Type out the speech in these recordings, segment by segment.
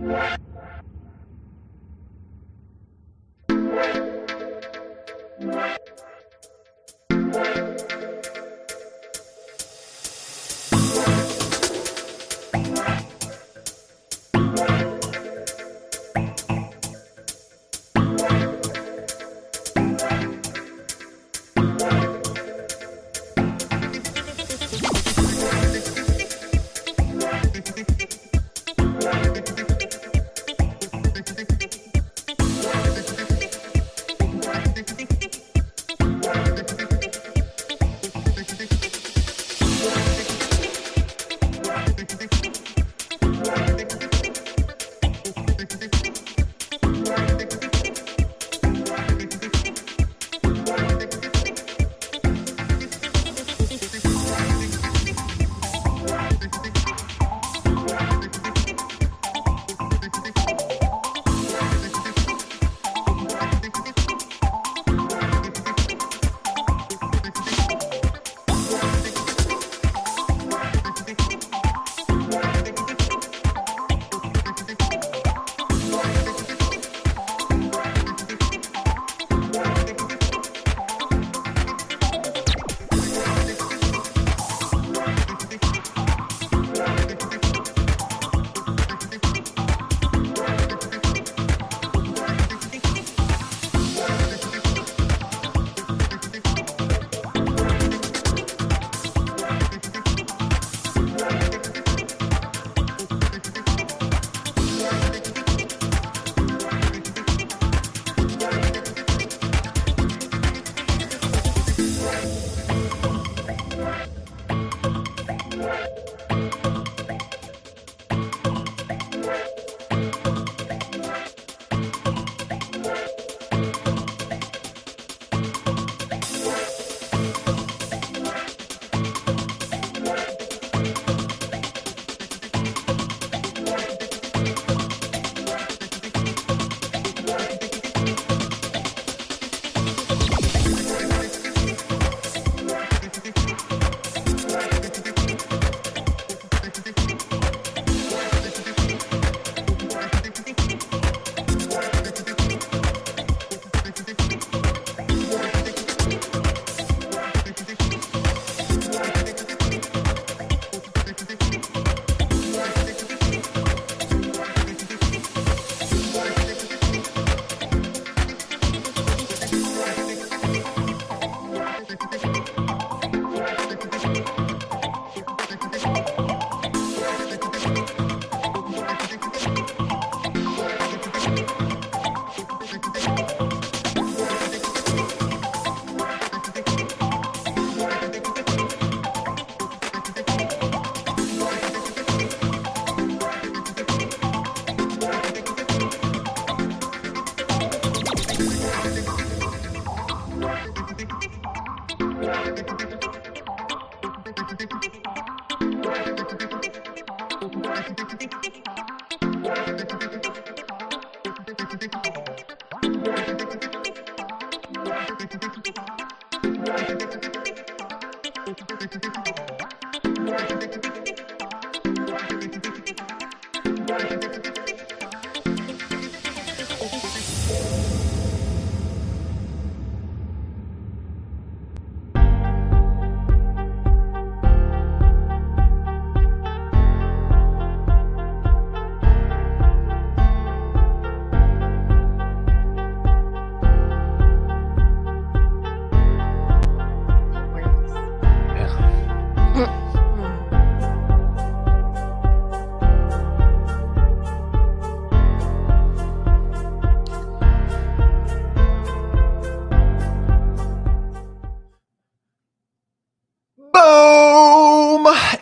Boom!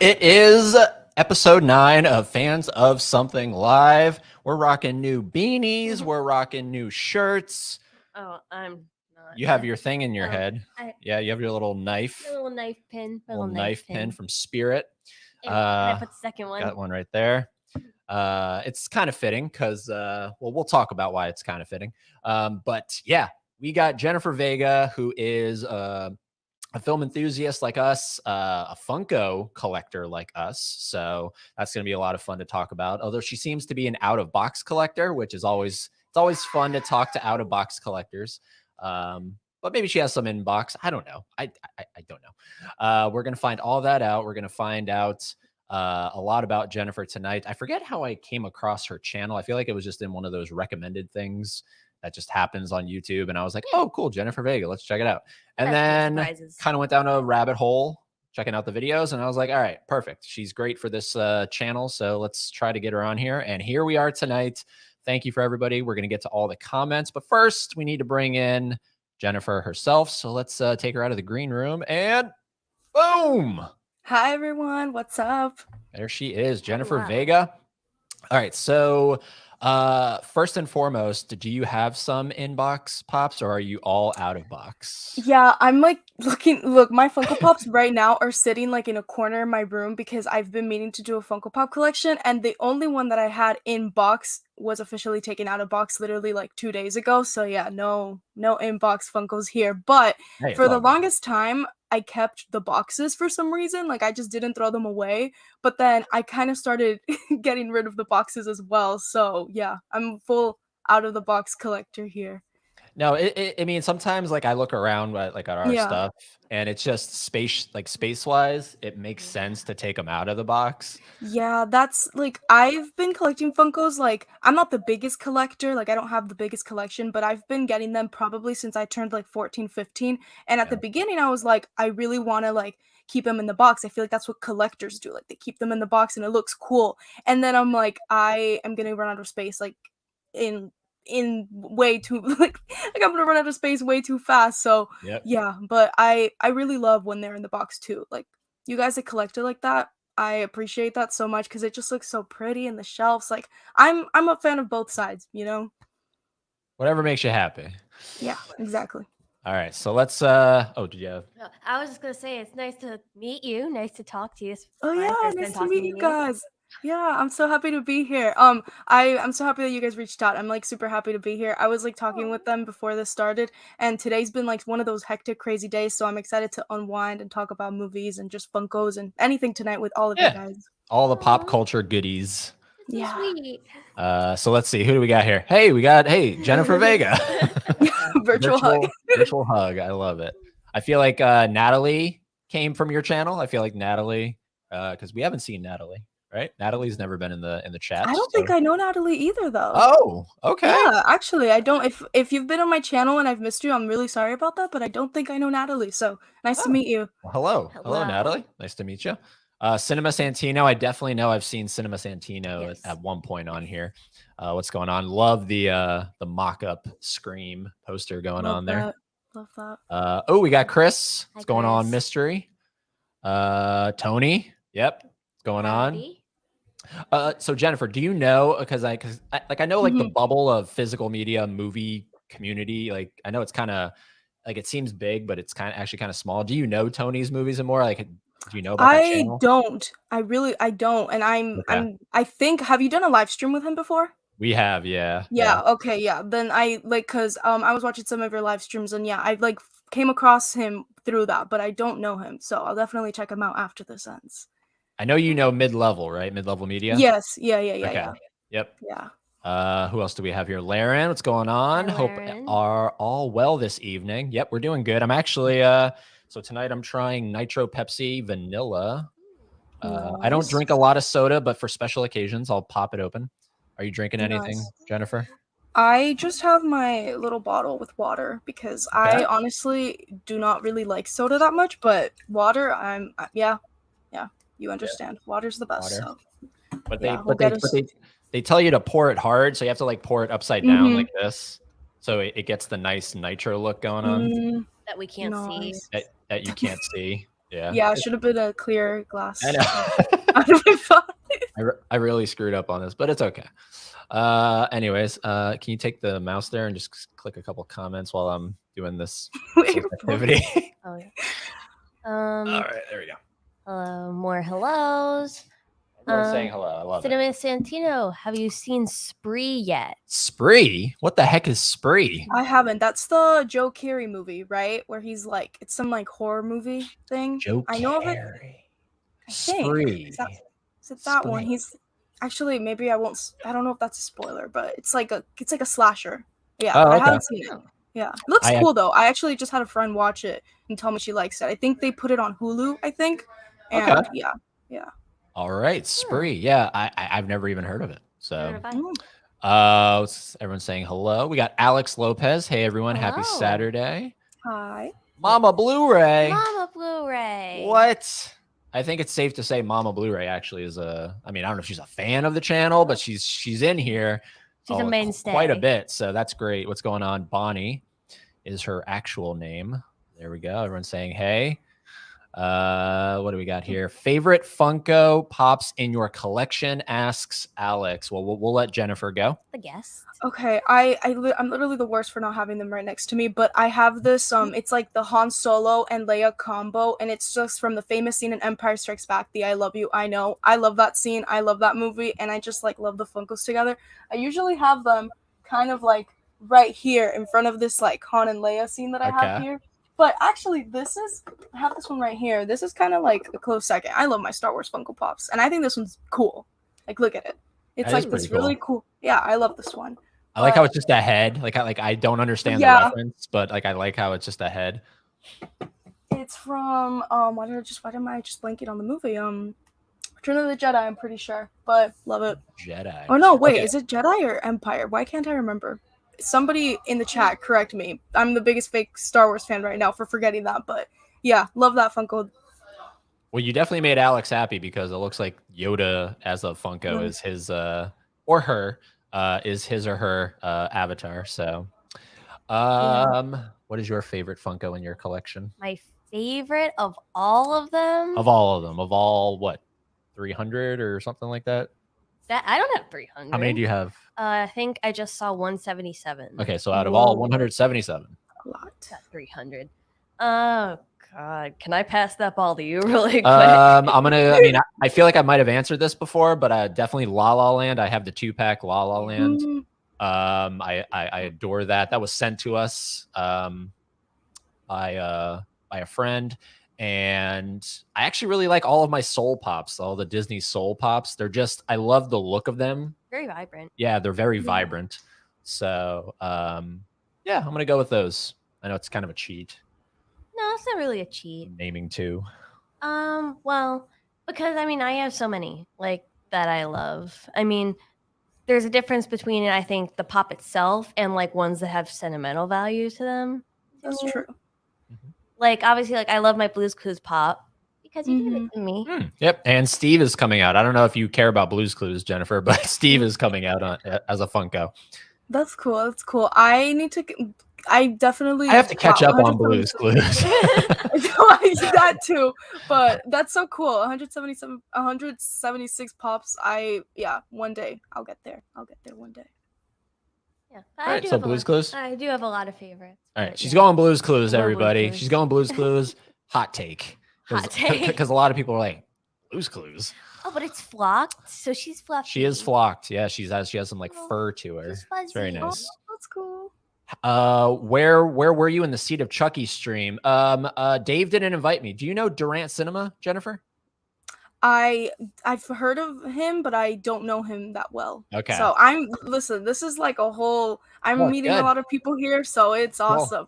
It is episode 9 of Fans of Something Live. We're rocking new beanies. We're rocking new shirts. Oh, I'm not. You have your thing in your head. Yeah, you have your little knife. A little knife pin. Little knife pin from Spirit. And I put the second one. Got one right there. It's kind of fitting because, well, we'll talk about why it's kind of fitting. But yeah, we got Jennifer VEGA, who is a film enthusiast like us, a Funko collector like us. So that's going to be a lot of fun to talk about. Although she seems to be an out of box collector, which is always fun to talk to out of box collectors. But maybe she has some in box. I don't know. I don't know. We're going to find all that out. We're going to find out a lot about Jennifer tonight. I forget how I came across her channel. I feel like it was just in one of those recommended things that just happens on YouTube. And I was like, oh, cool, Jennifer VEGA. Let's check it out. And then kind of went down a rabbit hole checking out the videos. And I was like, all right, perfect. She's great for this channel. So let's try to get her on here. And here we are tonight. Thank you for everybody. We're going to get to all the comments. But first, we need to bring in Jennifer herself. So let's take her out of the green room and boom. Hi, everyone. What's up? There she is, Jennifer VEGA. All right. So first and foremost, do you have some inbox pops or are you all out of box? Yeah, I'm like look, my Funko Pops right now are sitting like in a corner in my room because I've been meaning to do a Funko Pop collection, and the only one that I had in box was officially taken out of box literally like 2 days ago. So yeah, no inbox Funkos here. But for the longest time, I kept the boxes for some reason. Like I just didn't throw them away. But then I kind of started getting rid of the boxes as well. So yeah, I'm full out of the box collector here. No, I mean, sometimes like I look around at our stuff and it's just space wise, it makes sense to take them out of the box. Yeah, that's like I've been collecting Funkos. Like I'm not the biggest collector, like I don't have the biggest collection, but I've been getting them probably since I turned like 14, 15. And at the beginning I was like, I really want to like keep them in the box. I feel like that's what collectors do. Like they keep them in the box and it looks cool. And then I'm like, I am gonna run out of space like in way too like I'm gonna run out of space way too fast. So yeah, but I really love when they're in the box too. Like you guys that collect it like that, I appreciate that so much because it just looks so pretty in the shelves. Like I'm a fan of both sides, you know. Whatever makes you happy. Yeah, exactly. All right, so let's oh, did you have? No, I was just gonna say it's nice to meet you, nice to talk to you. Oh yeah, nice to meet you guys. Yeah, I'm so happy to be here. I'm so happy that you guys reached out. I'm like super happy to be here. I was like talking with them before this started, and today's been like one of those hectic, crazy days. So I'm excited to unwind and talk about movies and just Funkos and anything tonight with all of you guys. All the pop culture goodies. Yeah. Sweet. So let's see. Who do we got here? Hey, we got Jennifer VEGA. Virtual hug. Virtual hug. I love it. I feel like Natalie came from your channel. I feel like Natalie, because we haven't seen Natalie. Right? Natalie's never been in the chat. I don't think I know Natalie either, though. Oh, okay. Yeah, actually, I don't. If you've been on my channel and I've missed you, I'm really sorry about that. But I don't think I know Natalie. So nice to meet you. Well, hello, Natalie. Nice to meet you. Cinema Santino. I definitely know I've seen Cinema Santino at one point on here. What's going on? Love the mock-up Scream poster going on there. Love that. Oh, we got Chris. What's going on? Mystery. Tony. Yep. What's going on? So Jennifer, do you know, because I know like the bubble of physical media movie community, like I know it's kind of like it seems big, but it's actually kind of small. Do you know Tony's movies and more? Like, do you know about that channel? Don't. I don't. And I think, have you done a live stream with him before? We have, yeah. Yeah. Okay. Yeah. Then I like, cause I was watching some of your live streams and yeah, I like came across him through that, but I don't know him, so I'll definitely check him out after this ends. I know you know Mid-Level, right? Mid-Level Media? Yes. Yeah. Okay. Yeah. Yep. Yeah. Who else do we have here? Laren, what's going on? Hope are all well this evening. Yep, we're doing good. I'm actually so tonight I'm trying Nitro Pepsi Vanilla. I don't drink a lot of soda, but for special occasions I'll pop it open. Are you drinking anything, Jennifer? I just have my little bottle with water because I honestly do not really like soda that much, but water, yeah. You understand. Water's the best. So. But they tell you to pour it hard, so you have to like pour it upside down like this, so it gets the nice nitro look going on that we can't see. That you can't see. Yeah. Yeah, it should have been a clear glass. I know. I really screwed up on this, but it's okay. Anyways, can you take the mouse there and just click a couple comments while I'm doing this activity? Oh yeah. All right, there we go. More hellos. Everyone's saying hello. I love it. Cinnamon Santino, have you seen Spree yet? Spree? What the heck is Spree? I haven't. That's the Joe Keery movie, right? Where he's like, it's some like horror movie thing. Joe I know of it. Carey. I think. Spree. Is it that one? Spree. He's actually, maybe I won't. I don't know if that's a spoiler, but it's like a slasher. Yeah, Oh, I okay. haven't seen it. Yeah, it looks cool though. I actually just had a friend watch it and tell me she likes it. I think they put it on Hulu. I think. And Okay. yeah. All right, Spree. Yeah, I've never even heard of it. So, everyone's saying hello. We got Alex Lopez. Hey, everyone. Happy Hello. Saturday. Hi. Mama Blu-ray. Mama Blu-ray. What? I think it's safe to say Mama Blu-ray actually is I mean, I don't know if she's a fan of the channel, but she's in here. She's a mainstay. Quite a bit. So that's great. What's going on? Bonnie is her actual name. There we go. Everyone's saying hey. What do we got here? Favorite Funko Pops in your collection, asks Alex. Well, we'll let Jennifer go. The guest. Okay, I'm literally the worst for not having them right next to me, but I have this, it's like the Han Solo and Leia combo, and it's just from the famous scene in Empire Strikes Back, the I Love You, I Know. I love that scene, I love that movie, and I just, like, love the Funkos together. I usually have them kind of, like, right here in front of this, like, Han and Leia scene that I have here. But actually, I have this one right here. This is kind of, like, a close second. I love my Star Wars Funko Pops, and I think this one's cool. Like, look at it. It's like this really cool. Yeah, I love this one. I like how it's just a head. I don't understand the reference, but like I like how it's just a head. It's from why am I just blanking on the movie? Return of the Jedi, I'm pretty sure, but love it. Jedi. Oh no, wait, is it Jedi or Empire? Why can't I remember? Somebody in the chat correct me. I'm the biggest fake Star Wars fan right now for forgetting that, but yeah, love that Funko. Well, you definitely made Alex happy because it looks like Yoda as a Funko is his or her is his or her avatar. So, what is your favorite Funko in your collection? My favorite of all of them? Of all of them. Of all, what, 300 or something like that? I don't have 300. How many do you have? I think I just saw 177. Okay, so out of all 177. A lot. Got 300. Oh, God. Can I pass that ball to you really quick? I feel like I might have answered this before, but definitely La La Land. I have the 2-pack La La Land. I adore that. That was sent to us by a friend. And I actually really like all of my Soul Pops, all the Disney Soul Pops. I love the look of them. Very vibrant. Yeah, they're very vibrant. So, yeah, I'm going to go with those. I know it's kind of a cheat. No, it's not really a cheat. Naming two. Well, because I have so many that I love. There's a difference between I think the pop itself and ones that have sentimental value to them. That's true. Obviously, I love my Blue's Clues pop because you gave it to me. Yep, and Steve is coming out. I don't know if you care about Blue's Clues, Jennifer, but Steve is coming out as a Funko. That's cool. That's cool. I definitely have to catch up on Blue's Clues. That too, but that's so cool. 176 pops. One day I'll get there. One day. Yeah. All right, so Blue's Clues? I do have a lot of favorites. All right, she's going Blue's Clues, everybody. She's going Blue's Clues. Hot take. Because a lot of people are like, Blue's Clues. Oh, but it's flocked, so she's fluffy. She is flocked. Yeah, she has some fur to her. It's very nice. Oh, that's cool. Where were you in the Seed of Chucky stream? Dave didn't invite me. Do you know Durant Cinema, Jennifer? I've heard of him, but I don't know him that well. Okay. So this is like a whole. I'm meeting a lot of people here, so it's awesome.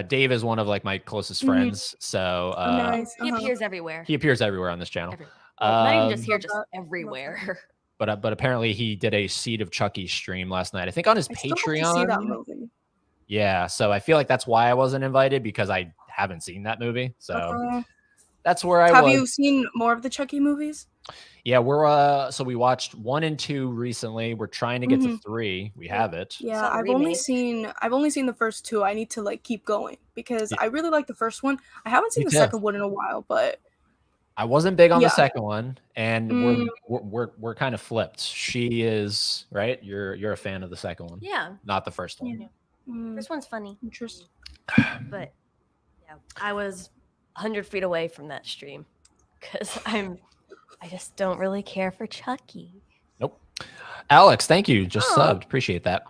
Dave is one of my closest friends. So nice. He appears everywhere. He appears everywhere on this channel. Not even just here, just everywhere. But apparently he did a Seed of Chucky stream last night. I think on his Patreon. Still have to see that movie. Yeah, so I feel like that's why I wasn't invited because I haven't seen that movie. So that's where I was. Have you seen more of the Chucky movies? Yeah, so we watched 1 and 2 recently. We're trying to get to 3. We have it. Yeah, I've only seen the first 2. I need to keep going because I really like the first one. I haven't seen the second one in a while, but I wasn't big on the second one, and we're kind of flipped. She is, right? You're a fan of the second one. Yeah. Not the first one. Yeah. First one's funny. Interesting. But yeah, I was 100 feet away from that stream. because I just don't really care for Chucky. Nope. Alex, thank you. Just Oh. subbed. Appreciate that.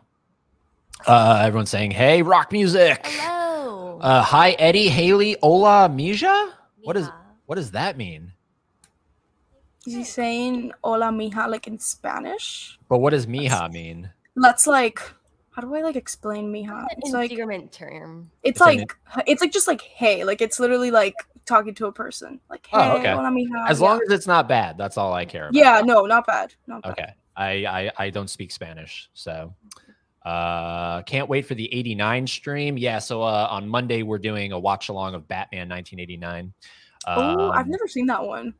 Everyone's saying, hey, rock music. Hello. Hi, Eddie, Haley, hola, Mija? What Mija. does that mean? Is he saying hola mija like in Spanish? But what does Mija mean? That's like, how do I like explain mija? It's an endearment term. It's like just like hey, like it's literally like talking to a person. Like hey, Oh, okay. hola mija. As long as it's not bad, that's all I care about. Yeah, no, not bad. Not bad. Okay. I don't speak Spanish, so can't wait for the 89 stream. Yeah, so on Monday we're doing a watch along of Batman 1989. Oh, I've never seen that one.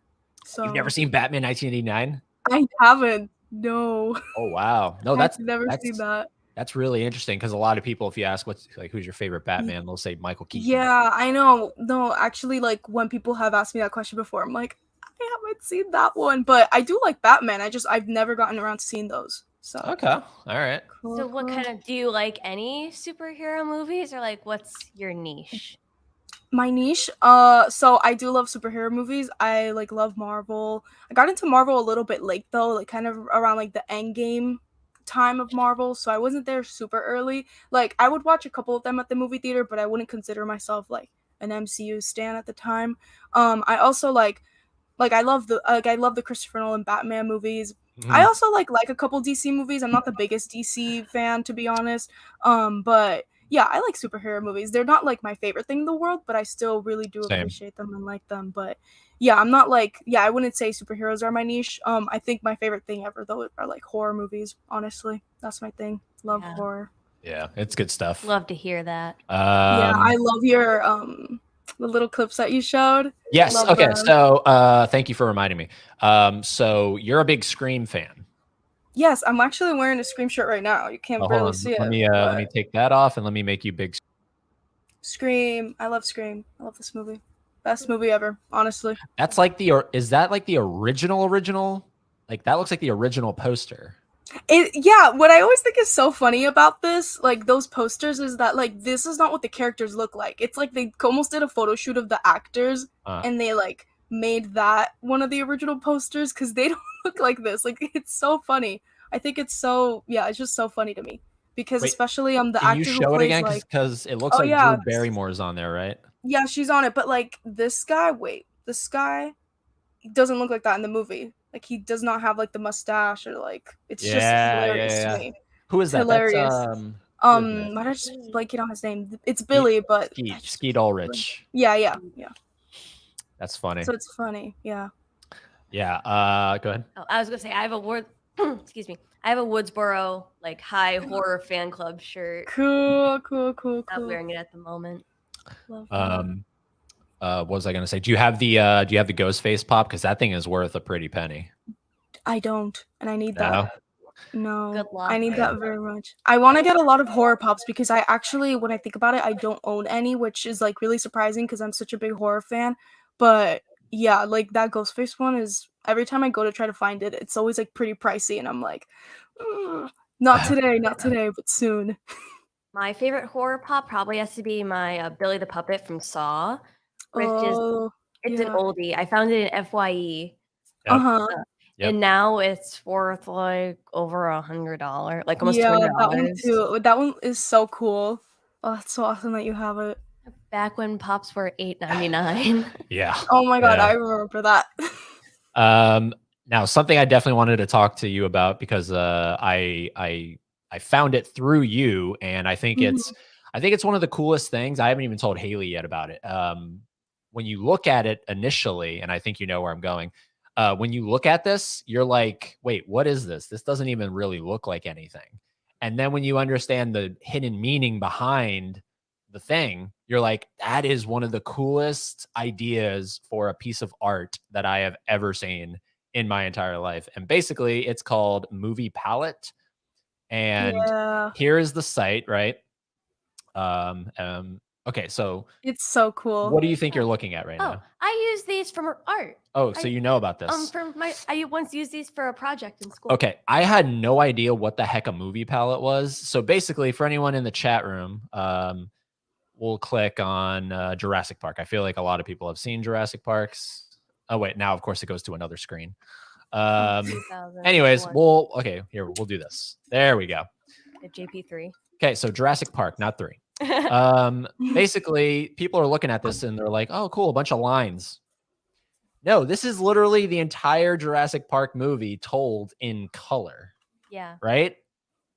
So You've never seen Batman 1989? I haven't. No. Oh wow. No, I've never seen that. That's really interesting because a lot of people, if you ask who's your favorite Batman, they'll say Michael Keaton. Yeah, I know. No, actually, like when people have asked me that question before, I'm like, I haven't seen that one, but I do like Batman. I've never gotten around to seeing those. So okay, all right. Cool, so what kind of, do you like any superhero movies, or like what's your niche? My niche, so I do love superhero movies. I like love Marvel. I got into Marvel a little bit late though, like kind of around like the Endgame time of Marvel, so I wasn't there super early. Like I would watch a couple of them at the movie theater, but I wouldn't consider myself like an MCU stan at the time. I also like I love the Christopher Nolan Batman movies. I also like a couple DC movies. I'm not the biggest DC fan, to be honest. But yeah, I like superhero movies. They're not like my favorite thing in the world, but I still really do appreciate them and like them. But yeah, I'm not like, yeah, I wouldn't say superheroes are my niche. I think my favorite thing ever though are like horror movies. Honestly, that's my thing. Love horror. Yeah, it's good stuff. Love to hear that. Yeah, I love your the little clips that you showed. Yes. Love okay. them. So thank you for reminding me. So you're a big Scream fan. Yes, I'm actually wearing a Scream shirt right now. You can't barely see it. Let me take that off and let me make you big. Scream. I love Scream. I love this movie. Best movie ever, honestly. That's like is that like the original? Like that looks like the original poster. Yeah, what I always think is so funny about this, like those posters, is that like this is not what the characters look like. It's like they almost did a photo shoot of the actors and they like made that one of the original posters because they don't look like this. Like it's so funny. I think it's so it's just so funny to me because especially the actor you who show plays, it again like, because it looks like Drew Barrymore's on there, right? Yeah, she's on it, but like this guy, he doesn't look like that in the movie. Like he does not have like the mustache or like it's just hilarious to me. Who is that? Hilarious. That's, why did I just blanking on his name? It's Billy, but Skeet Ulrich. Yeah. That's funny. So it's funny, yeah. Yeah. Go ahead. Oh, I was gonna say I have a excuse me. I have a Woodsboro like high horror fan club shirt. Cool. Not wearing it at the moment. Love what was I gonna say? Do you have the Ghostface pop? Because that thing is worth a pretty penny. I don't, and I need that. No, good luck. I need that very much. I want to get a lot of horror pops because I actually, when I think about it, I don't own any, which is like really surprising because I'm such a big horror fan. But yeah, like that Ghostface one is every time I go to try to find it, it's always like pretty pricey, and I'm like, not today, but soon. My favorite horror pop probably has to be my Billy the Puppet from Saw, which is an oldie. I found it in FYE. And now it's worth like over $100, like almost $200. That one too. That one is so cool. Oh, that's so awesome that you have it. Back when pops were $8.99. Yeah. Oh my god, I remember that. Now something I definitely wanted to talk to you about because I found it through you, and I think it's one of the coolest things. I haven't even told Haley yet about it. When you look at it initially, and I think you know where I'm going. When you look at this, you're like, wait, what is this? This doesn't even really look like anything. And then when you understand the hidden meaning behind the thing, you're like, that is one of the coolest ideas for a piece of art that I have ever seen in my entire life. And basically it's called Movie Palette. And here's the site, right? Okay, so it's so cool. What do you think you're looking at right now? I use these for art. Oh, so you know about this? I once used these for a project in school. Okay, I had no idea what the heck a movie palette was. So basically, for anyone in the chat room, we'll click on Jurassic Park. I feel like a lot of people have seen Jurassic Parks. Oh wait, now of course it goes to another screen. 2001. Anyways, we'll do this. There we go. A JP3. Okay, so Jurassic Park, not 3. Basically, people are looking at this and they're like, "Oh, cool, a bunch of lines." No, this is literally the entire Jurassic Park movie told in color. Yeah. Right?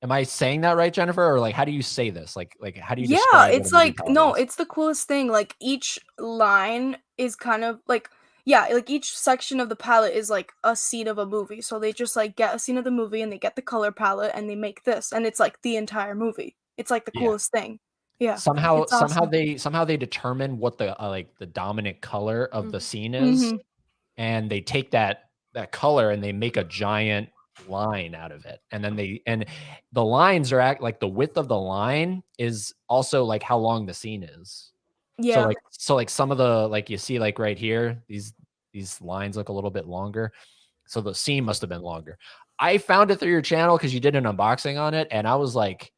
Am I saying that right, Jennifer? Or like, how do you say this? Like how do you Yeah, describe it's what a movie like palette no, is? it's the coolest thing. Like each line is kind of like yeah, like each section of the palette is like a scene of a movie. So they just like get a scene of the movie and they get the color palette and they make this and it's like the entire movie. It's like the Yeah. coolest thing. Yeah. Somehow It's awesome. they determine what the like the dominant color of the scene is, Mhm. and they take that color and they make a giant line out of it. And then the lines are like the width of the line is also like how long the scene is. Yeah. So like some of the like you see like right here, these lines look a little bit longer. So the scene must have been longer. I found it through your channel because you did an unboxing on it, and I was like,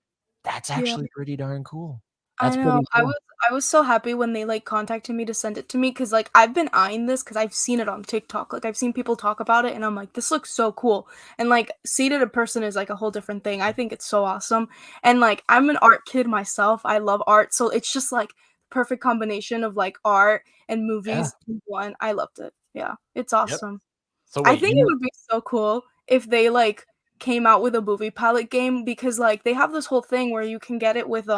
that's Yeah. actually pretty darn cool. I That's know. pretty cool. I was so happy when they like contacted me to send it to me because like I've been eyeing this because I've seen it on TikTok. Like I've seen people talk about it and I'm like, this looks so cool. And like seeing it in person is like a whole different thing. I think it's so awesome. And like I'm an art kid myself. I love art. So it's just like perfect combination of like art and Yeah. movies in one. I loved it. Yeah. It's Yep. awesome. So I wait, think it would be so cool if they like came out with a movie palette game because like they have this whole thing where you can get it with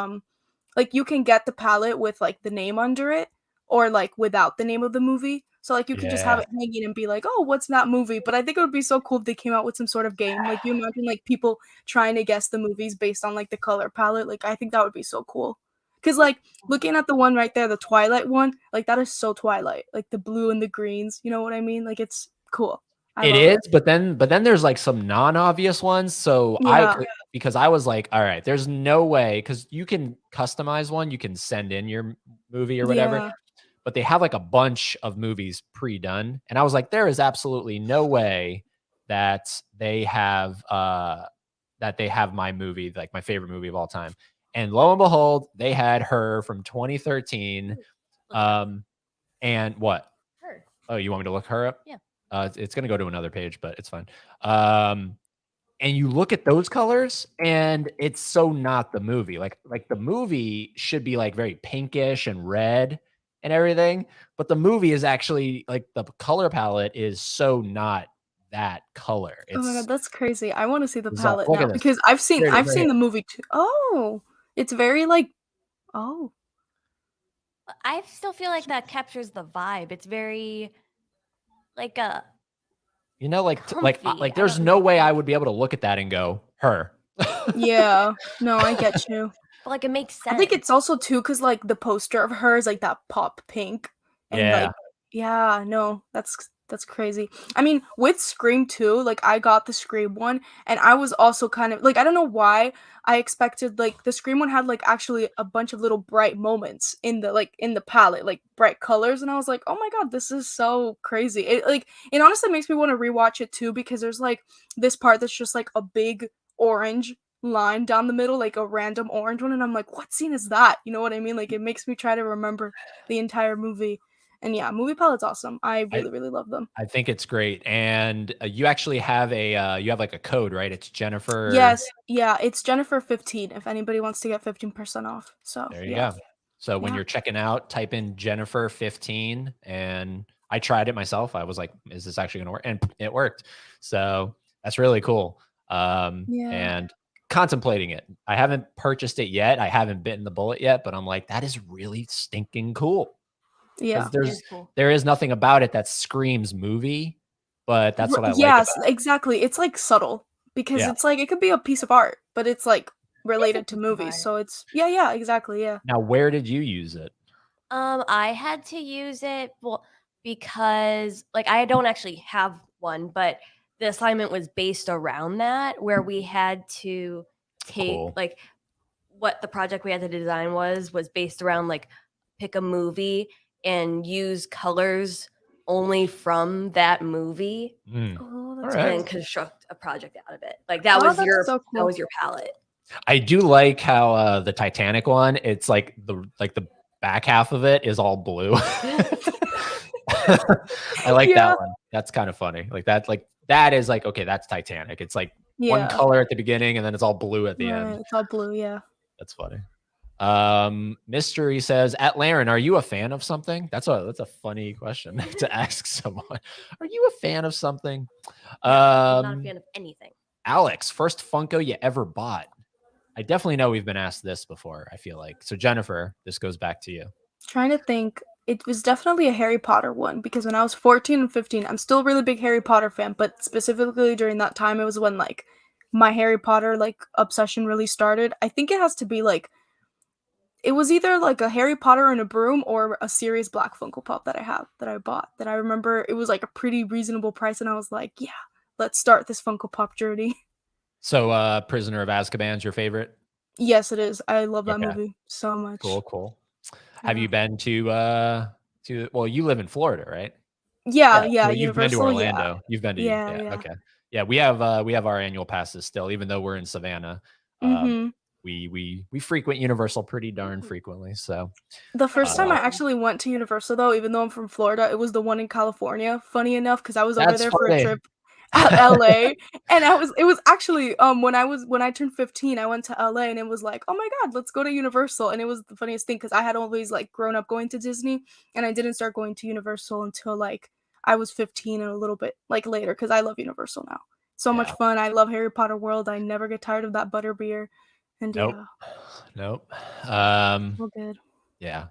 like you can get the palette with like the name under it or like without the name of the movie. So like you can just have Yeah. it hanging and be like, "Oh, what's that movie?" But I think it would be so cool if they came out with some sort of game. Like you imagine like people trying to guess the movies based on like the color palette. Like I think that would be so cool. Cuz like looking at the one right there, the Twilight one, like that is so Twilight. Like the blue and the greens, you know what I mean? Like it's cool. I It love is, it. but then there's like some non-obvious ones. So Yeah. because I was like, all right, there's no way because you can customize one, you can send in your movie or whatever, Yeah. but they have like a bunch of movies pre-done, and I was like, there is absolutely no way that they have my movie, like my favorite movie of all time. And lo and behold, they had Her from 2013. And what? Her. Oh, you want me to look her up? Yeah. It's gonna go to another page, but it's fine. And you look at those colors, and it's so not the movie. Like the movie should be like very pinkish and red and everything, but the movie is actually like the color palette is so not that color. Oh my god, that's crazy. I wanna see the So palette look now at this. because Here it is, I've right seen here. the movie too. Oh, it's very like oh. I still feel like that captures the vibe. It's very like a You know, comfy. I there's don't no know. way I would be able to look at that and go, Her. Yeah. No, I get you. But like it makes sense. I think it's also too because like the poster of her is like that pop pink and Yeah. like yeah, no, that's crazy. I mean, with Scream 2, like I got the Scream one and I was also kind of like I don't know why I expected like the Scream one had like actually a bunch of little bright moments in the palette, like bright colors and I was like, "Oh my god, this is so crazy." It honestly makes me want to rewatch it too because there's like this part that's just like a big orange line down the middle, like a random orange one, and I'm like, what scene is that? You know what I mean? Like it makes me try to remember the entire movie. And yeah, movie palette's awesome. I I really, really love them. I think it's great. And you actually have you have like a code, right? It's Jennifer. Yes, yeah, it's Jennifer 15 if anybody wants to get 15% off. So There you yeah. go. So when Yeah. you're checking out, type in Jennifer 15, and I tried it myself. I was like, is this actually going to work? And it worked. So that's really cool. Yeah. And contemplating it. I haven't purchased it yet. I haven't bitten the bullet yet, but I'm like, that is really stinking cool. Yeah. Because It is cool. there is nothing about it that screams movie, but that's what I like Yes, about it. exactly. It's like subtle because Yeah. it's like it could be a piece of art, but it's like related to piece of movies. art. So it's yeah, exactly. Yeah. Now, where did you use it? I had to use it because like I don't actually have one, but the assignment was based around that where we had to take Cool. like what the project we had to design was based around like pick a movie and use colors only from that movie Oh, All that's right. and construct a project out of it. Like that Oh, was that's your so that cool. was your palette. I do like how the Titanic one, it's like the back half of it is all blue. I like Yeah. that one. That's kind of funny. That is like, okay, that's Titanic. It's like one Yeah. color at the beginning and then it's all blue at the Right. end. It's all blue. Yeah. That's funny. Mystery says, at Laren, are you a fan of something? That's a funny question to ask someone. Are you a fan of something? No, I'm not a fan of anything. Alex, first Funko you ever bought? I definitely know we've been asked this before, I feel like. So Jennifer, this goes back to you. Trying to think. It was definitely a Harry Potter one because when I was 14 and 15, I'm still a really big Harry Potter fan, but specifically during that time, it was when like my Harry Potter like obsession really started. I think it has to be like it was either like a Harry Potter and a broom or a Sirius Black Funko Pop that I bought. That I remember it was like a pretty reasonable price, and I was like, yeah, let's start this Funko Pop journey. So Prisoner of Azkaban's your favorite? Yes, it is. I love that Okay. movie so much. Cool. Yeah. Have you been to well, you live in Florida, right? Yeah, So you've been to Universal, yeah. Orlando. You've been to Yeah. okay. Yeah, we have our annual passes still, even though we're in Savannah. Mhm. We frequent Universal pretty darn frequently. So The first time I awesome. actually went to Universal though, even though I'm from Florida, it was the one in California, funny enough, because I was over that's there for a funny. trip at LA, and it was actually, when I turned 15, I went to LA, and it was like, "Oh my god, let's go to Universal," and it was the funniest thing, because I had always, like, grown up going to Disney, and I didn't start going to Universal until, like, I was 15 and a little bit, like, later, because I love Universal now. So much Yeah. fun, I love Harry Potter World, I never get tired of that butterbeer, and Nope. yeah, Nope. all good. Yeah.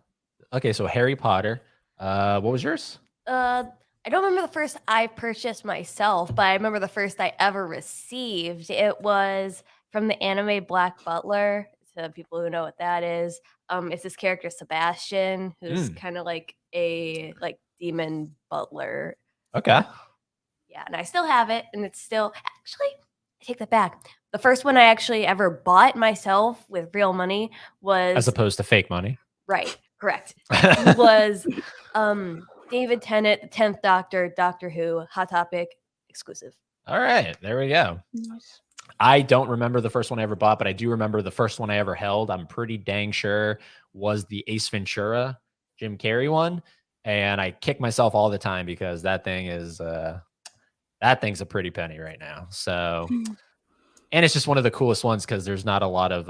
Okay, so Harry Potter. What was yours? I don't remember the first I purchased myself, but I remember the first I ever received. It was from the anime Black Butler. To people who know what that is, it's this character Sebastian, who's kind of like a demon butler. Okay. Yeah, and I still have it, and it's still actually. I take that back. The first one I actually ever bought myself with real money was As opposed to fake money. right. Correct. Was David Tennant, the 10th Doctor, Doctor Who, Hot Topic exclusive. All right, there we go. Nice. I don't remember the first one I ever bought, but I do remember the first one I ever held. I'm pretty dang sure was the Ace Ventura Jim Carrey one, and I kick myself all the time because that thing's a pretty penny right now. So, and it's just one of the coolest ones because there's not a lot of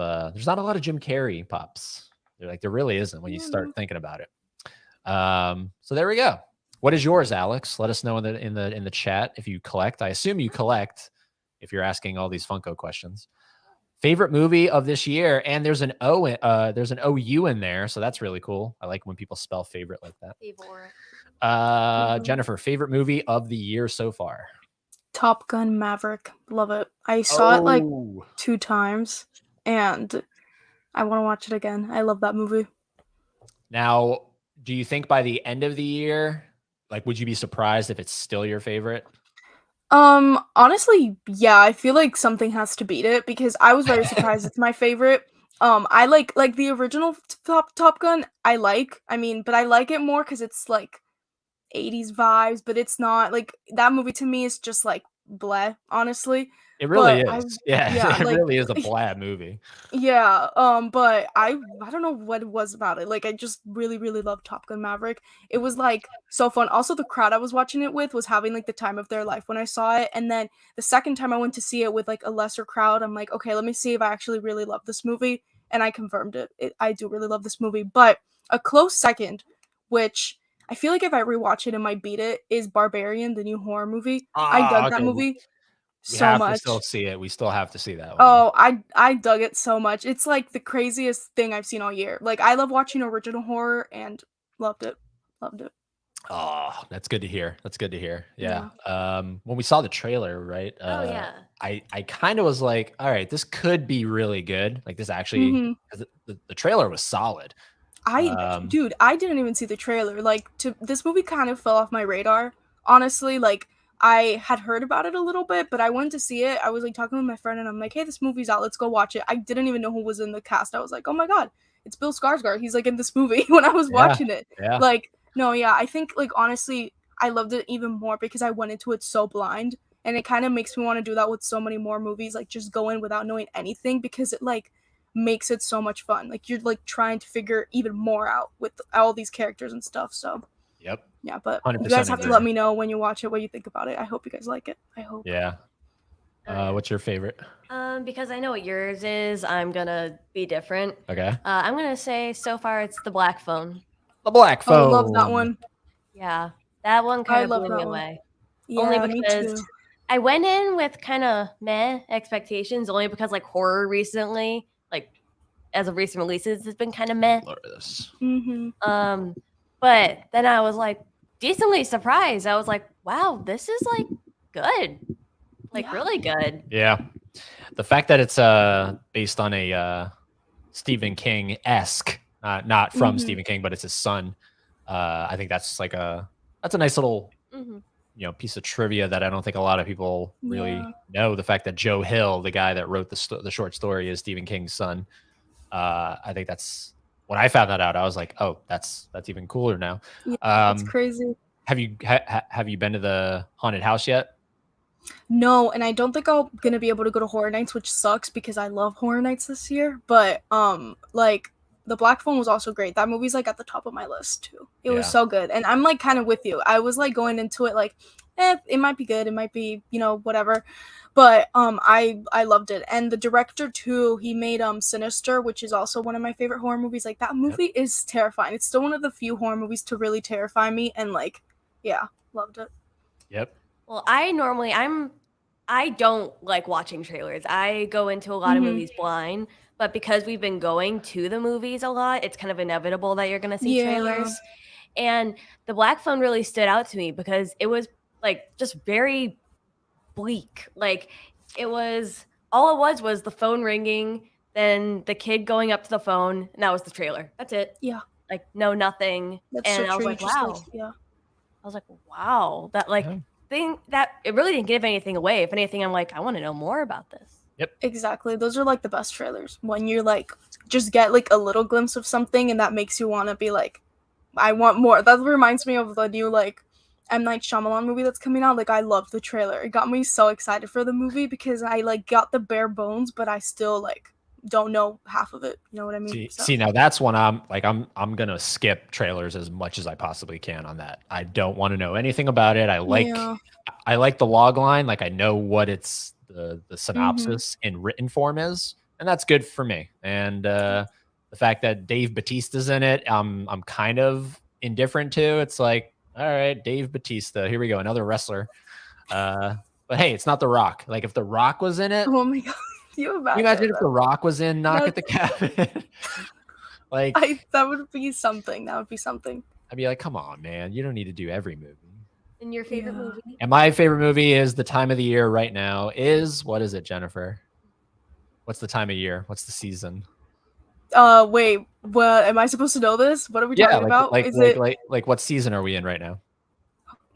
Jim Carrey pops. There really isn't when you start thinking about it. So there we go. What is yours, Alex? Let us know in the chat if you collect. I assume you collect if you're asking all these Funko questions. Favorite movie of this year, and there's an OU in there, so that's really cool. I like when people spell favorite like that. Jennifer, favorite movie of the year so far? Top Gun Maverick. Love it. I saw it like 2 times, and I want to watch it again. I love that movie. Now, do you think by the end of the year, like, would you be surprised if it's still your favorite? Honestly, yeah, I feel like something has to beat it because I was very surprised it's my favorite. I like the original Top Gun. I mean, but I like it more because it's like 80s vibes, but it's not like that movie to me is just like bleh, honestly. It really But is. Yeah, it really is a bland movie. yeah, but I don't know what it was about it. Like I just really, really loved Top Gun Maverick. It was like so fun. Also, the crowd I was watching it with was having like the time of their life when I saw it. And then the second time I went to see it with like a lesser crowd, I'm like, okay, let me see if I actually really love this movie. And I confirmed it. I do really love this movie. But a close second, which I feel like if I rewatch it, it might beat it, is Barbarian, the new horror movie. I dug that movie We so have much. to still see it. We still have to see that one. Oh, I dug it so much. It's like the craziest thing I've seen all year. Like I love watching original horror and loved it. Loved it. Oh, that's good to hear. That's good to hear. Yeah. When we saw the trailer, right? Oh yeah. I kind of was like, all right, this could be really good. Like this actually, 'cause the trailer was solid. Dude, I didn't even see the trailer. Like this movie kind of fell off my radar. Honestly, like I had heard about it a little bit, but I went to see it. I was like talking with my friend and I'm like, "Hey, this movie's out. Let's go watch it." I didn't even know who was in the cast. I was like, "Oh my god, it's Bill Skarsgård. He's like in this movie." When I was watching it. Yeah. Like, no, yeah, I think like honestly, I loved it even more because I went into it so blind, and it kind of makes me want to do that with so many more movies, like just go in without knowing anything because it like makes it so much fun. Like you're like trying to figure even more out with all these characters and stuff. So Yep. Yeah, but you 100% guys have to agree. let me know when you watch it what you think about it. I hope you guys like it. I hope. Yeah. What's your favorite? Because I know what yours is, I'm gonna be different. Okay. I'm gonna say so far it's the black phone. The Black Oh, Phone. love that one. Yeah, that one I kind of love blew that me one. away. Only Yeah, me because too. I went in with kind of meh expectations, only because like horror recently, like as of recent releases, it's been kind of meh. Look at this. But then I was like decently surprised. I was like, wow, this is like good, like Yeah. really good. Yeah. The fact that it's based on a Stephen King-esque, not from Stephen King, but it's his son. I think that's like that's a nice little piece of trivia that I don't think a lot of people really know. The fact that Joe Hill, the guy that wrote the short story, is Stephen King's son. I think that's when I found that out. I was like, oh, that's even cooler now. Yeah, that's crazy. Have you been to the haunted house yet? No, and I don't think I'm gonna be able to go to horror nights, which sucks because I love horror nights this year. But like the Black Phone was also great. That movie's like at the top of my list too. It was so good, and I'm like kind of with you. I was like going into it like, it might be good, it might be whatever. But I loved it, and the director too. He made Sinister, which is also one of my favorite horror movies. Like that movie is terrifying. It's still one of the few horror movies to really terrify me, and like, yeah, loved it. Yep. Well, I don't like watching trailers. I go into a lot of movies blind, but because we've been going to the movies a lot, it's kind of inevitable that you're going to see trailers. And the Black Phone really stood out to me because it was like just very bleak. Like all it was the phone ringing, then the kid going up to the phone, and that was the trailer. That's it. Yeah. Like no nothing. That's and so I was true. like, Just, wow. I was like, wow. That like thing that it really didn't give anything away. If anything, I'm like, I want to know more about this. Yep. Exactly. Those are like the best trailers when you're like just get like a little glimpse of something and that makes you want to be like, I want more. That reminds me of the new like M. Night Shyamalan movie that's coming out. Like I loved the trailer. It got me so excited for the movie because I like got the bare bones, but I still like don't know half of it. You know what I mean? See, now that's when I'm gonna skip trailers as much as I possibly can on that. I don't want to know anything about it. I like the log line, like I know what it's the synopsis in written form is, and that's good for me. And the fact that Dave Bautista's in it, I'm kind of indifferent to. It's like, all right, Dave Bautista, here we go, another wrestler. But hey, it's not The Rock. Like if The Rock was in it, oh my god. Can you imagine if The Rock was in Knock at the Cabin? Like that would be something. That would be something. I'd be like, come on, man. You don't need to do every movie. And your favorite movie? And my favorite movie is the time of the year right now is, what is it, Jennifer? What's the time of year? What's the season? Wait, what am I supposed to know this? What are we talking about? Like what season are we in right now?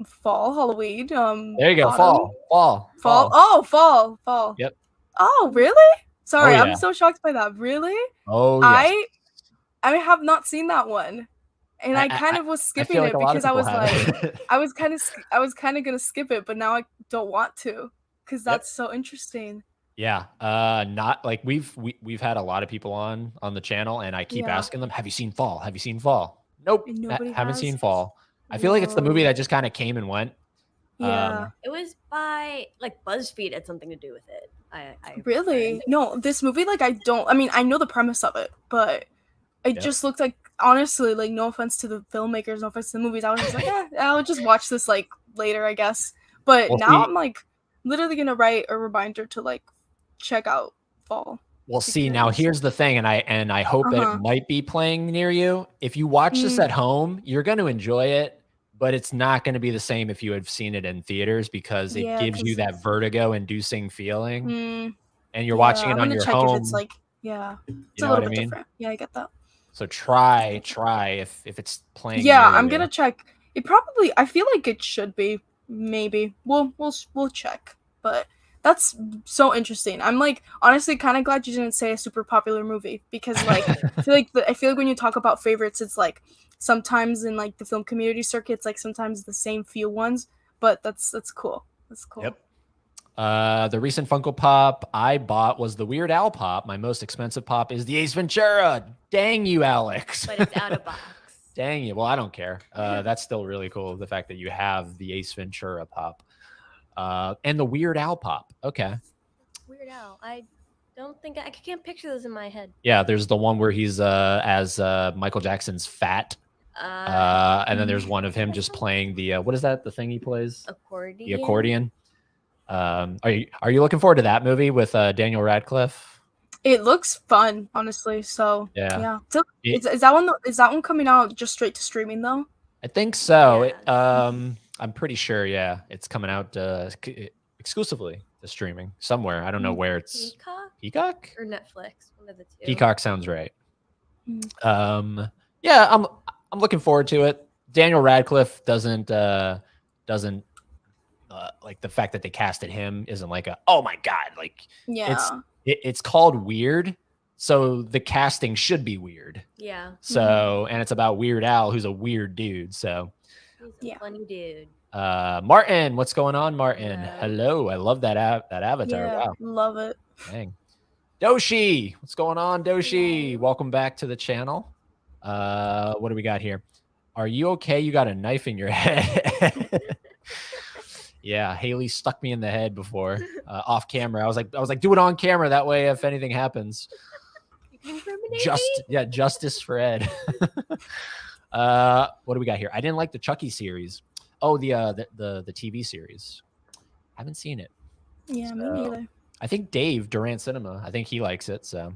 Fall, Halloween, there you go, autumn? fall. Oh, fall. Yep. Oh, really? Sorry, yeah. I'm so shocked by that. Really? Oh, yes. I have not seen that one, and I kind of was skipping it because I was like, I was kind of gonna skip it, but now I don't want to because that's so interesting. Yeah, not like we've had a lot of people on the channel, and I keep asking them, "Have you seen Fall? Have you seen Fall?" Nope, haven't seen Fall. I feel like it's the movie that just kind of came and went. Yeah, it was by like BuzzFeed had something to do with it. I really no, this movie like I mean I know the premise of it, but it just looked like, honestly, like no offense to the filmmakers, no offense to the movies, I was just like, I'll just watch this like later, I guess. But now I'm like literally gonna write a reminder to like check out Fall. Well, see, now here's the thing, and I hope that it might be playing near you. If you watch this at home, you're going to enjoy it, but it's not going to be the same if you had seen it in theaters because it gives you that vertigo-inducing feeling, and you're watching it on your home. If it's like, it's you a know little what bit I mean? different. Yeah, I get that. So try if it's playing. Yeah, I'm gonna check. It probably. I feel like it should be. Maybe we'll check, but. That's so interesting. I'm like honestly kind of glad you didn't say a super popular movie because like I feel like when you talk about favorites, it's like sometimes in like the film community circuit, it's like sometimes the same few ones. But that's cool. That's cool. Yep. The recent Funko Pop I bought was the Weird Al Pop. My most expensive pop is the Ace Ventura. Dang you, Alex! But it's out of box. Dang it. Well, I don't care. That's still really cool. The fact that you have the Ace Ventura pop and the Weird Al pop. Okay. Weird Al. I don't think I can't picture those in my head. Yeah, there's the one where he's as Michael Jackson's fat. And then there's one of him just playing the what is that? The thing he plays? Accordion. The accordion. Are you looking forward to that movie with Daniel Radcliffe? It looks fun, honestly. So Yeah. So, is that one coming out just straight to streaming though? I think so. Yeah. I'm pretty sure. Yeah, it's coming out exclusively to streaming somewhere. I don't know where it's. Peacock or Netflix. One of the two. Peacock sounds right. Mm. Yeah, I'm looking forward to it. Daniel Radcliffe doesn't like the fact that they casted him isn't like a oh my god, like it's called Weird, so the casting should be weird. Yeah. So and it's about Weird Al, who's a weird dude. So he's a funny dude. Martin, what's going on, Martin? Hello. I love that avatar. Yeah, Wow, love it. Dang. Doshi, what's going on, Doshi? Welcome back to the channel. What do we got here? Are you okay? You got a knife in your head. Yeah, Haley stuck me in the head before off camera. I was like, do it on camera. That way, if anything happens, justice for Ed. What do we got here? I didn't like the Chucky series. Oh, the TV series. I haven't seen it. Yeah, me neither. I think Dave Durant Cinema. I think he likes it. So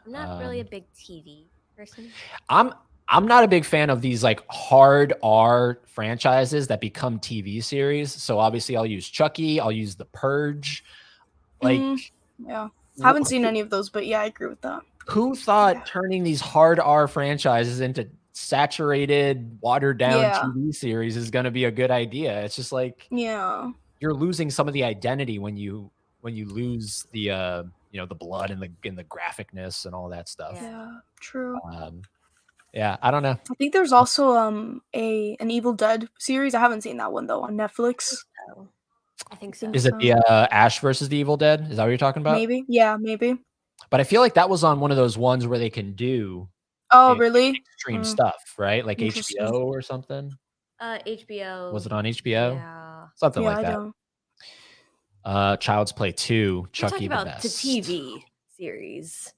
I'm not really a big TV person. I'm not a big fan of these like hard R franchises that become TV series. So obviously I'll use Chucky. I'll use The Purge. Like, yeah, haven't seen any of those, but yeah, I agree with that. Who thought turning these hard R franchises into saturated, watered down TV series is going to be a good idea? It's just like, you're losing some of the identity when you lose the the blood and the graphicness and all that stuff. Yeah, true. Yeah, I don't know. I think there's also an Evil Dead series. I haven't seen that one though on Netflix. I think so. Is it the Ash versus the Evil Dead? Is that what you're talking about? Maybe. Yeah, maybe. But I feel like that was on one of those ones where they can do really extreme stuff, right? Like HBO or something. HBO. Was it on HBO? Yeah. Something like that. Child's Play 2, Chucky the Best. The TV series.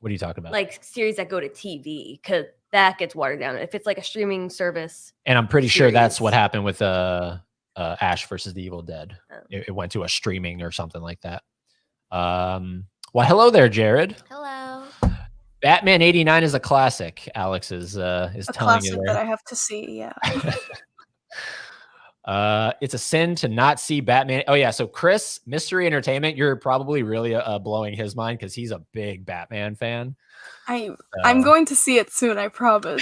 What are you talking about? Like series that go to TV, because that gets watered down. If it's like a streaming service. And I'm pretty sure that's what happened with Ash versus the Evil Dead. It went to a streaming or something like that. Well, hello there, Jared. Hello. Batman 89 is a classic. Alex is telling you there. That I have to see. Yeah. It's a sin to not see Batman. Oh yeah, so Chris, Mystery Entertainment, you're probably really blowing his mind because he's a big Batman fan. I'm going to see it soon. I promise.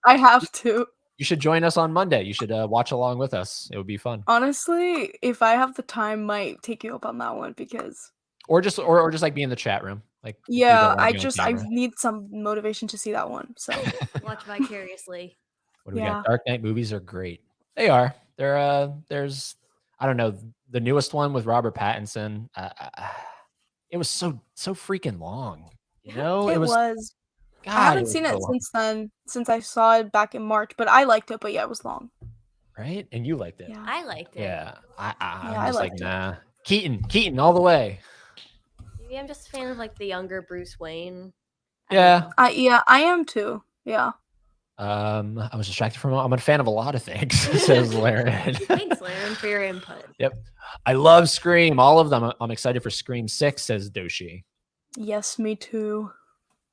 I have to. You should join us on Monday. You should watch along with us. It would be fun. Honestly, if I have the time, might take you up on that one because. Or just like be in the chat room. Like I need some motivation to see that one. So watch vicariously. What do we got? Dark Knight movies are great. They are. There's I don't know, the newest one with Robert Pattinson. It was so freaking long. You know, it was. God, I haven't seen it since then. Since I saw it back in March, but I liked it. But yeah, it was long. Right, and you liked it. Yeah. I liked it. Yeah, I'm just like nah. Keaton, all the way. Maybe I'm just a fan of like the younger Bruce Wayne. I am too. Yeah. I was distracted from. I'm a fan of a lot of things. Says Laren. Thanks, Laren, for your input. Yep, I love Scream. All of them. I'm excited for Scream 6. Says Doshi. Yes, me too.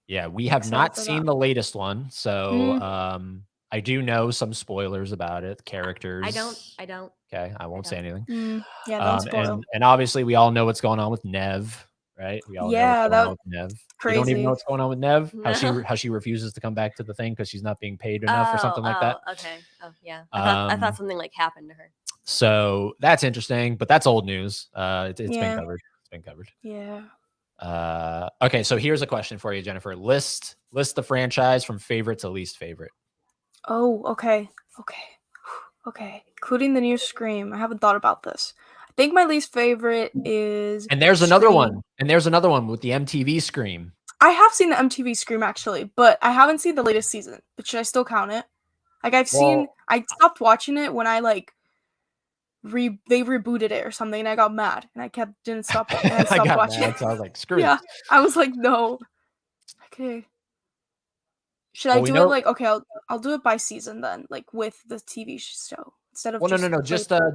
Yeah, we have not seen the latest one, so I do know some spoilers about it. Characters. I don't. Okay, I won't say anything. Yeah, don't spoil. And obviously, we all know what's going on with Nev. Right? We all know what's going on with Nev. Crazy. You don't even know what's going on with Nev? No. How she refuses to come back to the thing because she's not being paid enough or something like that. Okay. Oh, yeah. I thought something like happened to her. So that's interesting, but that's old news. It's been covered. It's been covered. Yeah. Okay, so here's a question for you, Jennifer. List the franchise from favorite to least favorite. Oh, okay. Including the new Scream. I haven't thought about this. I think my least favorite is. And there's another one. And there's another one with the MTV Scream. I have seen the MTV Scream actually, but I haven't seen the latest season. But should I still count it? Like I stopped watching it when I like they rebooted it or something, and I got mad, and didn't stop, and I I stopped got watching mad, it. so I was like, screw Yeah, this. I was like, no. Okay. Should I Well, we do it know. like okay? I'll do it by season then, like with the TV show instead of Well, no, just. no, no. Like,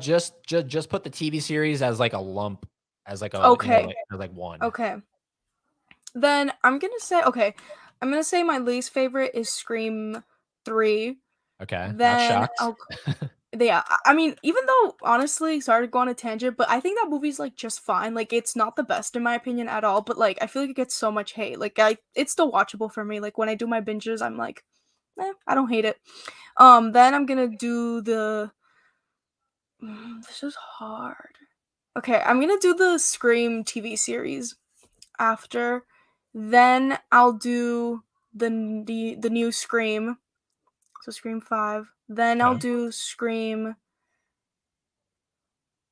Just put the TV series as like a lump, as like a okay. like one. Okay. Then I'm gonna say my least favorite is Scream 3. Okay, not Then shocked. yeah, I mean, even though honestly, sorry to go on a tangent, but I think that movie's like just fine. Like it's not the best in my opinion at all, but like I feel like it gets so much hate. Like it's still watchable for me. Like when I do my binges, I'm like, I don't hate it. Then I'm gonna do the. This is hard. Okay, I'm gonna do the Scream TV series after. Then I'll do the new Scream. So Scream 5. Then I'll Okay. do Scream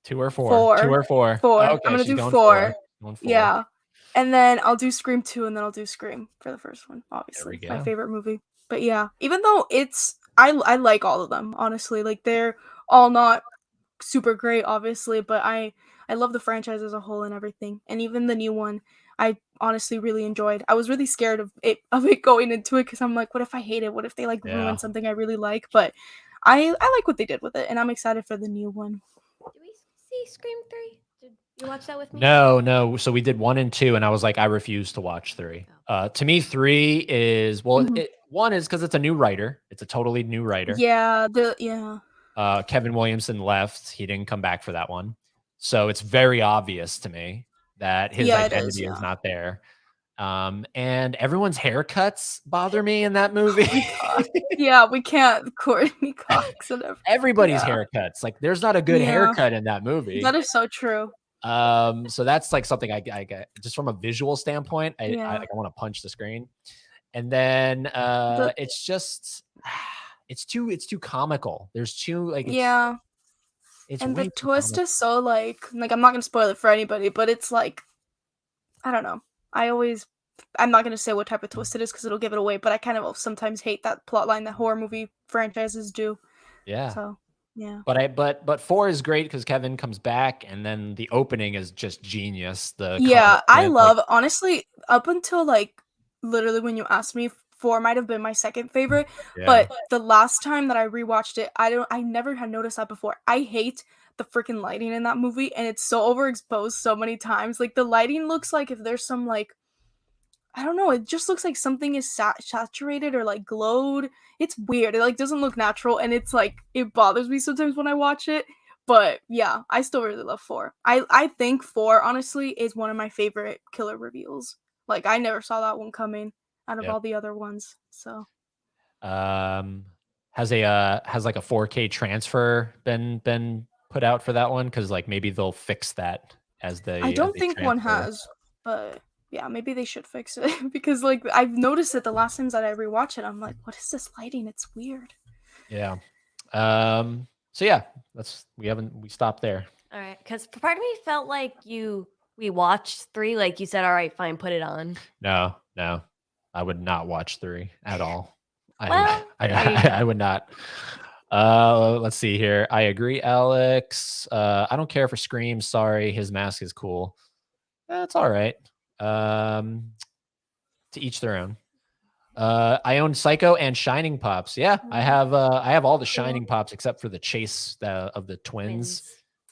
2 or 4. 4. 2 or 4. 4. Oh, I'm okay, gonna she's do going 4. 4. Going 4. Yeah. And then I'll do Scream 2, and then I'll do Scream for the first one, obviously. There we My go. favorite movie. But yeah, even though I like all of them, honestly. Like they're all not super great, obviously, but I love the franchise as a whole and everything. And even the new one, I honestly really enjoyed. I was really scared of it going into it because I'm like, what if I hate it? What if they like Yeah. ruin something I really like? But I like what they did with it, and I'm excited for the new one. Did we see Scream 3? Did you watch that with me? No. So we did 1 and 2, and I was like, I refuse to watch 3. To me, 3 is Mhm. 1 is because it's a new writer. It's a totally new writer. Yeah, Kevin Williamson left. He didn't come back for that one. So it's very obvious to me that his identity is not there. And everyone's haircuts bother me in that movie. Yeah, we can't Courtney Cox and everything. Everybody's haircuts. Like there's not a good haircut in that movie. That is so true. So that's like something I get just from a visual standpoint. I want to punch the screen. And then it's just it's too comical. There's too like it's and way the too twist comical. is so like I'm not gonna spoil it for anybody, but it's like I don't know. I'm not gonna say what type of twist it is because it'll give it away, but I kind of sometimes hate that plot line that horror movie franchises do. Yeah. So yeah. But 4 is great because Kevin comes back, and then the opening is just genius. I love honestly up until like literally when you asked me, 4 might have been my second favorite, but the last time that I rewatched it, I never had noticed that before. I hate the freaking lighting in that movie, and it's so overexposed so many times. Like the lighting looks like if there's some like I don't know, it just looks like something is saturated or like glowed. It's weird. It like doesn't look natural, and it's like it bothers me sometimes when I watch it. But yeah, I still really love 4. I think 4 honestly is one of my favorite killer reveals. Like I never saw that one coming out of all the other ones. So has like a 4K transfer been put out for that one? Because like maybe they'll fix that as I don't think transfer. one has, but yeah, maybe they should fix it because like I've noticed it the last times that I rewatch it, I'm like, what is this lighting? It's weird. Yeah. So yeah, we stopped there. All right, because part of me felt like we watched 3, like you said, all right, fine, put it on. No, I would not watch 3 at all. Well, I would not. Let's see here. I agree, Alex. I don't care for Scream. Sorry, his mask is cool. That's all right. To each their own. I own Psycho and Shining Pops. Yeah, I have all the Shining Pops except for the Chase of the twins.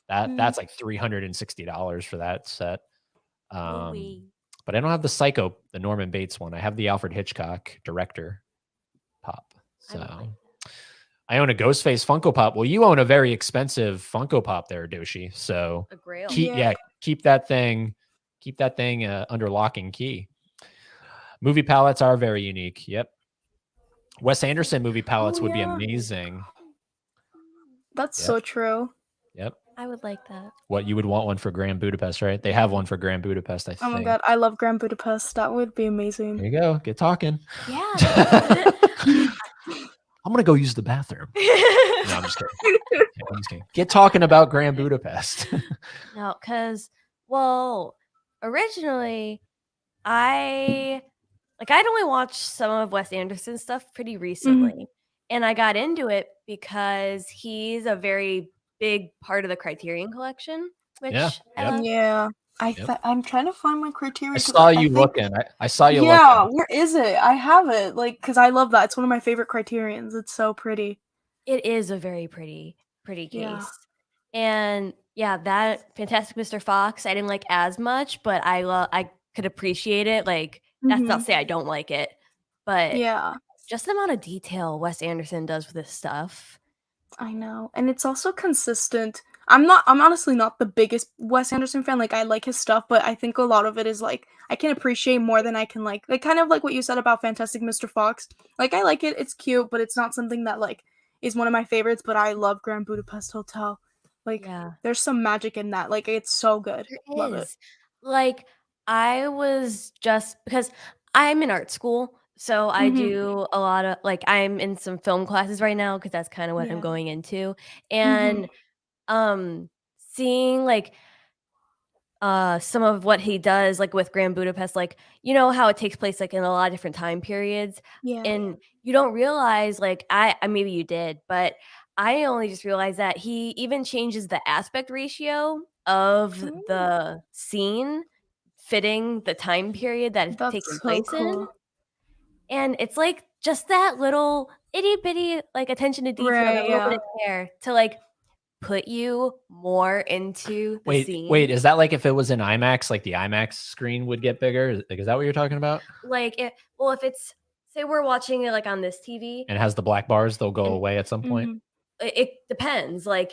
That's like $360 for that set. But I don't have the Psycho, the Norman Bates one. I have the Alfred Hitchcock director pop. So I own a Ghostface Funko Pop. Well, you own a very expensive Funko Pop there, Doshi. So a Grail. Keep that thing under lock and key. Movie palettes are very unique. Yep. Wes Anderson movie palettes would be amazing. That's so true. Yep. I would like that. What, you would want one for Grand Budapest, right? They have one for Grand Budapest, I think. Oh my god, I love Grand Budapest. That would be amazing. There you go. Get talking. Yeah. I'm going to go use the bathroom. No, I'm just kidding. Get talking about Grand Budapest. No, because, well, originally, I like I'd only watched some of Wes Anderson's stuff pretty recently, and I got into it because he's a very big part of the Criterion Collection, Yeah. which Yep. Yeah. Yep. I'm trying to find my I Criterion. saw I you think, looking. I saw you yeah, looking. where is it? I have it. Like, because I love that. It's one of my favorite Criterions. It's so pretty. it is a very pretty Yeah. case. And yeah, that Fantastic Mr. Fox, I didn't like as much, but I could appreciate it. Like, that's not to say I don't like it, but Yeah. just the amount of detail Wes Anderson does with this stuff. I know. And it's also consistent. I'm honestly not the biggest Wes Anderson fan. Like I like his stuff, but I think a lot of it is like I can appreciate more than I can like kind of like what you said about Fantastic Mr. Fox. Like I like it, it's cute, but it's not something that like is one of my favorites, but I love Grand Budapest Hotel. Like Yeah. there's some magic in that. Like it's so good. There Love it. is. Like, I was just because I'm in art school, so I Mhm. do a lot of like I'm in some film classes right now because that's kind of what I'm Yeah. going into. Mhm. And seeing like some of what he does like with Grand Budapest, like you know how it takes place like in a lot of different time periods, Yeah. and you don't realize like I maybe you did, but I only just realized that he even changes the aspect ratio of Mm, the scene fitting the time period that it's taking that's so place in. cool. And it's like just that little itty bitty like attention to detail, that Right, little bit yeah. of care to like put you more into the Wait, scene. is that like if it was in IMAX, like the IMAX screen would get bigger? Like, is that what you're talking about? Like if it's say we're watching it like on this TV, And it has the black bars, they'll go and away at some point. Mhm. it depends. Like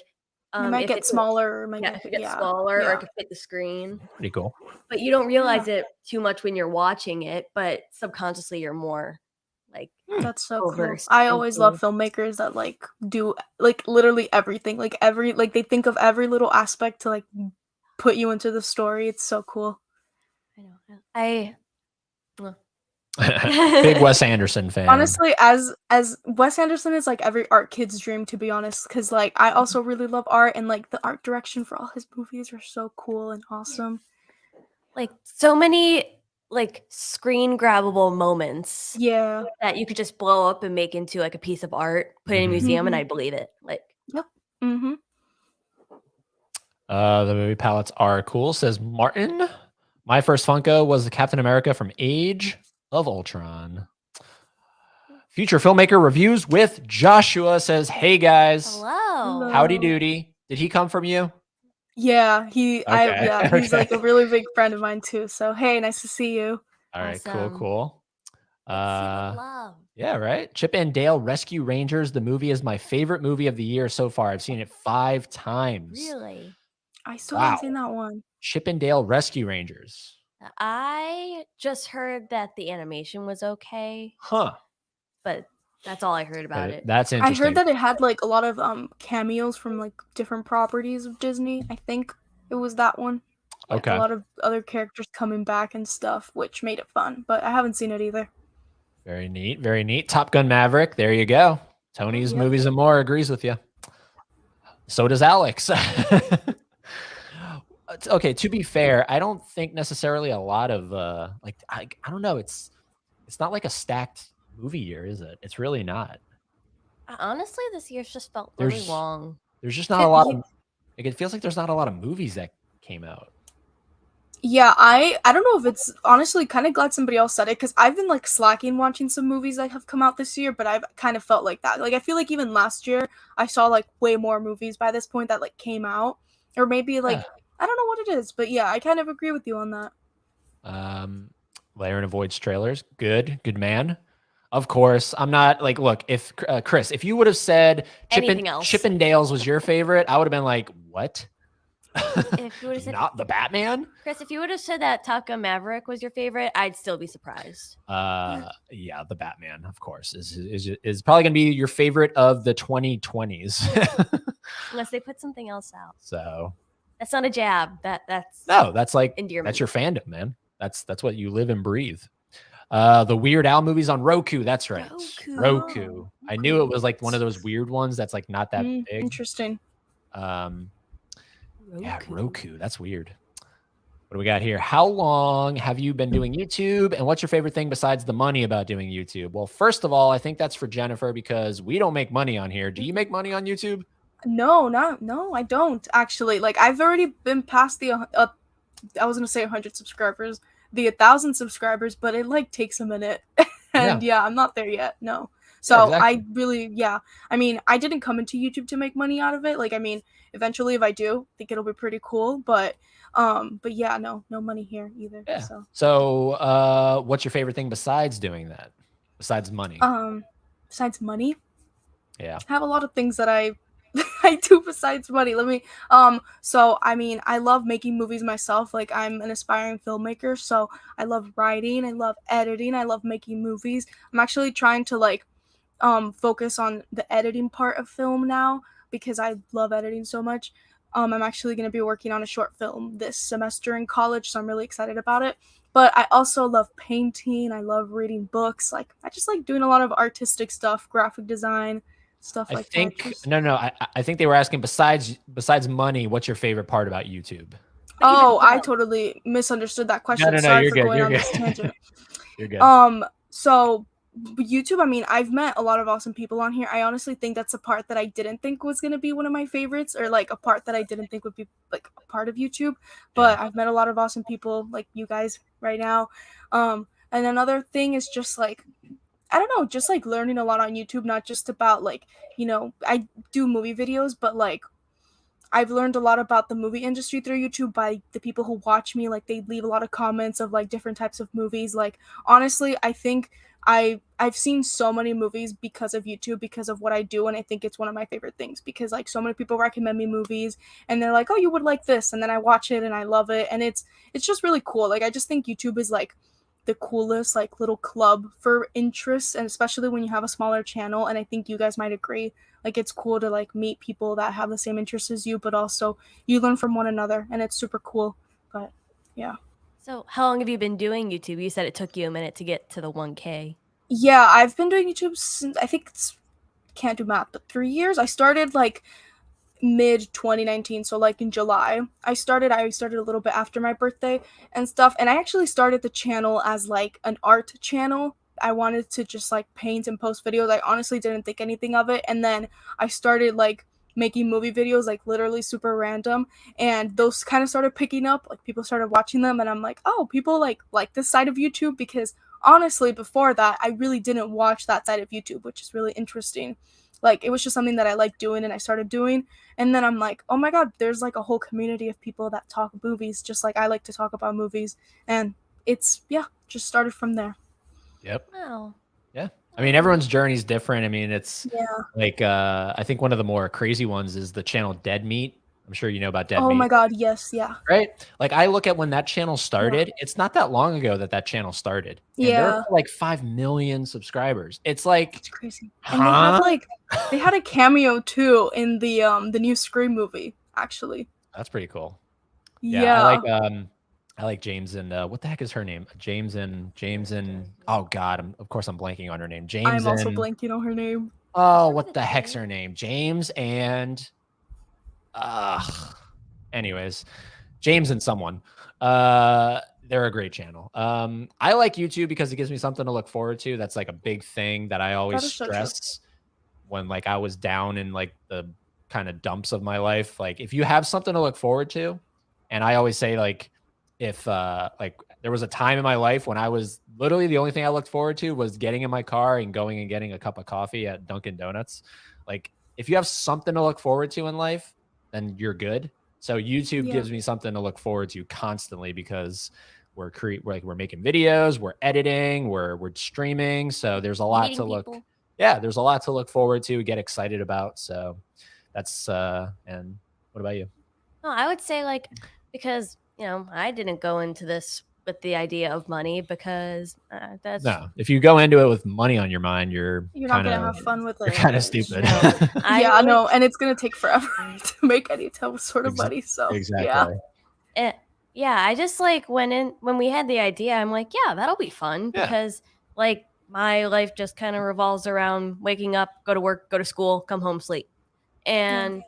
It might if get it's smaller or it might yeah, get if it gets yeah. smaller or it Yeah. could fit the screen. Pretty cool. But you don't Yeah. realize it too much when you're watching it, but subconsciously you're more like That's so cool. versed I always love into. filmmakers that like do like literally everything. Like every like they think of every little aspect to like put you into the story. It's so cool. I know. I Big Wes Anderson fan. Honestly, as Wes Anderson is like every art kid's dream to be honest, because like I also really love art and like the art direction for all his movies are so cool and awesome. like so many like screen grabbable moments Yeah. that you could just blow up and make into like a piece of art, put it in a Mhm. museum, and Mhm. I believe it. Like Yep. Mhm. The movie palettes are cool, says Martin. My first Funko was the Captain America from Age of Ultron. Future filmmaker reviews with Joshua says, "Hey guys, hello. howdy Hello. doody. Did he come from you?" Yeah, Okay. he's like a Okay. really big friend of mine too. So hey, nice to see you. All right. Cool. Awesome. Cool. Let's see the love. Yeah, right. Chip and Dale Rescue Rangers. The movie is my favorite movie of the year so far. I've seen it 5 times. Really? I still Wow. haven't seen that one. Chip and Dale Rescue Rangers. I just heard that the animation was okay, Huh. but that's all I heard about it. That's I interesting. heard that it had like a lot of cameos from like different properties of Disney. I think it was that one. Like Okay. a lot of other characters coming back and stuff, which made it fun. But I haven't seen it either. Very neat. Very neat. Top Gun Maverick. There you go. Tony's Yep. Movies and More agrees with you. So does Alex. Okay, to be fair, I don't think necessarily a lot of like I don't know. It's not like a stacked movie year, is it? It's really not. Honestly, this year's just felt really There's long. there's just not a lot of like it feels like there's not a lot of movies that came out. Yeah, I don't know if it's honestly kind of glad somebody else said it because I've been like slacking watching some movies that have come out this year, but I've kind of felt like that. Like I feel like even last year I saw like way more movies by this point that like came out, or maybe like I don't know what it is, but yeah, I kind of agree with you on that. Laren avoids trailers. Good man. Of course, I'm not like. Look, if Chris, if you would have said Anything else. Chip and Dale's was your favorite, I would have been like, what? If you would have said Not the Batman? Chris, if you would have said that Top Gun Maverick was your favorite, I'd still be surprised. Yeah, the Batman, of course, is probably gonna be your favorite of the 2020s. Unless they put something else out. So That's not a jab. That's no, that's like endearment. that's your fandom, man. That's what you live and breathe. The Weird Al movies on Roku. That's right. Roku. I knew it was like one of those weird ones that's like not that big. Interesting. Yeah, Roku. That's weird. What do we got here? How long have you been doing YouTube? And what's your favorite thing besides the money about doing YouTube? Well, first of all, I think that's for Jennifer because we don't make money on here. Do you make money on YouTube? No, I don't actually. Like I've already been past the I was gonna say 100 subscribers, the 1,000 subscribers, but it like takes a minute, and yeah, I'm not there yet. No, so Yeah, exactly. I really, yeah, I mean, I didn't come into YouTube to make money out of it. Like, I mean, eventually, if I do, I think it'll be pretty cool. But yeah, no money here either. Yeah. So, what's your favorite thing besides doing that? Besides money? Besides money, Yeah. I have a lot of things that I I do besides money. Let me so I mean, I love making movies myself. Like I'm an aspiring filmmaker, so I love writing, I love editing, I love making movies. I'm actually trying to like focus on the editing part of film now because I love editing so much. I'm actually going to be working on a short film this semester in college, so I'm really excited about it. But I also love painting, I love reading books. Like I just like doing a lot of artistic stuff, graphic design, stuff I like think that. Just... no. I think they were asking besides money, what's your favorite part about YouTube? Oh, I totally misunderstood that question. No. Sorry You're for good. going You're on good. this tangent. You're good. So YouTube, I mean, I've met a lot of awesome people on here. I honestly think that's a part that I didn't think was going to be one of my favorites, or like a part that I didn't think would be like a part of YouTube. But I've met a lot of awesome people like you guys right now. And another thing is just like, I don't know, just like learning a lot on YouTube, not just about like, I do movie videos, but like I've learned a lot about the movie industry through YouTube by the people who watch me. Like they leave a lot of comments of like different types of movies. Like honestly, I think I've seen so many movies because of YouTube, because of what I do, and I think it's one of my favorite things because like so many people recommend me movies and they're like, "Oh, you would like this." And then I watch it and I love it, and it's just really cool. Like I just think YouTube is like the coolest like little club for interests, and especially when you have a smaller channel, and I think you guys might agree, like it's cool to like meet people that have the same interests as you, but also you learn from one another, and it's super cool. But yeah. So how long have you been doing YouTube? You said it took you a minute to get to the 1K. Yeah, I've been doing YouTube since I think it's can't do math, but 3 years. I started like mid 2019, so like in July. I started a little bit after my birthday and stuff, and I actually started the channel as like an art channel. I wanted to just like paint and post videos. I honestly didn't think anything of it, and then I started like making movie videos, like literally super random, and those kind of started picking up. Like people started watching them, and I'm like, oh, people like this side of YouTube, because honestly before that I really didn't watch that side of YouTube, which is really interesting. Like it was just something that I liked doing and I started doing, and then I'm like, oh my god, there's like a whole community of people that talk movies just like I like to talk about movies. And it's, yeah, just started from there. Yep. Wow. Yeah. I mean, everyone's journey is different. I mean, it's Yeah. like I think one of the more crazy ones is the channel Dead Meat. I'm sure you know about Dead Oh Meat. my god, yes, yeah. Right? Like I look at when that channel started, it's not that long ago that channel started. And they're Yeah. up to like 5 million subscribers. It's like, It's crazy. And they had huh? like they had a cameo too in the new Scream movie, actually. That's pretty cool. Yeah, Yeah. I like James and what the heck is her name? James and oh god, of course I'm blanking on her name. James I'm also and blanking on her name. oh, what the heck's her name? James and anyways, James and someone. They're a great channel. I like YouTube because it gives me something to look forward to. That's like a big thing that I always That is so true. stress when like I was down in like the kind of dumps of my life. Like if you have something to look forward to, and I always say like if like there was a time in my life when I was literally the only thing I looked forward to was getting in my car and going and getting a cup of coffee at Dunkin' Donuts. Like if you have something to look forward to in life, then you're good. So YouTube gives me something to look forward to constantly because we're making videos, we're editing, we're streaming. So there's a lot to look. Yeah, there's a lot to look forward to, get excited about. So that's and what about you? No, I would say like because I didn't go into this with the idea of money because that's no. If you go into it with money on your mind, you're not gonna have fun with it. You're kind of stupid. Yeah, no, and it's gonna take forever to make any sort of money. So exactly. Yeah, I just like when we had the idea, I'm like, yeah, that'll be fun because like my life just kind of revolves around waking up, go to work, go to school, come home, sleep, and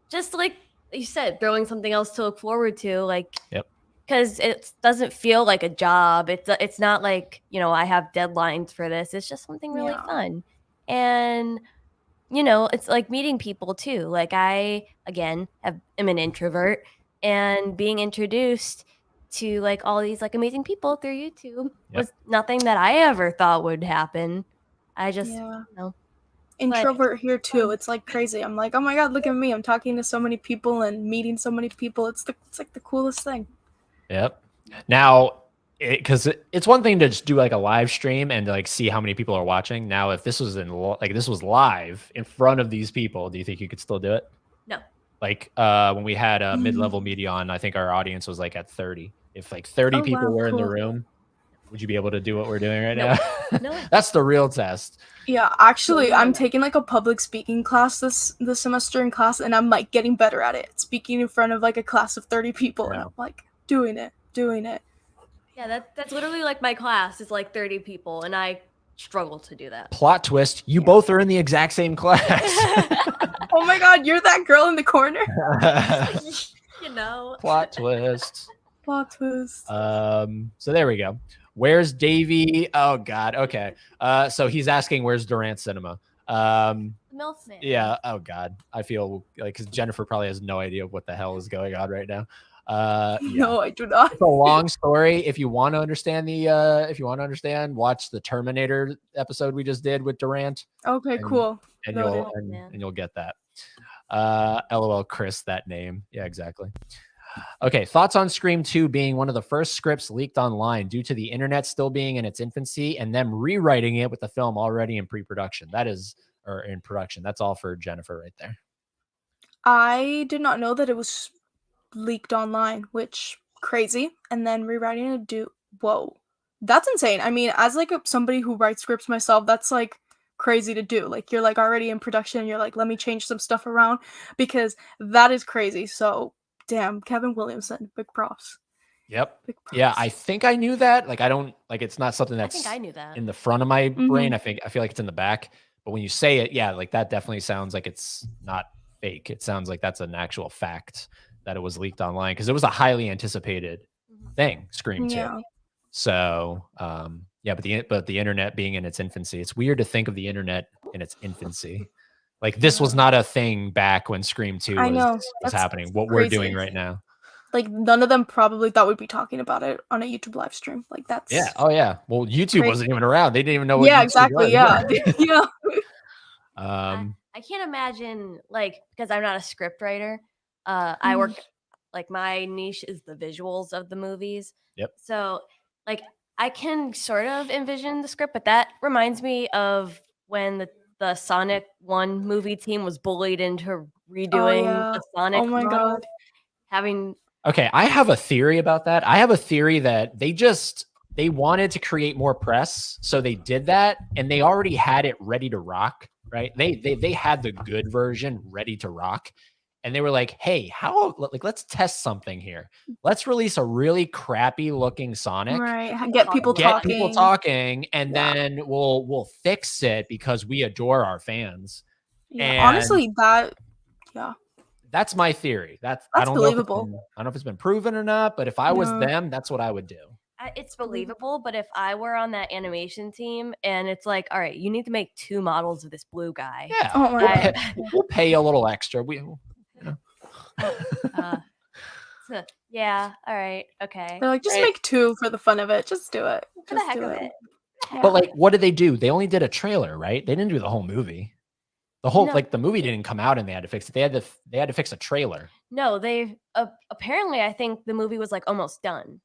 just like you said, throwing something else to look forward to, like, Yep. because it doesn't feel like a job. It's not like, I have deadlines for this. It's just something really Yeah. fun. And, it's like meeting people too. Like I, again, am an introvert, and being introduced to like all these like amazing people through YouTube was nothing that I ever thought would happen. I just, Yeah. But Introvert here too. It's like crazy. I'm like, oh my god, look at me. I'm talking to so many people and meeting so many people. It's like the coolest thing. Yep. Now, because it's one thing to just do like a live stream and like see how many people are watching. Now, if this was this was live in front of these people, do you think you could still do it? no. Like when we had a mid-level media on, I think our audience was like at 30. If like 30 people were in the room, would you be able to do what we're doing right now? No. That's the real test. Yeah, actually, I'm taking like a public speaking class this semester in class, and I'm like getting better at it. Speaking in front of like a class of 30 people, and I'm like doing it. Yeah, that's literally like my class is like 30 people, and I struggle to do that. Plot twist, you both are in the exact same class. Oh my god, you're that girl in the corner. Plot twist. Plot twist. So there we go. Where's Davey? Oh god. Okay. So he's asking where's Durant Cinema. MILF Man. Yeah. Oh god. I feel like because Jennifer probably has no idea what the hell is going on right now. Yeah. No, I do not. It's a long story. If you want to understand watch the Terminator episode we just did with Durant. Okay, cool. And you'll get that. LOL, Chris, that name. Yeah, exactly. Okay, thoughts on Scream 2 being one of the first scripts leaked online due to the internet still being in its infancy and them rewriting it with the film already in pre-production. Or in production. That's all for Jennifer right there. I did not know that it was leaked online, which crazy. And then rewriting it, whoa, that's insane. I mean, as like somebody who writes scripts myself, that's like crazy to do. Like you're like already in production and you're like, let me change some stuff around, because that is crazy. So damn, Kevin Williamson, big props. Yep. Big props. Yeah, I think I knew that. Like I don't like it's not something that's I think I knew that. in the front of my brain. I feel like it's in the back. But when you say it, yeah, like that definitely sounds like it's not fake. It sounds like that's an actual fact that it was leaked online because it was a highly anticipated thing, Scream 2. Yeah. So, yeah, but the internet being in its infancy, it's weird to think of the internet in its infancy. Like this was not a thing back when Scream 2 was happening. What we're doing right now. Like none of them probably thought we'd be talking about it on a YouTube live stream. Like that's Oh yeah. Well, YouTube wasn't even around. They didn't even know what YouTube exactly. Was. Yeah. Yeah. I can't imagine, like, because I'm not a script writer. I work, like, my niche is the visuals of the movies. Yep. So, like, I can sort of envision the script, but that reminds me of when the Sonic 1 movie team was bullied into redoing the Sonic model. Okay, I have a theory about that. I have a theory that they wanted to create more press, so they did that, and they already had it ready to rock, right? They had the good version ready to rock, and they were like, "Hey, let's test something here. Let's release a really crappy looking Sonic, right? Get people talking, and then we'll fix it because we adore our fans." Yeah, and honestly, that's my theory. That's I don't believable. I don't know if it's been proven or not, but if I was them, that's what I would do. It's believable, but if I were on that animation team and it's like, all right, you need to make 2 models of this blue guy. Yeah, we'll pay a little extra. Yeah, all right, okay. They're like, just make 2 for the fun of it. Just do it. For the heck of it. But like, what did they do? They only did a trailer, right? They didn't do the whole movie. The movie didn't come out and they had to fix it. They had to fix a trailer. No, they apparently I think the movie was like almost done.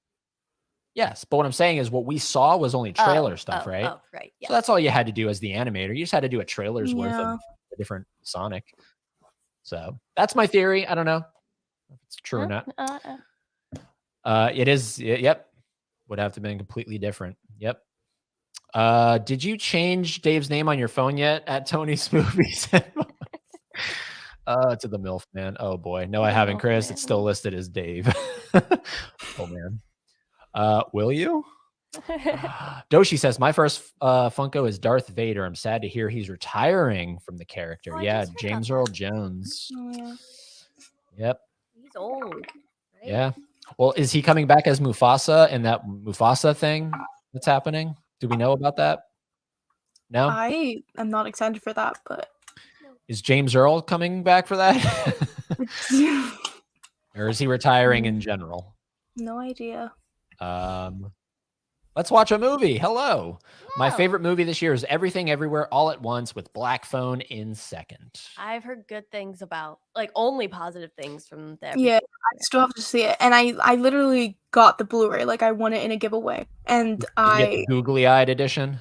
Yes, but what I'm saying is what we saw was only trailer stuff, right? Oh, right. Yeah. So that's all you had to do as the animator. You just had to do a trailer's worth of a different Sonic. So that's my theory. I don't know if it's true or not. It is. Yep. Would have to have been completely different. Yep. Did you change Dave's name on your phone yet at Tony's Movies? To the MILF man. Oh boy. No, I haven't, Chris. It's still listed as Dave. Oh man. Will you? Doshi says, my first Funko is Darth Vader. I'm sad to hear he's retiring from the character. Yeah, James Earl Jones. Oh, yeah. Yep. He's old. Right? Yeah. Well, is he coming back as Mufasa in that Mufasa thing that's happening? Do we know about that? No? I am not excited for that, but Is James Earl coming back for that? Or is he retiring in general? no idea. Let's watch a movie. Hello. My No. favorite movie this year is Everything Everywhere All at Once with Black Phone in second. I've heard good things about, like, only positive things from the Yeah, Everything. I still have to see it, and I literally got the Blu-ray. Like I won it in a giveaway, and Did you get the googly-eyed edition?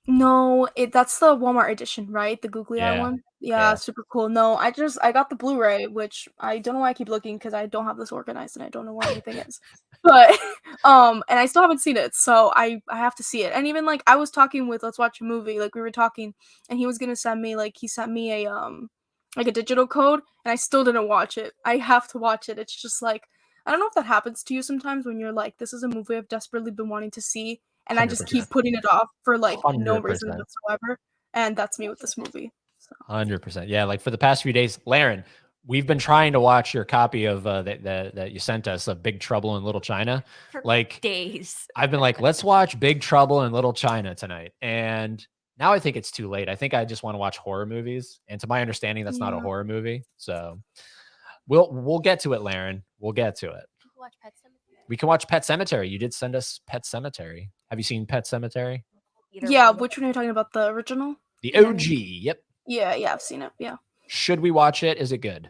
no, that's the Walmart edition, right? The googly eye Yeah. one. Yeah, Yeah. super cool. No, I got the Blu-ray, which I don't know why I keep looking because I don't have this organized and I don't know where anything is. But and I still haven't seen it, so I have to see it. And even like I was talking with Let's Watch a Movie, like we were talking, and he was gonna send me he sent me a like a digital code, and I still didn't watch it. I have to watch it. It's just like I don't know if that happens to you sometimes when you're like, this is a movie I've desperately been wanting to see, and I just 100%. keep putting it off for like no 100%. reason whatsoever. And that's me with this movie. So. 100%. Yeah, like for the past few days, Laren, we've been trying to watch your copy of that you sent us of Big Trouble in Little China. For Like days. I've been like, let's watch Big Trouble in Little China tonight. And now I think it's too late. I think I just want to watch horror movies. And to my understanding, that's not a horror movie. So we'll get to it, Laren. We'll get to it. You can watch Pet Sematary. We can watch Pet Sematary. You did send us Pet Sematary. Have you seen Pet Sematary? Yeah, which one are you talking about? The original? The OG. Yep. Yeah, I've seen it. Yeah. Should we watch it? Is it good?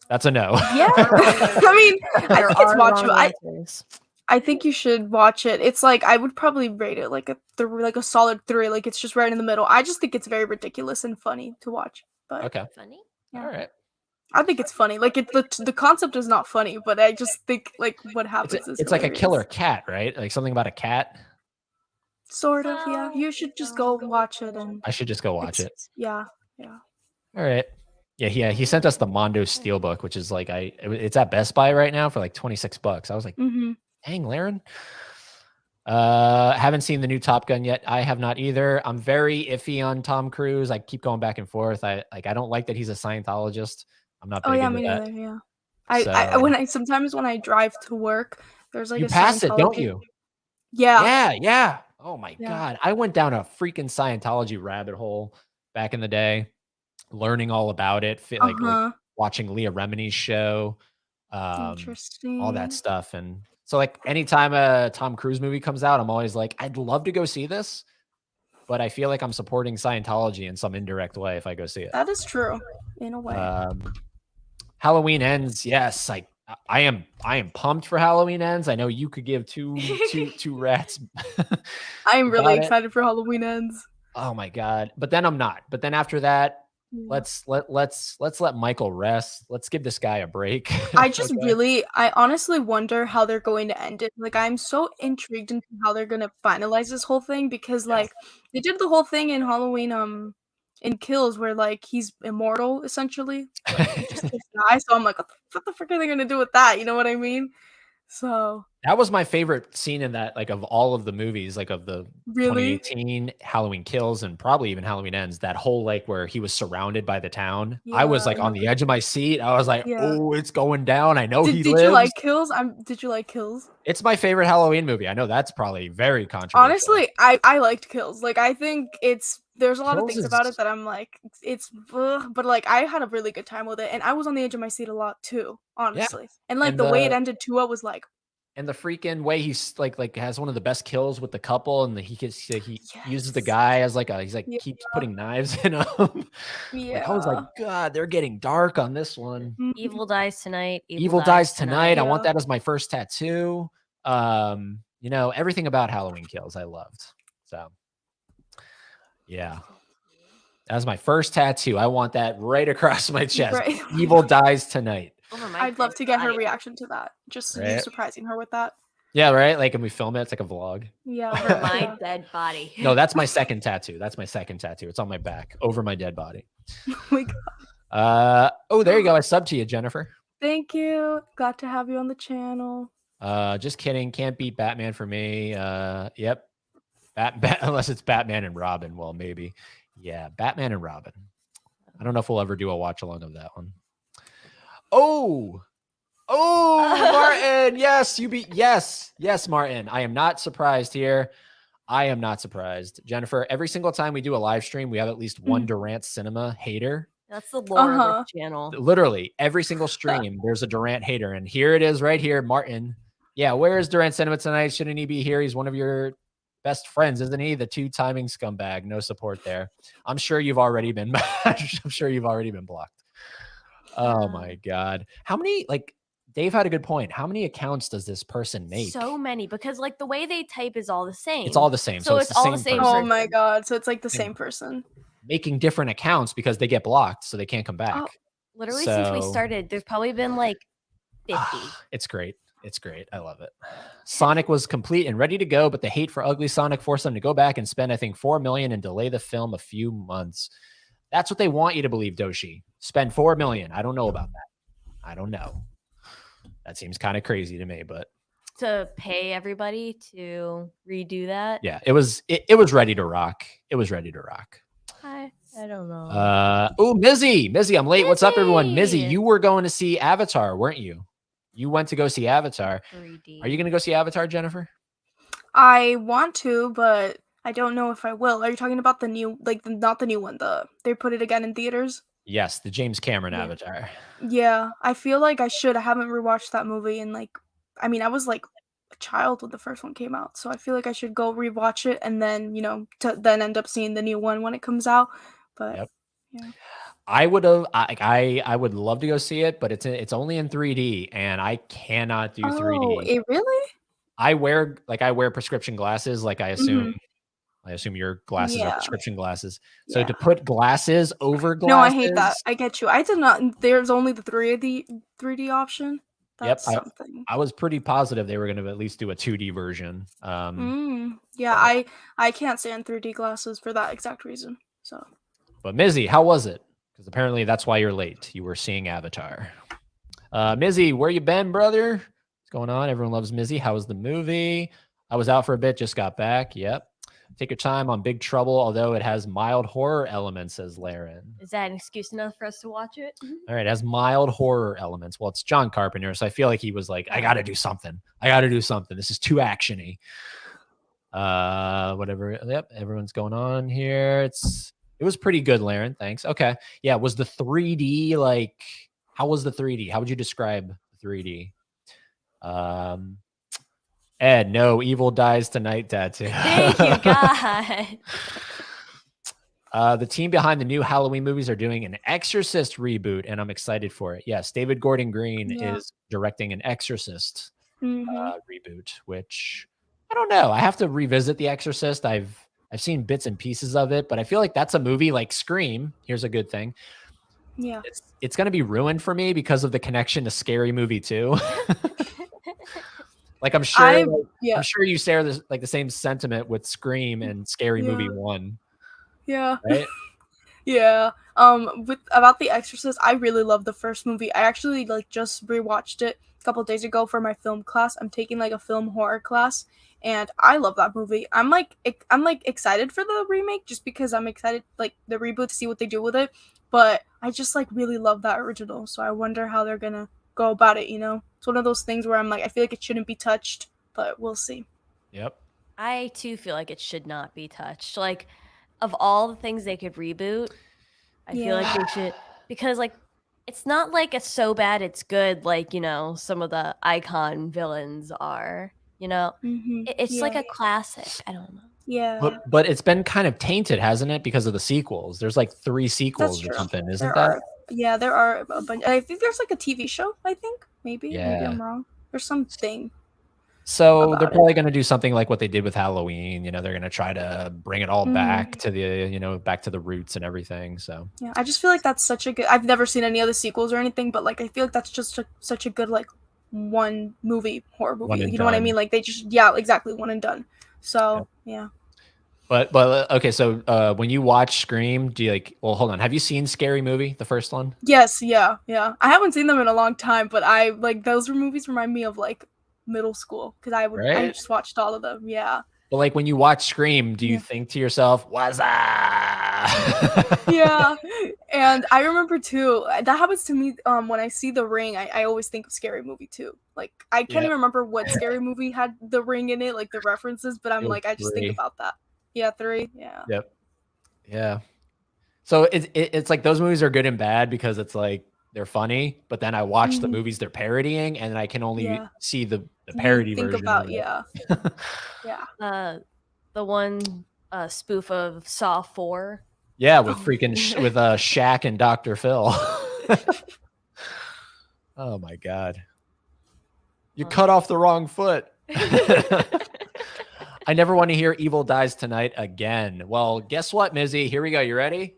That's a no. Yeah. I mean, I think it's watchable. I think you should watch it. It's like I would probably rate it like a solid 3. Like it's just right in the middle. I just think it's very ridiculous and funny to watch. But okay. Funny? Yeah. All right. I think it's funny. Like the concept is not funny, but I just think like what happens is it's like a hilarious. killer cat, right? Like something about a cat. Sort of, yeah. You should just go watch it, and I should just go watch it. Yeah. All right. Yeah. He sent us the Mondo Steelbook, which is like it's at Best Buy right now for like $26. I was like, dang, Laren. Haven't seen the new Top Gun yet. I have not either. I'm very iffy on Tom Cruise. I keep going back and forth. I don't like that he's a Scientologist. I'm not big into me that. neither, yeah. I sometimes when I drive to work, there's like you a pass it, don't you? Yeah. Oh my God. I went down a freaking Scientology rabbit hole back in the day, learning all about it, like watching Leah Remini's show, interesting, all that stuff. And so like anytime a Tom Cruise movie comes out, I'm always like, I'd love to go see this, but I feel like I'm supporting Scientology in some indirect way if I go see it. That is true, in a way. Halloween Ends. Yes, I am pumped for Halloween Ends. I know you could give two rats. I am really excited for Halloween Ends. Oh my God. But then I'm not. But then after that, let's let Michael rest. Let's give this guy a break. I honestly wonder how they're going to end it. Like I'm so intrigued into how they're gonna finalize this whole thing because like they did the whole thing in Halloween in Kills where like he's immortal essentially. Like, he just doesn't die. So I'm like, what the frick are they gonna do with that? You know what I mean? So that was my favorite scene in that, like of all of the movies, like of the 2018 Halloween Kills and probably even Halloween Ends, that whole like where he was surrounded by the town. I was like on the edge of my seat. I was like, oh, it's going down. I know he lives. Did you like Kills? Did you like Kills? It's my favorite Halloween movie. I know that's probably very controversial. Honestly, I liked Kills. Like I think there's a lot of things about it that I'm like but like I had a really good time with it, and I was on the edge of my seat a lot too, honestly. And like the way it ended too, I was like, and the freaking way he's like has one of the best kills with the couple, and he uses the guy as like keeps putting knives in him. Like, I was like, God, they're getting dark on this one. Evil Dies Tonight. Evil Dies Tonight. I want that as my first tattoo. You know, everything about Halloween Kills I loved. So yeah. As my first tattoo. I want that right across my chest. Right. Evil Dies Tonight. I'd love to get her reaction to that. Just you surprising her with that. Yeah, right? Like, and we film it. It's like a vlog. Yeah. Over my dead body. No, that's my second tattoo. It's on my back. Over my dead body. Oh my God. Oh, there you go. I subbed to you, Jennifer. Thank you. Glad to have you on the channel. Just kidding. Can't beat Batman for me. Yep. Unless it's Batman and Robin. Well, maybe. Yeah, Batman and Robin. I don't know if we'll ever do a watch along of that one. Oh, Martin. Yes, you beat. Yes, Martin. I am not surprised here. I am not surprised. Jennifer, every single time we do a live stream, we have at least one Durant Cinema hater. That's the lore of this channel. Literally, every single stream, there's a Durant hater. And here it is right here, Martin. Yeah, where is Durant Cinema tonight? Shouldn't he be here? He's one of your best friends, isn't he? The two-timing scumbag. No support there. I'm sure you've already been blocked. Oh, my God. How many, like, Dave had a good point. How many accounts does this person make? So many, because like the way they type is all the same. It's all the same. So it's all the same. Oh my God. So it's like the same person. Making different accounts because they get blocked, so they can't come back. Oh, literally since we started, there's probably been like 50. It's great. It's great. I love it. Sonic was complete and ready to go, but the hate for ugly Sonic forced them to go back and spend, I think, $4 million and delay the film a few months. That's what they want you to believe, Doshi. Spend $4 million. I don't know about that. I don't know. That seems kind of crazy to me, but to pay everybody to redo that. Yeah, it was ready to rock. It was ready to rock. I don't know. Oh, Mizzy, I'm late. What's up, everyone? Mizzy, you were going to see Avatar, weren't you? You went to go see Avatar. 3D. Are you going to go see Avatar, Jennifer? I want to, but I don't know if I will. Are you talking about the new, like not the new one? They put it again in theaters? Yes, the James Cameron Avatar. Yeah, I feel like I should. I haven't rewatched that movie in I was like a child when the first one came out, so I feel like I should go rewatch it and then, to then end up seeing the new one when it comes out. But yeah. I would love to go see it, but it's only in 3D and I cannot do 3D. Oh, it really? I wear prescription glasses, like I assume your glasses are prescription glasses. So to put glasses over glasses. No, I hate that. I get you. I did not. There's only the 3D option. That's something. I was pretty positive they were going to at least do a 2D version. Yeah, I can't stand 3D glasses for that exact reason. So. But Mizzy, how was it? Because apparently that's why you're late. You were seeing Avatar. Mizzy, where you been, brother? What's going on? Everyone loves Mizzy. How was the movie? I was out for a bit, just got back. Yep. Take your time on Big Trouble, although it has mild horror elements, says Laren. Is that an excuse enough for us to watch it? All right, it has mild horror elements. Well, it's John Carpenter, so I feel like he was like, I got to do something. This is too actiony. Whatever. Yep, everyone's going on here. It was pretty good, Laren. Thanks. Okay. Yeah, was the 3D like, how was the 3D? How would you describe 3D? Ed, no, evil dies tonight tattoo. Thank you, God. The team behind the new Halloween movies are doing an Exorcist reboot, and I'm excited for it. Yes, David Gordon Green is directing an Exorcist reboot, which I don't know. I have to revisit The Exorcist. I've seen bits and pieces of it, but I feel like that's a movie like Scream. Here's a good thing. Yeah, it's going to be ruined for me because of the connection to Scary Movie 2. Like I'm sure you share this like the same sentiment with Scream and Scary Movie 1. Yeah. Right? Yeah. About The Exorcist, I really love the first movie. I actually just rewatched it a couple days ago for my film class. I'm taking a film horror class, and I love that movie. I'm excited for the remake just because I'm excited the reboot to see what they do with it. But I just really love that original, so I wonder how they're gonna go about it. It's one of those things where I'm I feel like it shouldn't be touched, but we'll see. Yep. I too feel like it should not be touched. Of all the things they could reboot, I feel like they should, because it's not it's so bad it's good some of the icon villains are. It's like a classic. I don't know. Yeah. But it's been kind of tainted, hasn't it? Because of the sequels. There's 3 sequels or something, isn't there? Yeah, there are a bunch. I think there's a TV show, I think. Maybe I'm wrong. There's something. So they're probably going to do something like what they did with Halloween. They're going to try to bring it all back to the, back to the roots and everything. So yeah, I just feel like that's such a good. I've never seen any other sequels or anything, but I feel like that's just such a good one movie horror movie. You know what I mean? They just exactly, one and done. So yeah. But okay, so when you watch Scream, do you well, hold on. Have you seen Scary Movie, the first one? Yes, yeah. I haven't seen them in a long time, but those movies remind me of middle school because I just watched all of them. Yeah. But like when you watch Scream, do you think to yourself, "What's that?" Yeah, and I remember too. That happens to me. When I see The Ring, I always think of Scary Movie too. Like I can't Yep. even remember what Scary Movie had The Ring in it, like the references. But I'm It was like, I just think 3. about that. Yeah, 3. Yeah. Yep. Yeah. So it's like those movies are good and bad because it's like they're funny, but then I watch the Mhm. movies they're parodying, and I can only Yeah. see the You parody think version. about of it. yeah. The one spoof of Saw 4. Yeah, with freaking with Shaq and Dr. Phil. Oh my god. You cut off the wrong foot. I never want to hear Evil Dies Tonight again. Well, guess what, Mizzy? Here we go. You ready?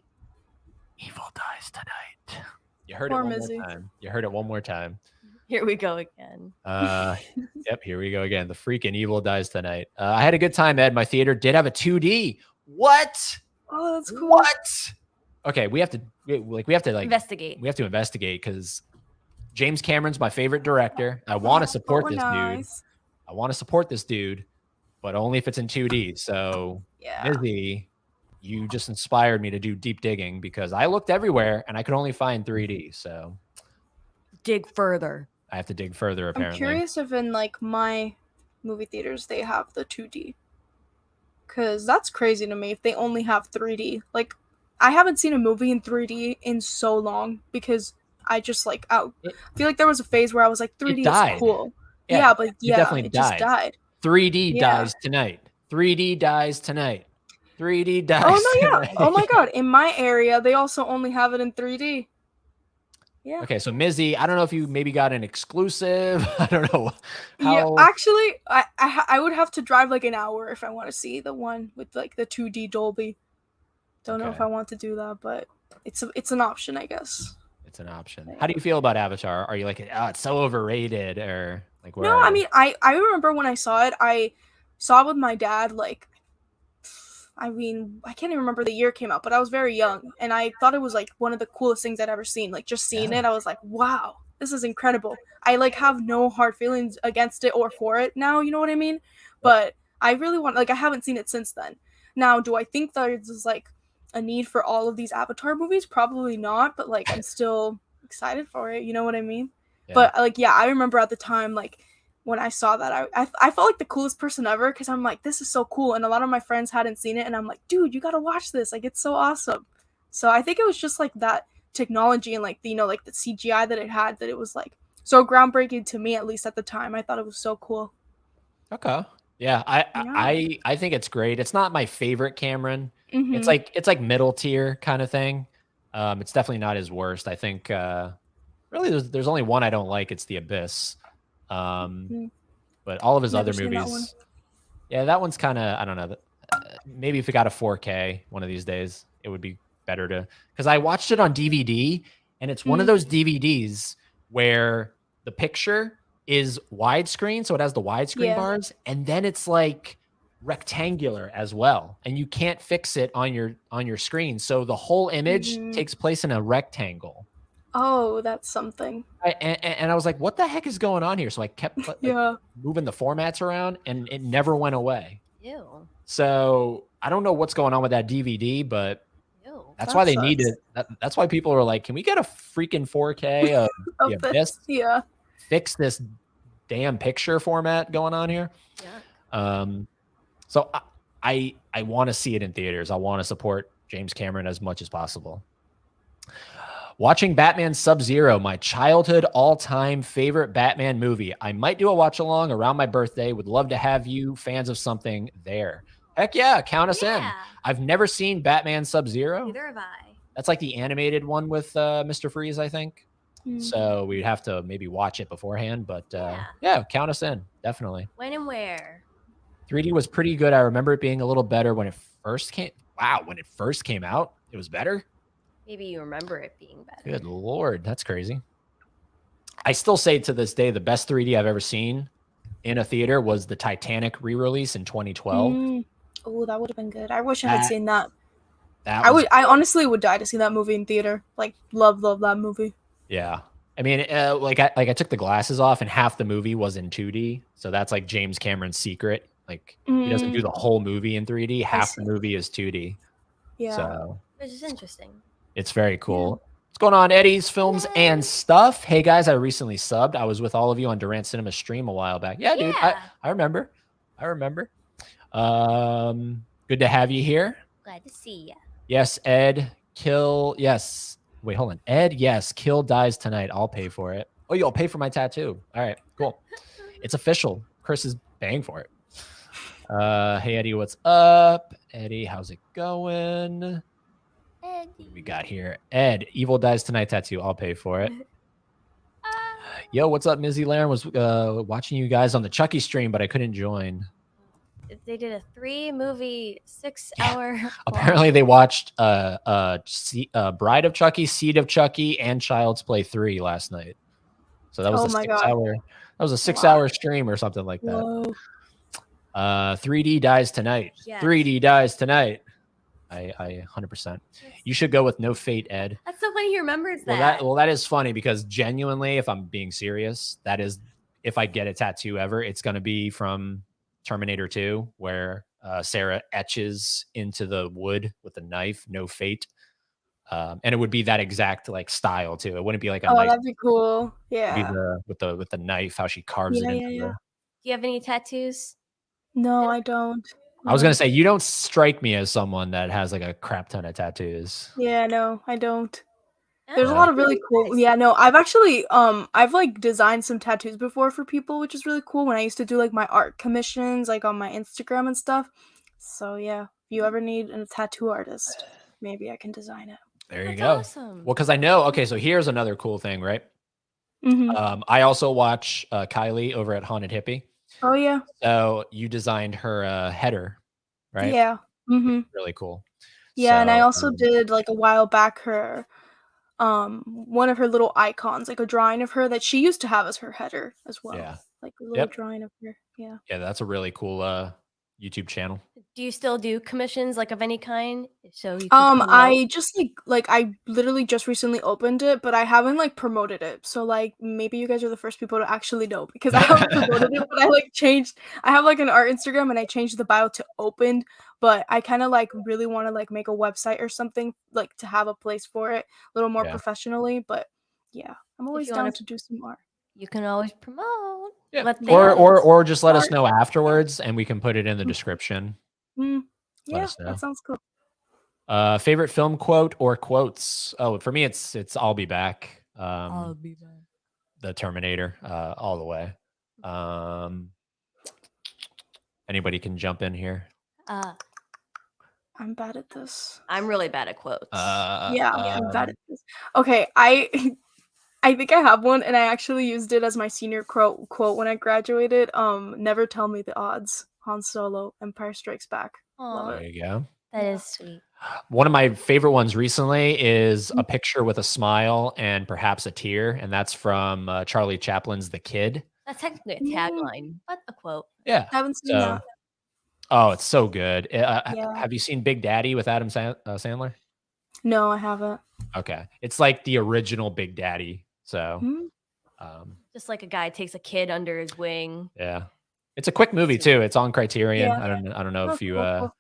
Evil Dies Tonight. You heard Poor it one Mizzy. more time. You heard it one more time. Here we go again. Yep, here we go again. The freaking Evil Dies Tonight. I had a good time, Ed. My theater did have a 2D. What? Oh, that's cool. What? Okay, we have to Investigate. We have to investigate because James Cameron's my favorite director. I want to support this dude. I want to support this dude, but only if it's in 2D. So, Yeah. Izzy, you just inspired me to do deep digging because I looked everywhere and I could only find 3D. So, dig further. I have to dig further. Apparently, I'm curious if in like my movie theaters they have the 2D. Cause that's crazy to me if they only have 3D. Like, I haven't seen a movie in 3D in so long because I just like I feel like there was a phase where I was like 3D is cool. Yeah, but it definitely just died. 3D dies tonight. 3D dies tonight. 3D dies. Oh no, yeah. Tonight. Oh my god, in my area they also only have it in 3D. Yeah. Okay, so Mizzy, I don't know if you maybe got an exclusive. I don't know. Yeah, actually, I would have to drive like an hour if I want to see the one with like the 2D Dolby. Don't know if I want to do that, but it's an option, I guess. It's an option. How do you feel about Avatar? Are you like, oh, it's so overrated, or like where? No, I mean, I remember when I saw it. I saw it with my dad. Like, I mean, I can't even remember the year it came out, but I was very young, and I thought it was like one of the coolest things I'd ever seen. Like, just seeing it, I was like, wow, this is incredible. I like have no hard feelings against it or for it now. You know what I mean? But I really want. Like, I haven't seen it since then. Now, do I think there's like a need for all of these Avatar movies? Probably not, but like I'm still excited for it. You know what I mean? Yeah. But like, yeah, I remember at the time, like when I saw that, I felt like the coolest person ever because I'm like, this is so cool, and a lot of my friends hadn't seen it, and I'm like, dude, you gotta watch this. Like, it's so awesome. So I think it was just like that technology and like the, you know, like the CGI that it had, that it was like so groundbreaking to me, at least at the time. I thought it was so cool. Okay. Yeah, I think it's great. It's not my favorite Cameron. Mm-hmm. It's like middle tier kind of thing. It's definitely not his worst. I think really there's only one I don't like. It's The Abyss. But all of his other movies, that one's kind of, I don't know. Maybe if it got a 4K one of these days, it would be better to, because I watched it on DVD, and it's one of those DVDs where the picture is widescreen, so it has the widescreen bars, and then it's like rectangular as well, and you can't fix it on your screen, so the whole image takes place in a rectangle. Oh, that's something. And I was like, what the heck is going on here? So I kept moving the formats around, and it never went away. Ew. So I don't know what's going on with that DVD, but that's why they need it. That's why people are like, can we get a freaking 4K of The Abyss? Yeah. Fix this damn picture format going on here. Yeah. So I want to see it in theaters. I want to support James Cameron as much as possible. Watching Batman Sub-Zero, my childhood all-time favorite Batman movie. I might do a watch-along around my birthday. Would love to have you fans of something there. Heck yeah, count us in. I've never seen Batman Sub-Zero. Neither have I. That's like the animated one with Mr. Freeze, I think. So we'd have to maybe watch it beforehand. But yeah, count us in. Definitely. When and where? 3D was pretty good. I remember it being a little better when it first came. Wow, when it first came out, it was better. Maybe you remember it being better. Good Lord, that's crazy. I still say to this day, the best 3D I've ever seen in a theater was the Titanic re-release in 2012. Oh, that would have been good. I wish I had seen that. I honestly would die to see that movie in theater. Like, love that movie. Yeah. I mean, I took the glasses off and half the movie was in 2D. So that's like James Cameron's secret. Like he doesn't do the Mm, whole movie in 3D. I Half the see. movie is 2D. Yeah. So Which is interesting. it's very cool. What's going on, Eddie's Films and Stuff? Hey guys, I recently subbed. I was with all of you on Durant Cinema stream a while back. Yeah, dude. Yeah. I remember. I remember. Good to have you here. Glad to see ya. Yes, Ed. Kill. Yes. Wait, hold on. Ed, yes. Kill dies tonight. I'll pay for it. Oh, you'll pay for my tattoo. All right, cool. It's official. Chris is paying for it. Hey Eddie, what's up? Eddie, how's it going? Eddie. What do we got here? Ed, Evil dies tonight tattoo. I'll pay for it. Yo, what's up? Mizzy Laren was watching you guys on the Chucky stream, but I couldn't join. They did a 3-movie 6-hour. Apparently, they watched Bride of Chucky, Seed of Chucky, and Child's Play 3 last night. So that was Oh a my 6 God. hour. That was a 6-hour stream or something like that. Whoa. 3D dies tonight. Yes. 3D dies tonight. I 100%. You should go with No Fate, Ed. That's so funny. He remembers that. Well, that is funny because genuinely, if I'm being serious, that is, if I get a tattoo ever, it's going to be from Terminator 2, where Sarah etches into the wood with a knife, No Fate. And it would be that exact like style too. It wouldn't be like a knife. That'd be cool. It'd be Yeah. with the knife, how she carves it into the. Do you have any tattoos? No, I don't. I was gonna say you don't strike me as someone that has like a crap ton of tattoos. Yeah, no, I don't. There's a Oh. lot of really cool. Yeah, no, I've actually I've like designed some tattoos before for people, which is really cool when I used to do like my art commissions like on my Instagram and stuff. So yeah, if you ever need a tattoo artist, maybe I can design it. There you That's go. awesome. Well, because I know. Okay, so here's another cool thing, right? Mm-hmm. I also watch Kylie over at Haunted Hippie. Oh yeah. So you designed her header, right? Yeah. Mm-hmm. Really cool. Yeah, and I So, also did like a while back her one of her little icons, like a drawing of her that she used to have as her header as well. Yeah. Like a little drawing of her. Yeah. Yeah, that's a really cool YouTube channel. Do you still do commissions like of any kind? So you can promote? I just like I literally just recently opened it, but I haven't like promoted it. So like maybe you guys are the first people to actually know because I haven't promoted it, but I like changed. I have like an art Instagram and I changed the bio to opened, but I kind of like really want to like make a website or something like to have a place for it a little more professionally. But yeah, I'm always down to do some art. You can always promote. Yeah. Or just let us know afterwards and we can put it in the description. Yeah, that sounds cool. Favorite film quote or quotes? Oh, for me, it's "I'll be back." I'll be back. The Terminator, all the way. Anybody can jump in here. I'm bad at this. I'm really bad at quotes. Yeah, I'm bad at this. Okay, I think I have one, and I actually used it as my senior quote when I graduated. Never tell me the odds. Han Solo, Empire Strikes Back. Love it. There you go. That is sweet. One of my favorite ones recently is a picture with a smile and perhaps a tear, and that's from Charlie Chaplin's The Kid. That's technically a tagline, but a quote. Yeah. I haven't seen that. Oh, it's so good. Have you seen Big Daddy with Adam Sandler? No, I haven't. Okay. It's like the original Big Daddy. So, just like a guy takes a kid under his wing. Yeah. It's a quick movie too. It's on Criterion. Yeah. I don't know if you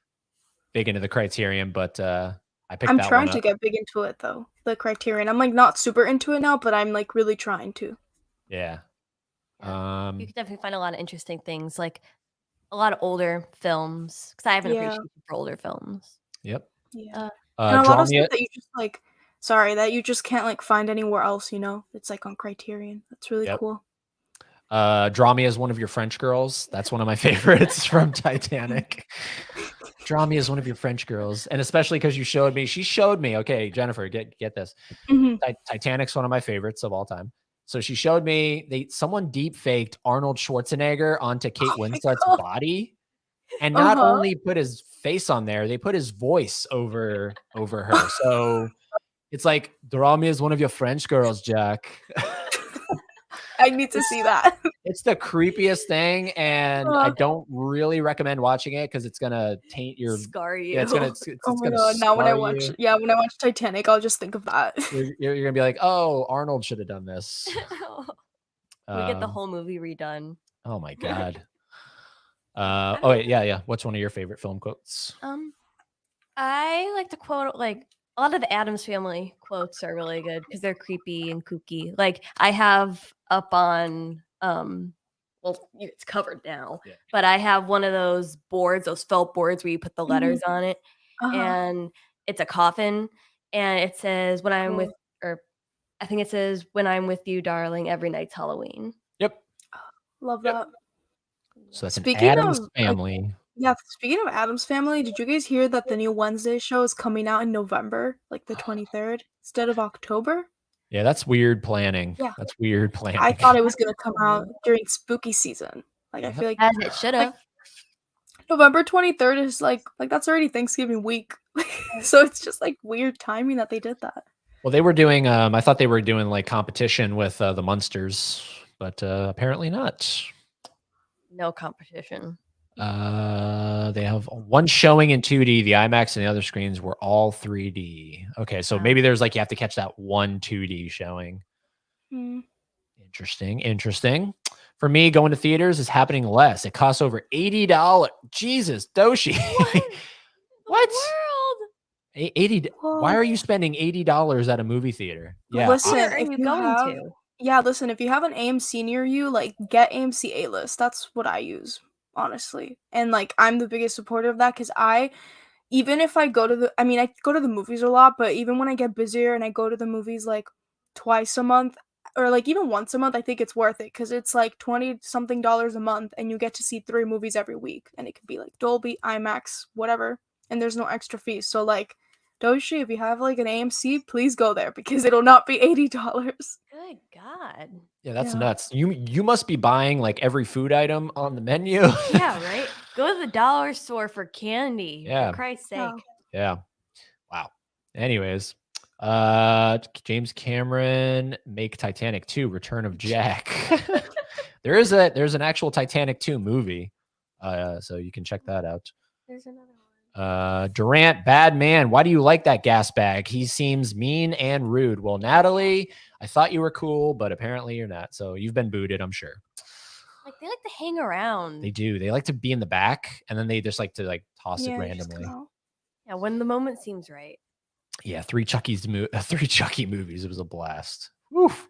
big into the Criterion, but I picked I'm that trying one to up. get big into it though. The Criterion. I'm like not super into it now, but I'm like really trying to. Yeah. You could definitely find a lot of interesting things, like a lot of older films, because I have an appreciation for older films. Yep. Yeah. And a lot of stuff that you just like, that you just can't like find anywhere else. You know, it's like on Criterion. That's really cool. Draw Me as One of Your French Girls. That's one of my favorites from Titanic. Draw Me as One of Your French Girls. And especially because she showed me, okay, Jennifer, get this. Titanic's one of my favorites of all time. So she showed me someone deep faked Arnold Schwarzenegger onto Kate Winslet's body. And not only put his face on there, they put his voice over her. So it's like, draw me as one of your French girls, Jack. I need to see that. It's the creepiest thing, and I don't really recommend watching it because it's gonna taint your scar you. Yeah, it's gonna. Oh my god! Now when I watch, when I watch Titanic, I'll just think of that. You're gonna be like, oh, Arnold should have done this. We get the whole movie redone. Oh my god. Oh wait, yeah. What's one of your favorite film quotes? I like to quote like a lot of the Addams Family quotes are really good because they're creepy and kooky. Like I have up on well, it's covered now, Yeah. but I have one of those boards, those felt boards where you put the letters on it, Uh-huh. and it's a coffin, and it says when I'm with, or I think it says when I'm with you, darling, every night's Halloween. Yep. Love Yep. that. So that's an Speaking Addams of like, Family. yeah, speaking of Addams Family, did you guys hear that the new Wednesday show is coming out in November, like the 23rd, instead of October? Yeah, that's weird planning. Yeah. That's weird planning. I thought it was gonna come out during spooky season. Like I feel like As it should have. November 23rd is like that's already Thanksgiving week. So it's just like weird timing that they did that. Well, they were doing. I thought they were doing like competition with the Munsters, but apparently not. No competition. They have one showing in 2D. The IMAX and the other screens were all 3D. Okay, so maybe there's like you have to catch that one 2D showing. Interesting. For me, going to theaters is happening less. It costs over $80. Jesus, Doshi. What? World. 80. Why are you spending $80 at a movie theater? Yeah. Listen, Where are if you you going have, to? yeah, listen, if you have an AMC near you, like get AMC A-list. That's what I use, honestly. And like I'm the biggest supporter of that because even if I go to I go to the movies a lot, but even when I get busier and I go to the movies like twice a month or like even once a month, I think it's worth it because it's like 20 something dollars a month and you get to see 3 movies every week and it could be like Dolby, IMAX, whatever, and there's no extra fees. So like Doshi, if you have like an AMC, please go there because it'll not be $80. Good God. Yeah, that's nuts. You must be buying like every food item on the menu. Yeah, right. Go to the dollar store for candy. Yeah. For Christ's sake. Yeah. Wow. Anyways, James Cameron make Titanic 2 Return of Jack. there's an actual Titanic 2 movie. So you can check that out. There's another one. Durant, bad man. Why do you like that gas bag? He seems mean and rude. Well, Natalie, I thought you were cool, but apparently you're not. So you've been booted, I'm sure. Like they like to hang around. They do. They like to be in the back, and then they just like to like toss it randomly. Yeah, when the moment seems right. Yeah, 3 Chucky movies. It was a blast. Woof.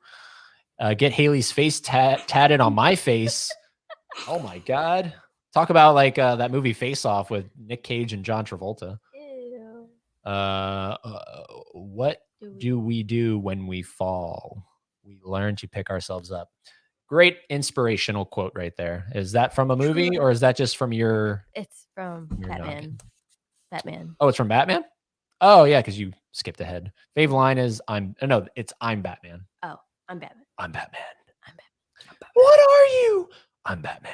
Get Haley's face tatted on my face. Oh my God. Talk about like that movie Face Off with Nick Cage and John Travolta. Ew. What do we do when we fall? We learn to pick ourselves up. Great inspirational quote right there. Is that from a movie or is that just from your? It's from Batman. Noggin? Batman. Oh, it's from Batman? Oh yeah, because you skipped ahead. Fave line is I'm Batman. Oh, I'm Batman. I'm Batman. I'm Batman. What are you? I'm Batman.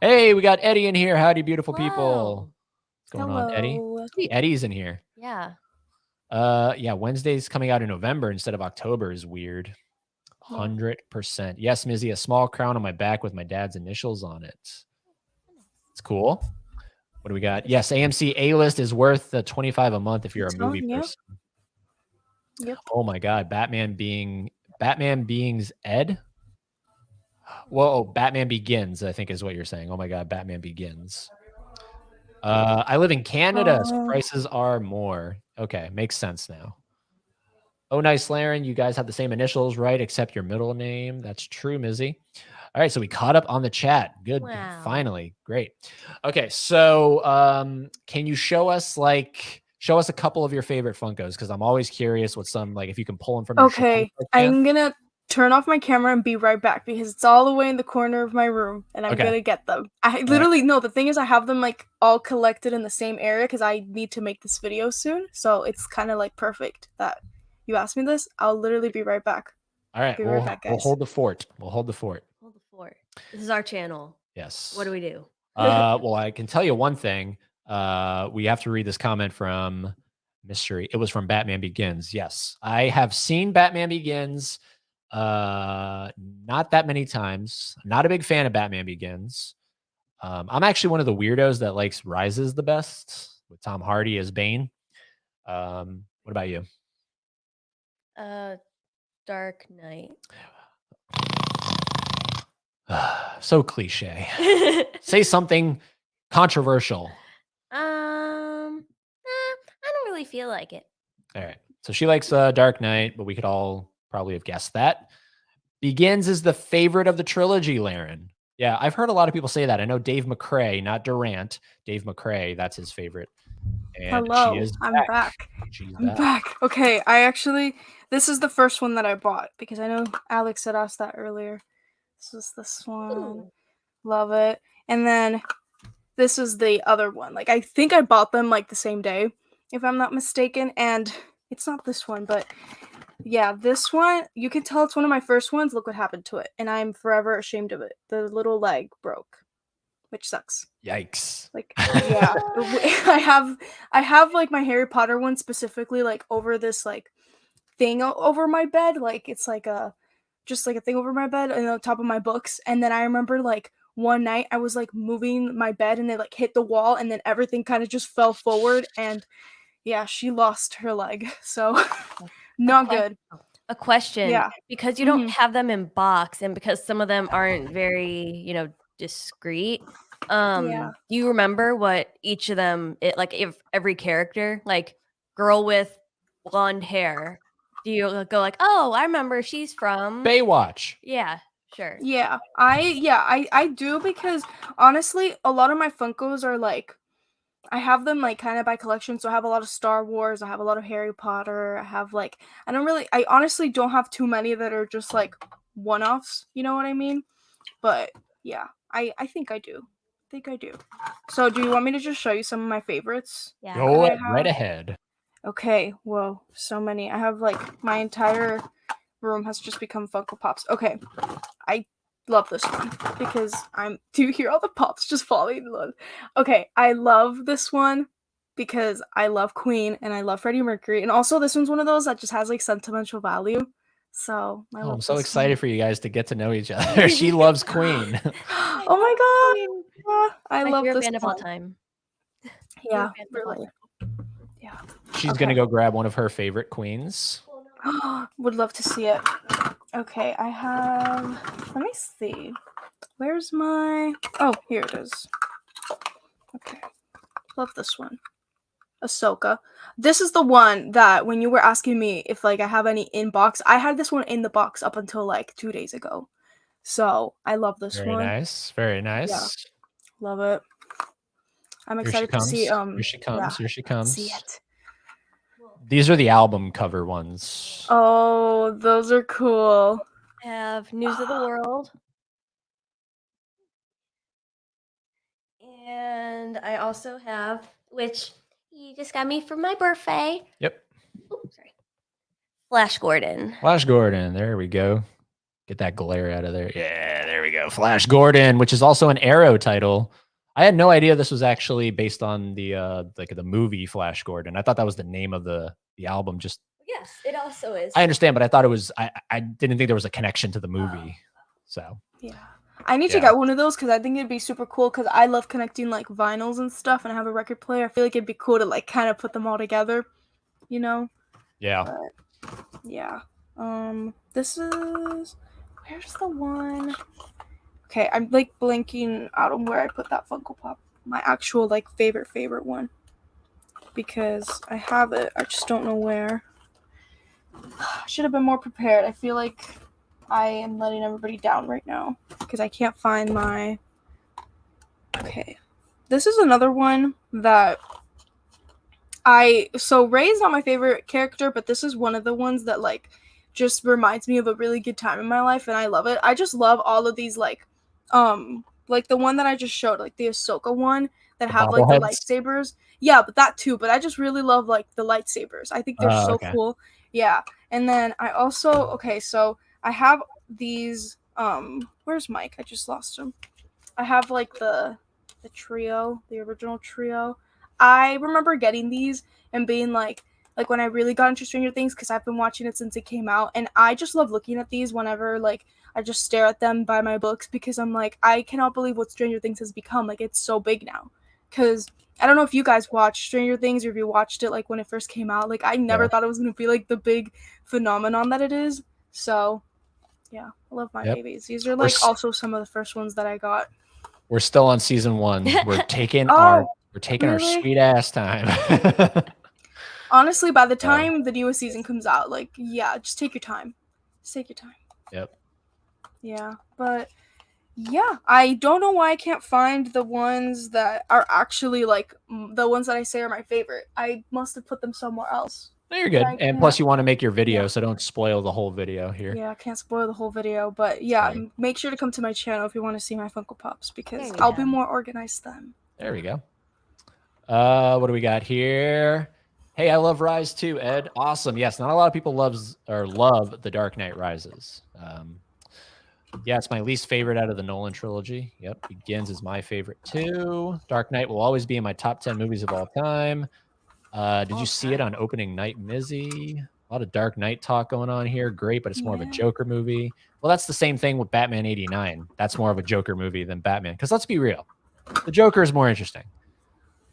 Hey, we got Eddie in here. Howdy, beautiful people. What's going on, Eddie? Hey, Eddie's in here. Yeah. Yeah, Wednesday's coming out in November instead of October is weird. 100%. Yes, Mizzy, a small crown on my back with my dad's initials on it. It's cool. What do we got? Yes, AMC A-list is worth the $25 a month if you're a movie person. Yep. Oh my God, Batman being's Ed. Whoa, Batman Begins, I think is what you're saying. Oh my God, Batman Begins. I live in Canada, so prices are more. Okay, makes sense now. Oh, nice, Laren. You guys have the same initials, right? Except your middle name. That's true, Mizzy. All right, so we caught up on the chat. Good. Wow. Finally. Great. Okay, so can you show us a couple of your favorite Funkos? Because I'm always curious what some, like, if you can pull them from your Okay, I'm gonna turn off my camera and be right back because it's all the way in the corner of my room and I'm gonna get them. I literally no, the thing is I have them like all collected in the same area because I need to make this video soon. So it's kind of like perfect that you asked me this. I'll literally be right back. All right, right back, guys. We'll hold the fort. Hold the fort. This is our channel. Yes. What do we do? Well, I can tell you one thing. We have to read this comment from Mystery. It was from Batman Begins. Yes, I have seen Batman Begins. Not that many times. Not a big fan of Batman Begins. I'm actually one of the weirdos that likes Rises the best with Tom Hardy as Bane. What about you? Dark Knight. So cliche. Say something controversial. I don't really feel like it. All right. So she likes Dark Knight, but we could all probably have guessed that. Begins is the favorite of the trilogy, Laren. Yeah, I've heard a lot of people say that. I know Dave McCrae, not Durant. Dave McCrae, that's his favorite. And Hello, she is I'm back. back. She's I'm back. Okay, this is the first one that I bought because I know Alex had asked that earlier. This is this one. Ooh. Love it. And then this is the other one. Like, I think I bought them like the same day, if I'm not mistaken. And it's not this one, but yeah, this one, you can tell it's one of my first ones. Look what happened to it. And I'm forever ashamed of it. The little leg broke, which sucks. Yikes. Like, yeah. I have like my Harry Potter one specifically like over this like thing over my bed. Like, it's like just like a thing over my bed and on top of my books. And then I remember like one night I was like moving my bed and it like hit the wall and then everything kind of just fell forward and yeah, she lost her leg. So not good. A question. Yeah. Because you don't have them in box and because some of them aren't very, discreet. Yeah. Do you remember what each of them if every character, like girl with blonde hair, do you go like, oh, I remember she's from Baywatch. Yeah, sure. Yeah. I do because honestly, a lot of my Funkos are like I have them like kind of by collection, so I have a lot of Star Wars, I have a lot of Harry Potter, I have like I honestly don't have too many that are just like one-offs, you know what I mean? But yeah, I think I do. So do you want me to just show you some of my favorites? Yeah. Go I right have? ahead. Okay, whoa, so many. I have like my entire room has just become Funko Pops. Okay, I love this one because do you hear all the pops just falling? Okay, I love this one because I love Queen and I love Freddie Mercury, and also this one's one of those that just has like sentimental value. So I love I'm so this excited for you guys to get to know each other. She loves Queen. Oh my god, yeah, I My love favorite this band of all one. time. Yeah, Favorite band of all really. time. Yeah. She's gonna go grab one of her favorite queens. Would love to see it. Okay, I have. Let me see. Where's my? Oh, here it is. Okay, love this one. Ahsoka. This is the one that when you were asking me if like I have any in box, I had this one in the box up until like 2 days ago. So I love this Very one. nice. Very nice. Yeah. Love it. I'm Here she excited to comes. see. Here she comes. Yeah, Here she comes. see it. These are the album cover ones. Oh, those are cool. I have News of the World. And I also have, which you just got me for my birthday. Yep. Oops, sorry. Flash Gordon. Flash Gordon. There we go. Get that glare out of there. Yeah, there we go. Flash Gordon, which is also an Arrow title. I had no idea this was actually based on the movie Flash Gordon. I thought that was the name of the album. Just Yes, it also is. I understand, but I thought it was. I didn't think there was a connection to the movie. So Yeah. I need to get one of those because I think it'd be super cool because I love connecting like vinyls and stuff and I have a record player. I feel like it'd be cool to like kind of put them all together, you know? yeah. But, yeah. This is where's the one? Okay, I'm like blanking out on where I put that Funko Pop. My actual like favorite one. Because I have it, I just don't know where. I should have been more prepared. I feel like I am letting everybody down right now because I can't find my. Okay, this is another one that so Rey's not my favorite character, but this is one of the ones that like just reminds me of a really good time in my life, and I love it. I just love all of these like the one that I just showed, like the Ahsoka one that have like the lightsabers. Yeah, but that too. But I just really love like the lightsabers. I think they're so cool. Yeah, and then I also so I have these. Where's Mike? I just lost him. I have like the trio, the original trio. I remember getting these and being like when I really got into Stranger Things because I've been watching it since it came out, and I just love looking at these whenever like I just stare at them by my books because I'm like I cannot believe what Stranger Things has become. Like it's so big now. Because I don't know if you guys watched Stranger Things or if you watched it like when it first came out. Like I never thought it was gonna be like the big phenomenon that it is. So Yeah, I love My Yep. Babies. These are We're like s- also some of the first ones that I got. We're still on season 1. We're taking Oh, our really? sweet ass time. Honestly, by the So, time the newest season comes out, like, yeah, just take your time. Just take your time. yep. Yeah, but yeah, I don't know why I can't find the ones that are actually like the ones that I say are my favorite. I must have put them somewhere else. No, you're But good. I And plus, can't. you want to make your video, Yeah. so don't spoil the whole video here. Yeah, I can't spoil the whole video, but yeah, So, make sure to come to my channel if you want to see my Funko Pops because There we I'll be go. more organized then. there we go. What do we got here? Hey, I love Rise too, Ed. Awesome. Yes, not a lot of people love The Dark Knight Rises. Yeah, it's my least favorite out of the Nolan trilogy. Yep, Begins is my favorite too. Dark Knight will always be in my top 10 movies of all time. Did you see it on opening night, Mizzy? A lot of Dark Knight talk going on here. Great, but it's more of a Joker movie. Well, that's the same thing with Batman 89. That's more of a Joker movie than Batman. Because let's be real, the Joker is more interesting.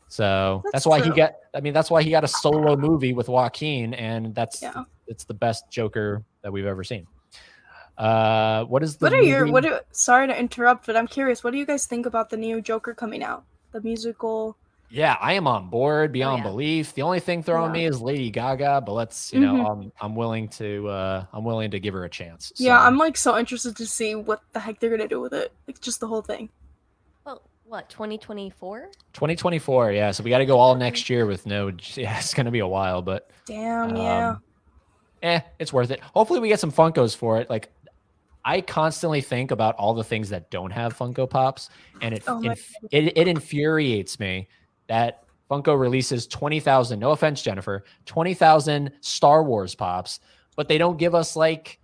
So that's why true. that's why he got a solo movie with Joaquin, and it's the best Joker that we've ever seen. What is the movie? Sorry to interrupt, but I'm curious. What do you guys think about the new Joker coming out? The musical. Yeah, I am on board beyond belief. The only thing throwing me is Lady Gaga, but let's, I'm willing to give her a chance. So. Yeah, I'm like so interested to see what the heck they're gonna do with it. Like just the whole thing. Well, what, 2024? 2024, yeah. So we got to go all next year with it's gonna be a while, but damn, yeah. It's worth it. Hopefully we get some Funkos for it. Like I constantly think about all the things that don't have Funko Pops, and it infuriates me that Funko releases 20,000, no offense, Jennifer, 20,000 Star Wars Pops, but they don't give us like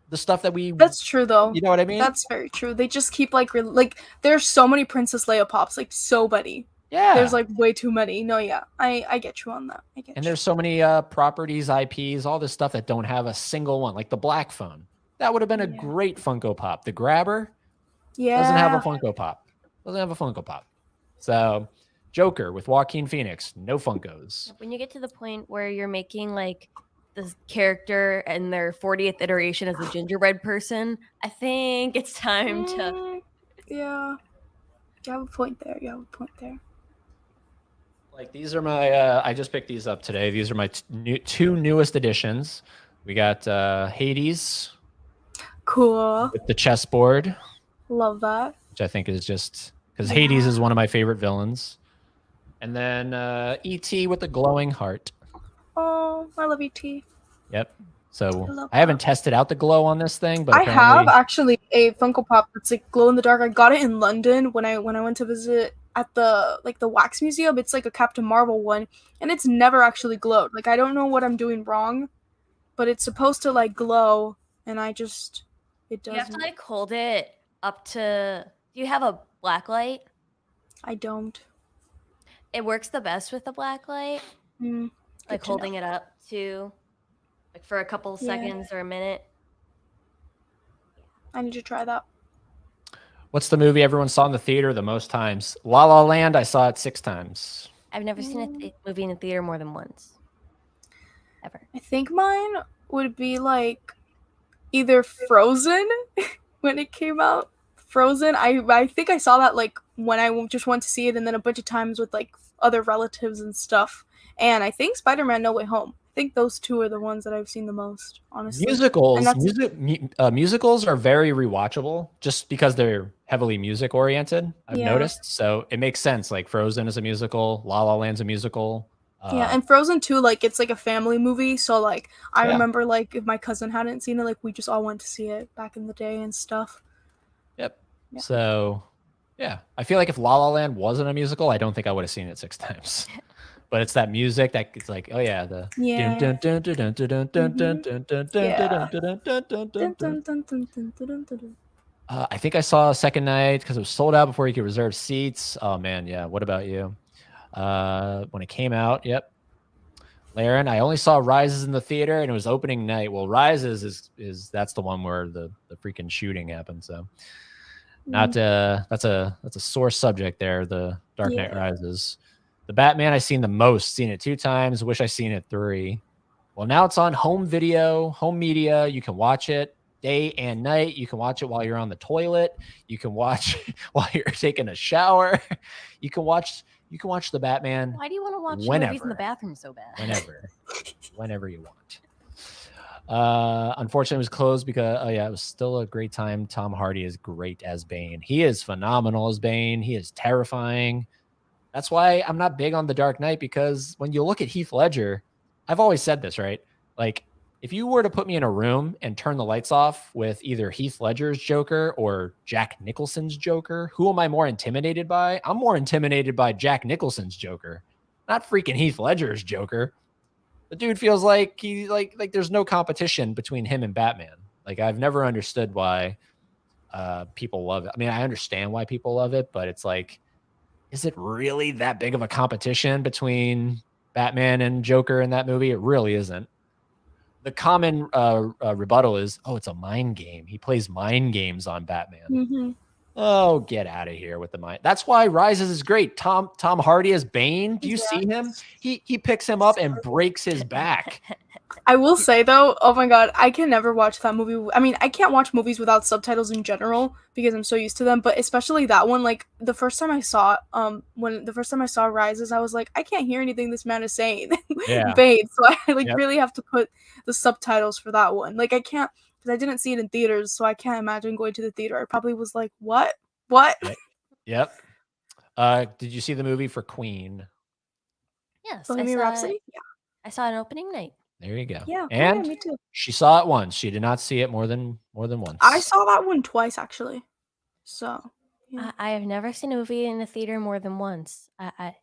the stuff that we. That's true though. You know what I mean? That's very true. They just keep like there's so many Princess Leia Pops, like so many. Yeah. There's like way too many. No, yeah. I get you on that. There's so many properties, IPs, all this stuff that don't have a single one, like the Black Phone. That would have been a great Funko Pop. The Grabber doesn't have a Funko Pop. So Joker with Joaquin Phoenix, no Funkos. When you get to the point where you're making like this character and their 40th iteration as a gingerbread person, I think it's time to. Yeah. You have a point there. Like these are my, I just picked these up today. These are my two newest editions. We got Hades. Cool. With the chessboard. Love that. Which I think is just, because Hades is one of my favorite villains. And then E.T. with the glowing heart. Oh, I love E.T. Yep. So I haven't tested out the glow on this thing, but I have actually a Funko Pop that's like glow in the dark. I got it in London when I went to visit at the Wax Museum. It's like a Captain Marvel one, and it's never actually glowed. Like I don't know what I'm doing wrong, but it's supposed to like glow, and it doesn't. You have to like hold it up to. Do you have a black light? I don't. It works the best with the black light. Like holding it up to. Like for a couple seconds or a minute. I need to try that. What's the movie everyone saw in the theater the most times? La La Land. I saw it 6 times. I've never seen a movie in the theater more than once. Ever. I think mine would be like either Frozen when it came out. Frozen. I think I saw that like when I just went to see it, and then a bunch of times with like other relatives and stuff. And I think Spider-Man No Way Home. I think those two are the ones that I've seen the most, honestly. Musicals are very rewatchable just because they're heavily music oriented. I've noticed, so it makes sense. Like Frozen is a musical, La La Land's a musical. And Frozen 2, like it's like a family movie, so like I remember like if my cousin hadn't seen it, like we just all went to see it back in the day and stuff. Yep. Yeah. So yeah, I feel like if La La Land wasn't a musical, I don't think I would have seen it 6 times. But it's that music that it's like, oh yeah, the I think I saw a second night because it was sold out before you could reserve seats. Oh man, yeah. What about you? When it came out, yep. Laren, I only saw Rises in the theater and it was opening night. Well, Rises is that's the one where the freaking shooting happened. So not that's a sore subject there, the Dark Knight Rises. The Batman I've seen the most, seen it 2 times, wish I seen it 3. Well, now it's on home video, home media. You can watch it. day and night. You can watch it while you're on the toilet. You can watch while you're taking a shower. You can watch the Batman. Why do you want to watch whenever, movies in the bathroom so bad? Whenever you want. Unfortunately, it was closed because it was still a great time. Tom Hardy is great as Bane. He is phenomenal as Bane. He is terrifying. That's why I'm not big on The Dark Knight, because when you look at Heath Ledger, I've always said this, right? Like, if you were to put me in a room and turn the lights off with either Heath Ledger's Joker or Jack Nicholson's Joker, who am I more intimidated by? I'm more intimidated by Jack Nicholson's Joker, not freaking Heath Ledger's Joker. The dude feels like there's no competition between him and Batman. Like, I've never understood why people love it. I mean, I understand why people love it, but it's like, is it really that big of a competition between Batman and Joker in that movie? It really isn't. The common rebuttal is, oh, it's a mind game. He plays mind games on Batman. Mm-hmm. Oh, get out of here with the mind. That's why Rises is great. Tom Hardy as Bane. Do you see him? He picks him up and breaks his back. I will say though, oh my god, I can never watch that movie. I mean, I can't watch movies without subtitles in general because I'm so used to them, but especially that one. Like the first time I saw Rises, I was like, I can't hear anything this man is saying. Yeah. Bane. So I really have to put the subtitles for that one. Like I can't, because I didn't see it in theaters, so I can't imagine going to the theater. I probably was like, what? Yep. Did you see the movie for Queen? Yes. Bohemian Rhapsody? Yeah. I saw an opening night. There you go. Yeah, and me too. She saw it once. She did not see it more than once. I saw that one twice actually. So yeah. I have never seen a movie in a theater more than once.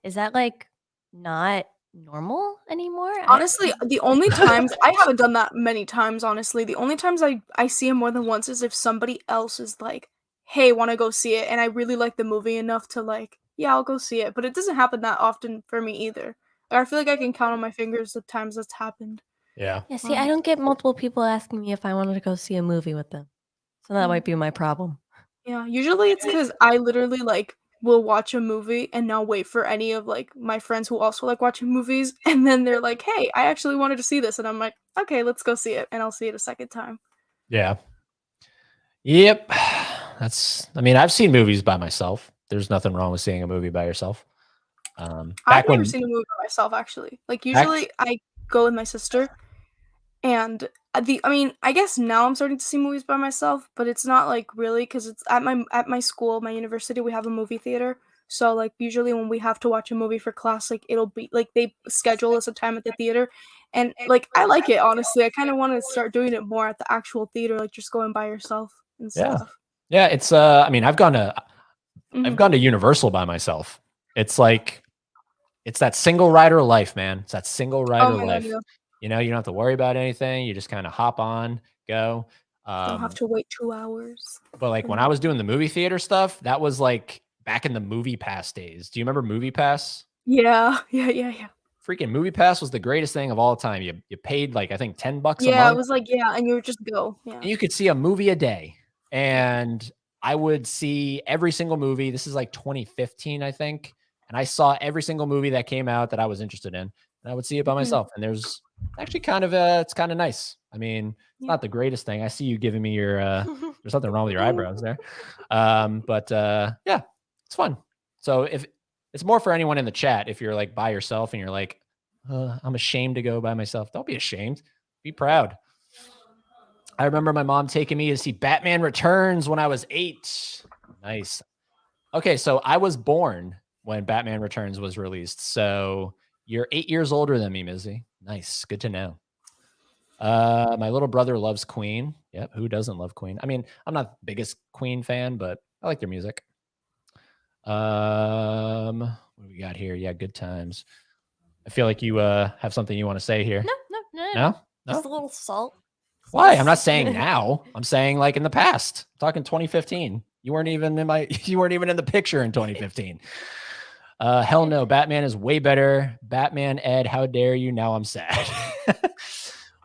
Is that like not normal anymore? Honestly, the only times I haven't done that many times. Honestly, the only times I see him more than once is if somebody else is like, "Hey, want to go see it?" and I really like the movie enough to like, yeah, I'll go see it. But it doesn't happen that often for me either. I feel like I can count on my fingers the times that's happened. Yeah. Yeah. See, I don't get multiple people asking me if I wanted to go see a movie with them, so that might be my problem. Yeah, usually it's because I literally like will watch a movie and not wait for any of like my friends who also like watching movies, and then they're like, "Hey, I actually wanted to see this," and I'm like, "Okay, let's go see it," and I'll see it a second time. Yeah. Yep. I mean, I've seen movies by myself. There's nothing wrong with seeing a movie by yourself. I've never seen a movie by myself actually. Like usually I go with my sister, and I guess now I'm starting to see movies by myself, but it's not like really because it's at my school, my university, we have a movie theater. So like usually when we have to watch a movie for class, like it'll be like they schedule us a time at the theater, and like I like it honestly. I kind of want to start doing it more at the actual theater, like just going by yourself and stuff. Yeah, it's I mean, I've gone to Universal by myself. It's like it's that single rider life, man. It's that single rider life. God, yeah. You know, you don't have to worry about anything. You just kind of hop on, go. Don't have to wait 2 hours. But like when I was doing the movie theater stuff, that was like back in the Movie Pass days. Do you remember Movie Pass? Yeah. Freaking Movie Pass was the greatest thing of all time. You paid like I think $10 a month. Yeah, it was like and you would just go. Yeah. And you could see a movie a day, and I would see every single movie. This is like 2015, I think, and I saw every single movie that came out that I was interested in, and I would see it by myself. And there's actually it's kind of nice. I mean, it's not the greatest thing. I see you giving me your there's something wrong with your eyebrows there. But yeah, it's fun. So if it's more for anyone in the chat, if you're like by yourself and you're like, I'm ashamed to go by myself, don't be ashamed. Be proud. I remember my mom taking me to see Batman Returns when I was 8. Nice. Okay, so I was born when Batman Returns was released. So you're 8 years older than me, Mizzy. Nice. Good to know. My little brother loves Queen. Yep. Who doesn't love Queen? I mean, I'm not the biggest Queen fan, but I like their music. What do we got here? Yeah, good times. I feel like you have something you want to say here. No? Just a little salt. Why? I'm not saying now. I'm saying like in the past. I'm talking 2015. You weren't even in the picture in 2015. Hell no. Batman is way better. Batman, Ed, how dare you? Now I'm sad.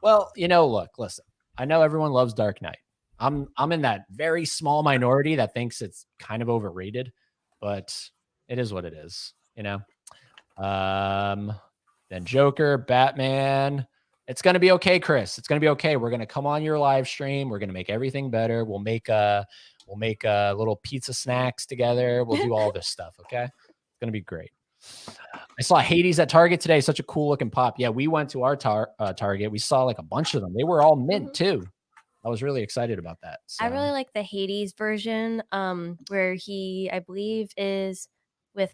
Well, look, listen. I know everyone loves Dark Knight. I'm in that very small minority that thinks it's kind of overrated, but it is what it is, Then Joker, Batman. It's going to be okay, Chris. It's going to be okay. We're going to come on your live stream. We're going to make everything better. We'll make little pizza snacks together. We'll do all this stuff. Okay. It's going to be great. I saw Hades at Target today. Such a cool looking pop. Yeah. We went to our Target. We saw like a bunch of them. They were all mint too. I was really excited about that. So. I really like the Hades version, where he, I believe, is with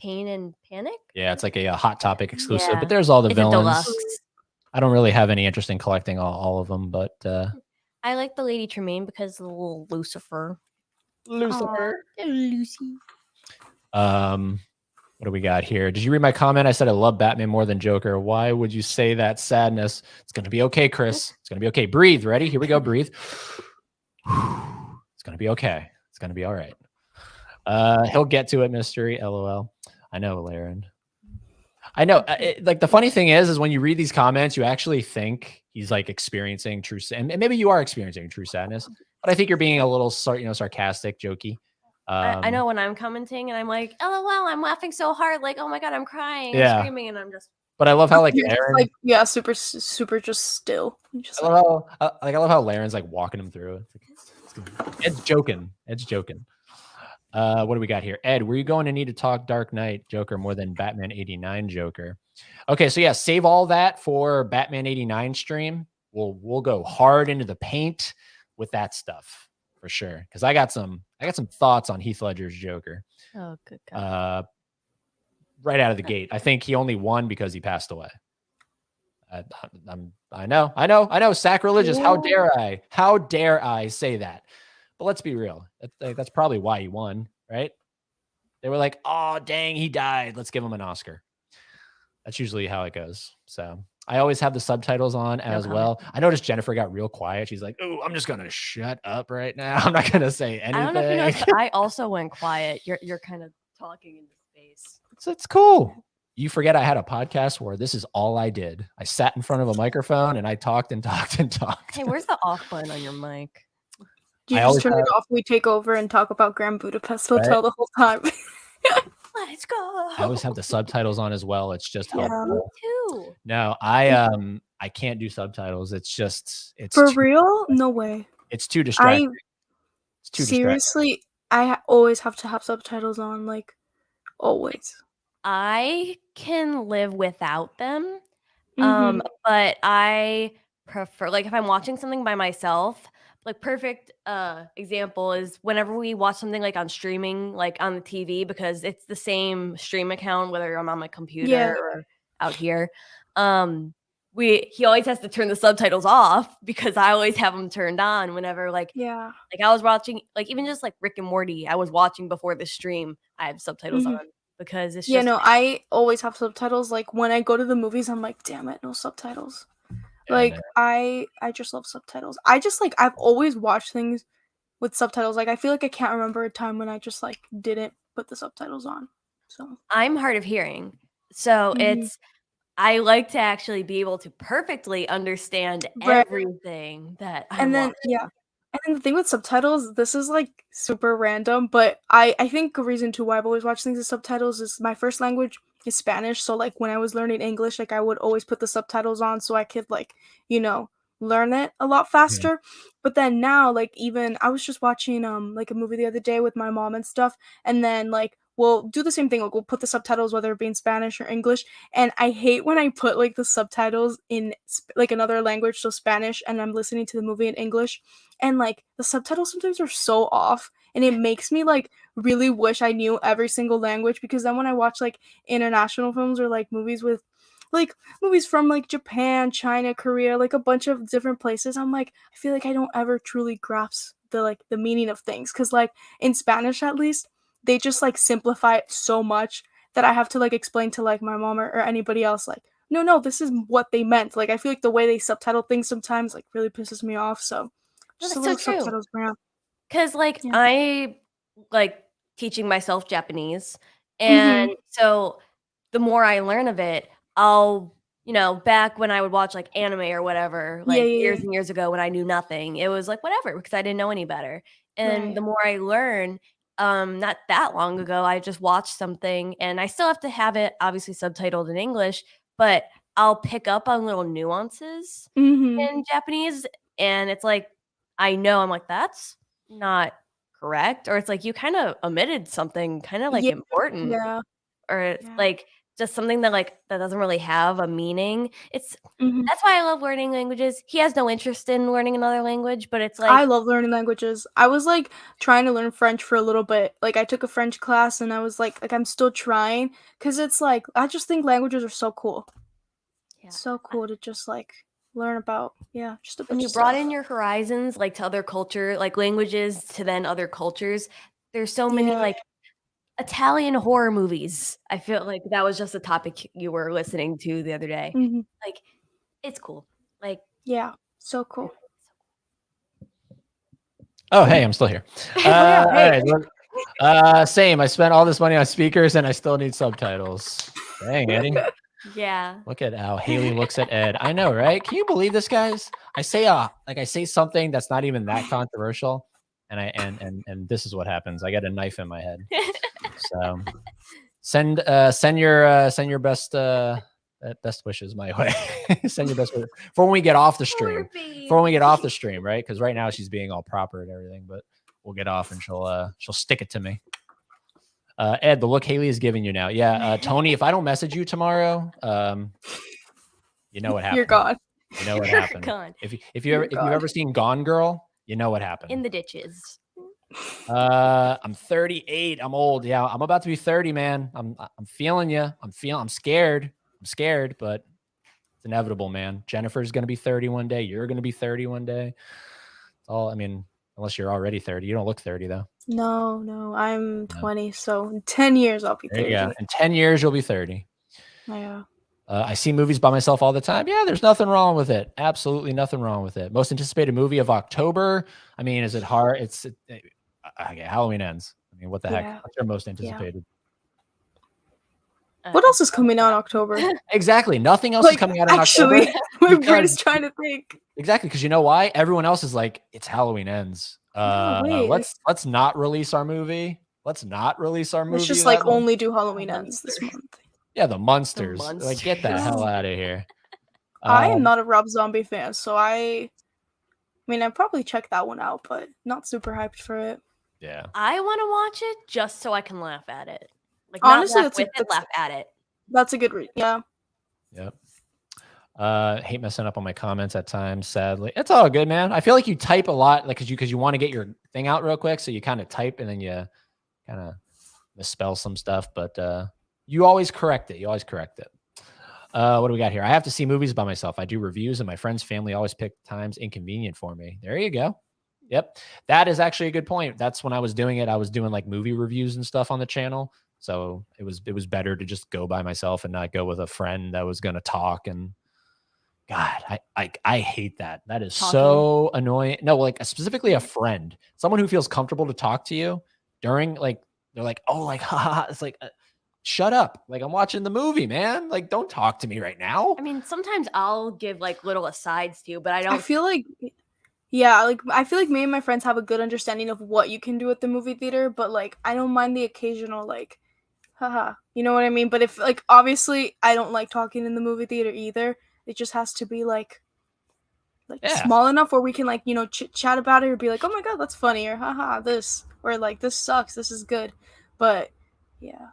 Pain and Panic. Yeah, it's like a Hot Topic exclusive, Yeah. but there's all the It's a villains. deluxe. I don't really have any interest in collecting all of them, but I like the Lady Tremaine because of the little Lucifer. Lucifer. Aw, Lucy. What do we got here? Did you read my comment? I said I love Batman more than Joker. Why would you say that? Sadness. It's gonna be okay, Chris. It's gonna be okay. Breathe. Ready? Here we go. Breathe. It's gonna be okay. It's gonna be all right. He'll get to it, mystery. LOL. I know, Laren. I know. Like the funny thing is when you read these comments, you actually think he's like experiencing true, and maybe you are experiencing true sadness. But I think you're being a little, sarcastic, jokey. I know when I'm commenting and I'm like, LOL, I'm laughing so hard, like, oh my god, I'm crying, Yeah. I'm screaming, and I'm just. But I love how like You're just, Aaron, like, yeah, super just still. Just I love how Laren's like walking him through. Ed's joking. Ed's joking. What do we got here? Ed, were you going to need to talk Dark Knight Joker more than Batman 89 Joker? Okay, so yeah, save all that for Batman 89 stream. We'll go hard into the paint with that stuff for sure. Because I got some thoughts on Heath Ledger's Joker. Oh, good god. Right out of the gate. I think he only won because he passed away. I know. Sacrilegious. How dare I say that? But let's be real. That's probably why he won, right? They were like, oh, dang, he died. Let's give him an Oscar. That's usually how it goes. So I always have the subtitles on as well. I noticed Jennifer got real quiet. She's like, oh, I'm just going to shut up right now. I'm not going to say anything. I don't know if you noticed, but I also went quiet. You're kind of talking into space. It's cool. You forget I had a podcast where this is all I did. I sat in front of a microphone and I talked and talked and talked. Hey, where's the off button on your mic? You just turn it off. We take over and talk about Grand Budapest Hotel the whole time. Let's go. I always have the subtitles on as well. It's just helpful. Me too. No, I can't do subtitles. It's For real? No way. It's too distracting. It's too seriously, I always have to have subtitles on, like always. I can live without them. But I prefer, like, if I'm watching something by myself, like perfect example is whenever we watch something like on streaming, like on the TV, because it's the same stream account, whether I'm on my computer or out here. He always has to turn the subtitles off because I always have them turned on whenever like I was watching, like even just like Rick and Morty, I was watching before the stream, I have subtitles on because it's just I always have subtitles. Like when I go to the movies, I'm like, damn it, no subtitles. Like I just love subtitles. I've always watched things with subtitles. Like I feel like I can't remember a time when I just like didn't put the subtitles on. So I'm hard of hearing. So I like to actually be able to perfectly understand everything that I'm watching. And then the thing with subtitles, this is like super random, but I think a reason too why I've always watched things with subtitles is my first language is Spanish. So like when I was learning English, like I would always put the subtitles on so I could like, learn it a lot faster. But then now, like even I was just watching like a movie the other day with my mom and stuff, and then like we'll do the same thing. Like we'll put the subtitles whether it be in Spanish or English, and I hate when I put like the subtitles in like another language, so Spanish, and I'm listening to the movie in English, and like the subtitles sometimes are so off, and it makes me like really wish I knew every single language, because then when I watch like international films or like movies from like Japan, China, Korea, like a bunch of different places, I'm like, I feel like I don't ever truly grasp the meaning of things, because like in Spanish at least they just like simplify it so much that I have to like explain to like my mom or anybody else like, no, this is what they meant. Like I feel like the way they subtitle things sometimes like really pisses me off. So just a little subtitles around. Because like I like teaching myself Japanese, and so the more I learn of it, I'll back when I would watch like anime or whatever, like years and years ago when I knew nothing, it was like whatever because I didn't know any better. And the more I learn, not that long ago, I just watched something, and I still have to have it obviously subtitled in English, but I'll pick up on little nuances Mm-hmm. in Japanese, and it's like I know I'm like that's not correct, or it's like you kind of omitted something kind of like Yeah. important, Yeah. or it's Yeah. like just something that like that doesn't really have a meaning. It's Mm-hmm. that's why I love learning languages. He has no interest in learning another language, but it's I like love learning languages. I was like trying to learn French for a little bit. Like I took a French class and I was like I'm still trying because it's like I just think languages are so cool. yeah. It's so cool to just like learn about just a When bunch you of stuff. broaden your horizons like to other culture, like languages to then other cultures, there's so many Yeah. like Italian horror movies. I feel like that was just a topic you were listening to the other day. Mm-hmm. Like, it's cool. Like, Yeah, so cool. Oh, hey, I'm still here. Yeah, All hey. right, look, same. I spent all this money on speakers, and I still need subtitles. Dang, Eddie. yeah. Look at how Haley looks at Ed. I know, right? Can you believe this, guys? I say something that's not even that controversial, and and this is what happens. I get a knife in my head. So send your best wishes my way. Send your best wishes for when we get off the stream. For when we get off the stream, right? Because right now she's being all proper and everything, but we'll get off and she'll stick it to me. Ed, the look Haley is giving you now. Yeah, Tony, if I don't message you tomorrow, you know what happened. You're gone. You know what You're happened. gone. If you've ever seen Gone Girl, you know what happened. In the ditches. I'm 38. I'm old. Yeah, I'm about to be 30, man. I'm feeling you. I'm scared. I'm scared, but it's inevitable, man. Jennifer's gonna be 30 one day. You're gonna be 30 one day. It's all, I mean, unless you're already 30. You don't look 30 though. No, I'm 20, so in 10 years I'll be 30. There you go. In 10 years you'll be 30. Yeah. I see movies by myself all the time. Yeah, there's nothing wrong with it. Absolutely nothing wrong with it. Most anticipated movie of October. I mean, is it hard? Okay, Halloween Ends. I mean, what the heck? Yeah. What's your most anticipated? What else is coming out in October? Exactly. Nothing else is coming out in actually, October. my brain is trying to think. Exactly, because you know why? Everyone else is like, it's Halloween Ends. Let's not release our movie. Let's not release our movie. Let's just like only do Halloween Ends this month. Yeah, the Munsters. Like, get the hell out of here. I am not a Rob Zombie fan, so I mean, I'd probably check that one out, but not super hyped for it. Yeah. I want to watch it just so I can laugh at it. Like, honestly, not laugh at it. That's a good read. Yeah. Yep. Hate messing up on my comments at times, sadly. It's all good, man. I feel like you type a lot, like because you want to get your thing out real quick, so you kind of type and then you kind of misspell some stuff, but you always correct it. What do we got here? I have to see movies by myself. I do reviews, and my friends' family always pick times inconvenient for me. There you go. Yep. That is actually a good point. That's when I was doing it. I was doing like movie reviews and stuff on the channel. So it was better to just go by myself and not go with a friend that was going to talk. And God, I hate that. That is so annoying. No, like specifically a friend, someone who feels comfortable to talk to you during like, they're like, oh, like, haha. It's like, shut up. Like, I'm watching the movie, man. Like, don't talk to me right now. I mean, sometimes I'll give like little asides to you, but I don't. I feel like, yeah, like I feel like me and my friends have a good understanding of what you can do at the movie theater, but like I don't mind the occasional like, haha, you know what I mean? But if like obviously I don't like talking in the movie theater either. It just has to be like small enough where we can like, you know, chat about it or be like, oh my god, that's funny, or haha, this, or like this sucks, this is good. But yeah,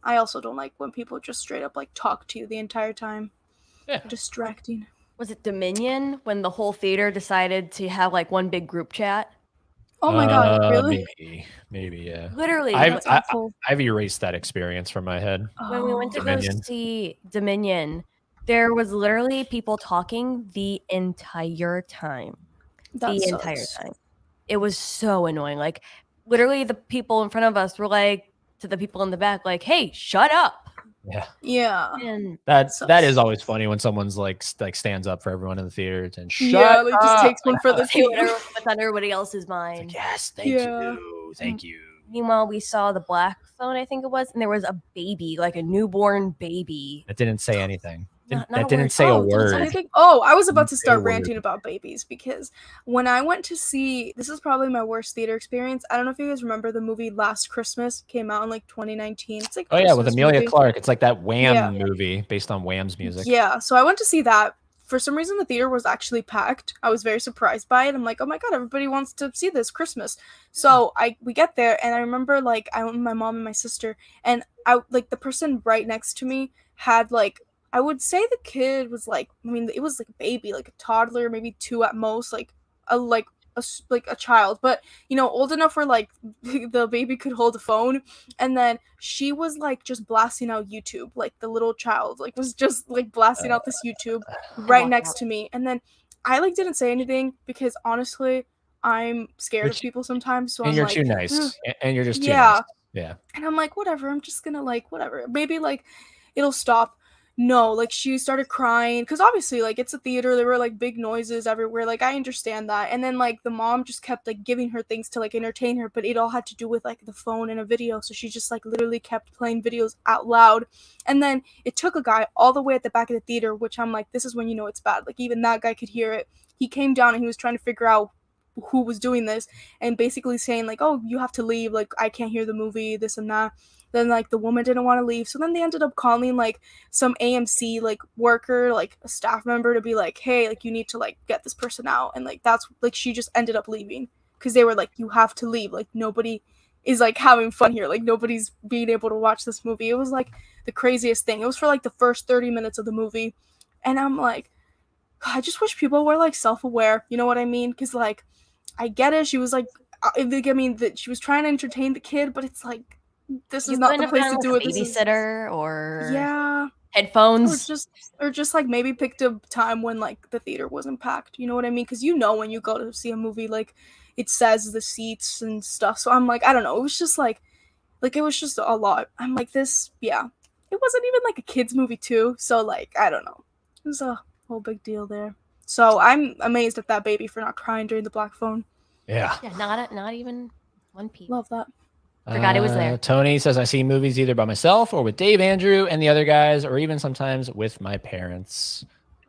I also don't like when people just straight up like talk to you the entire time. Yeah. Distracting. Was it Dominion when the whole theater decided to have like one big group chat? Oh my god, really? Maybe, yeah. Literally. I've erased that experience from my head. When we went to go see Dominion, there was literally people talking the entire time. Entire time. It was so annoying. Like, literally the people in front of us were like, to the people in the back, like, hey, shut up. Yeah. And that is always funny when someone's like stands up for everyone in the theater and shut up. Like just takes one for the team. What's on everybody else's mind. Like, yes, thank you. Meanwhile, we saw the black phone, I think it was, and there was a baby, like a newborn baby. It didn't say anything. That didn't say a Oh, did it say word. anything? Oh, I was about to Didn't say a start word. ranting about babies because when I went to see, this is probably my worst theater experience. I don't know if you guys remember the movie Last Christmas, came out in like 2019. It's like Oh yeah, with Christmas Amelia movie. Clark. It's like that Yeah. Wham movie based on Wham's music. Yeah, so I went to see that. For some reason, the theater was actually packed. I was very surprised by it. I'm like, oh my god, everybody wants to see this Christmas. So we get there, and I remember like I went with my mom and my sister, and I like the person right next to me had like I would say the kid was like I mean it was like a baby, like a toddler, maybe 2 at most, like a child, but old enough where like the baby could hold a phone, and then she was like just blasting out YouTube, like the little child like was just like blasting out this YouTube right next to me, and then I like didn't say anything because honestly I'm scared of people sometimes, so And I'm you're like, too nice. And you're just too nice. yeah. Yeah. And I'm like, whatever, I'm just gonna like, whatever. Maybe like it'll stop. No, like she started crying because obviously like it's a theater, there were like big noises everywhere, like I understand that. And then like the mom just kept like giving her things to like entertain her, but it all had to do with like the phone and a video, so she just like literally kept playing videos out loud. And then it took a guy all the way at the back of the theater, which I'm like, this is when you know it's bad. Like even that guy could hear it. He came down and he was trying to figure out who was doing this and basically saying like, oh, you have to leave, like I can't hear the movie, this and that. Then like the woman didn't want to leave, so then they ended up calling like some AMC like worker, like a staff member, to be like, hey, like you need to like get this person out. And like that's like she just ended up leaving because they were like, you have to leave, like nobody is like having fun here, like nobody's being able to watch this movie. It was like the craziest thing. It was for like the first 30 minutes of the movie, and I'm like, I just wish people were like self-aware, you know what I mean? Because like I get it, she was like I mean that she was trying to entertain the kid, but it's like this is not the place to do it. A babysitter or yeah, headphones, or just like maybe picked a time when like the theater wasn't packed. You know what I mean? Because when you go to see a movie, like it says the seats and stuff. So I'm like, I don't know. It was just like it was just a lot. I'm like this. Yeah, it wasn't even like a kids movie too. So like I don't know. It was a whole big deal there. So I'm amazed at that baby for not crying during the black phone. Yeah. Yeah, not even one peep. Love that. Forgot it was there. Tony says, I see movies either by myself or with Dave, Andrew, and the other guys, or even sometimes with my parents.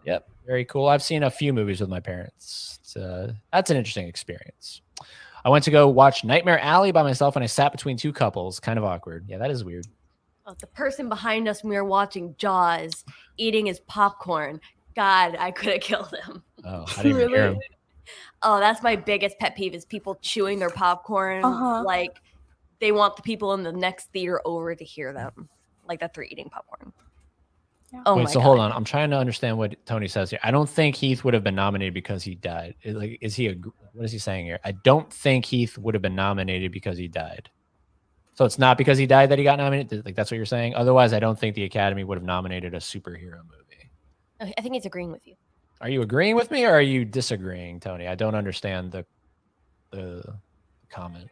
Yep. Very cool. I've seen a few movies with my parents. That's an interesting experience. I went to go watch Nightmare Alley by myself and I sat between two couples. Kind of awkward. Yeah, that is weird. Oh, the person behind us when we were watching Jaws eating his popcorn. God, I could have killed him. Oh, I didn't even hear him. Oh, that's my biggest pet peeve is people chewing their popcorn. Like they want the people in the next theater over to hear them. Like that they're eating popcorn. Yeah. Oh, wait, so hold on. I'm trying to understand what Tony says here. I don't think Heath would have been nominated because he died. What is he saying here? I don't think Heath would have been nominated because he died. So it's not because he died that he got nominated? Like that's what you're saying? Otherwise, I don't think the Academy would have nominated a superhero movie. I think he's agreeing with you. Are you agreeing with me or are you disagreeing, Tony? I don't understand the comment.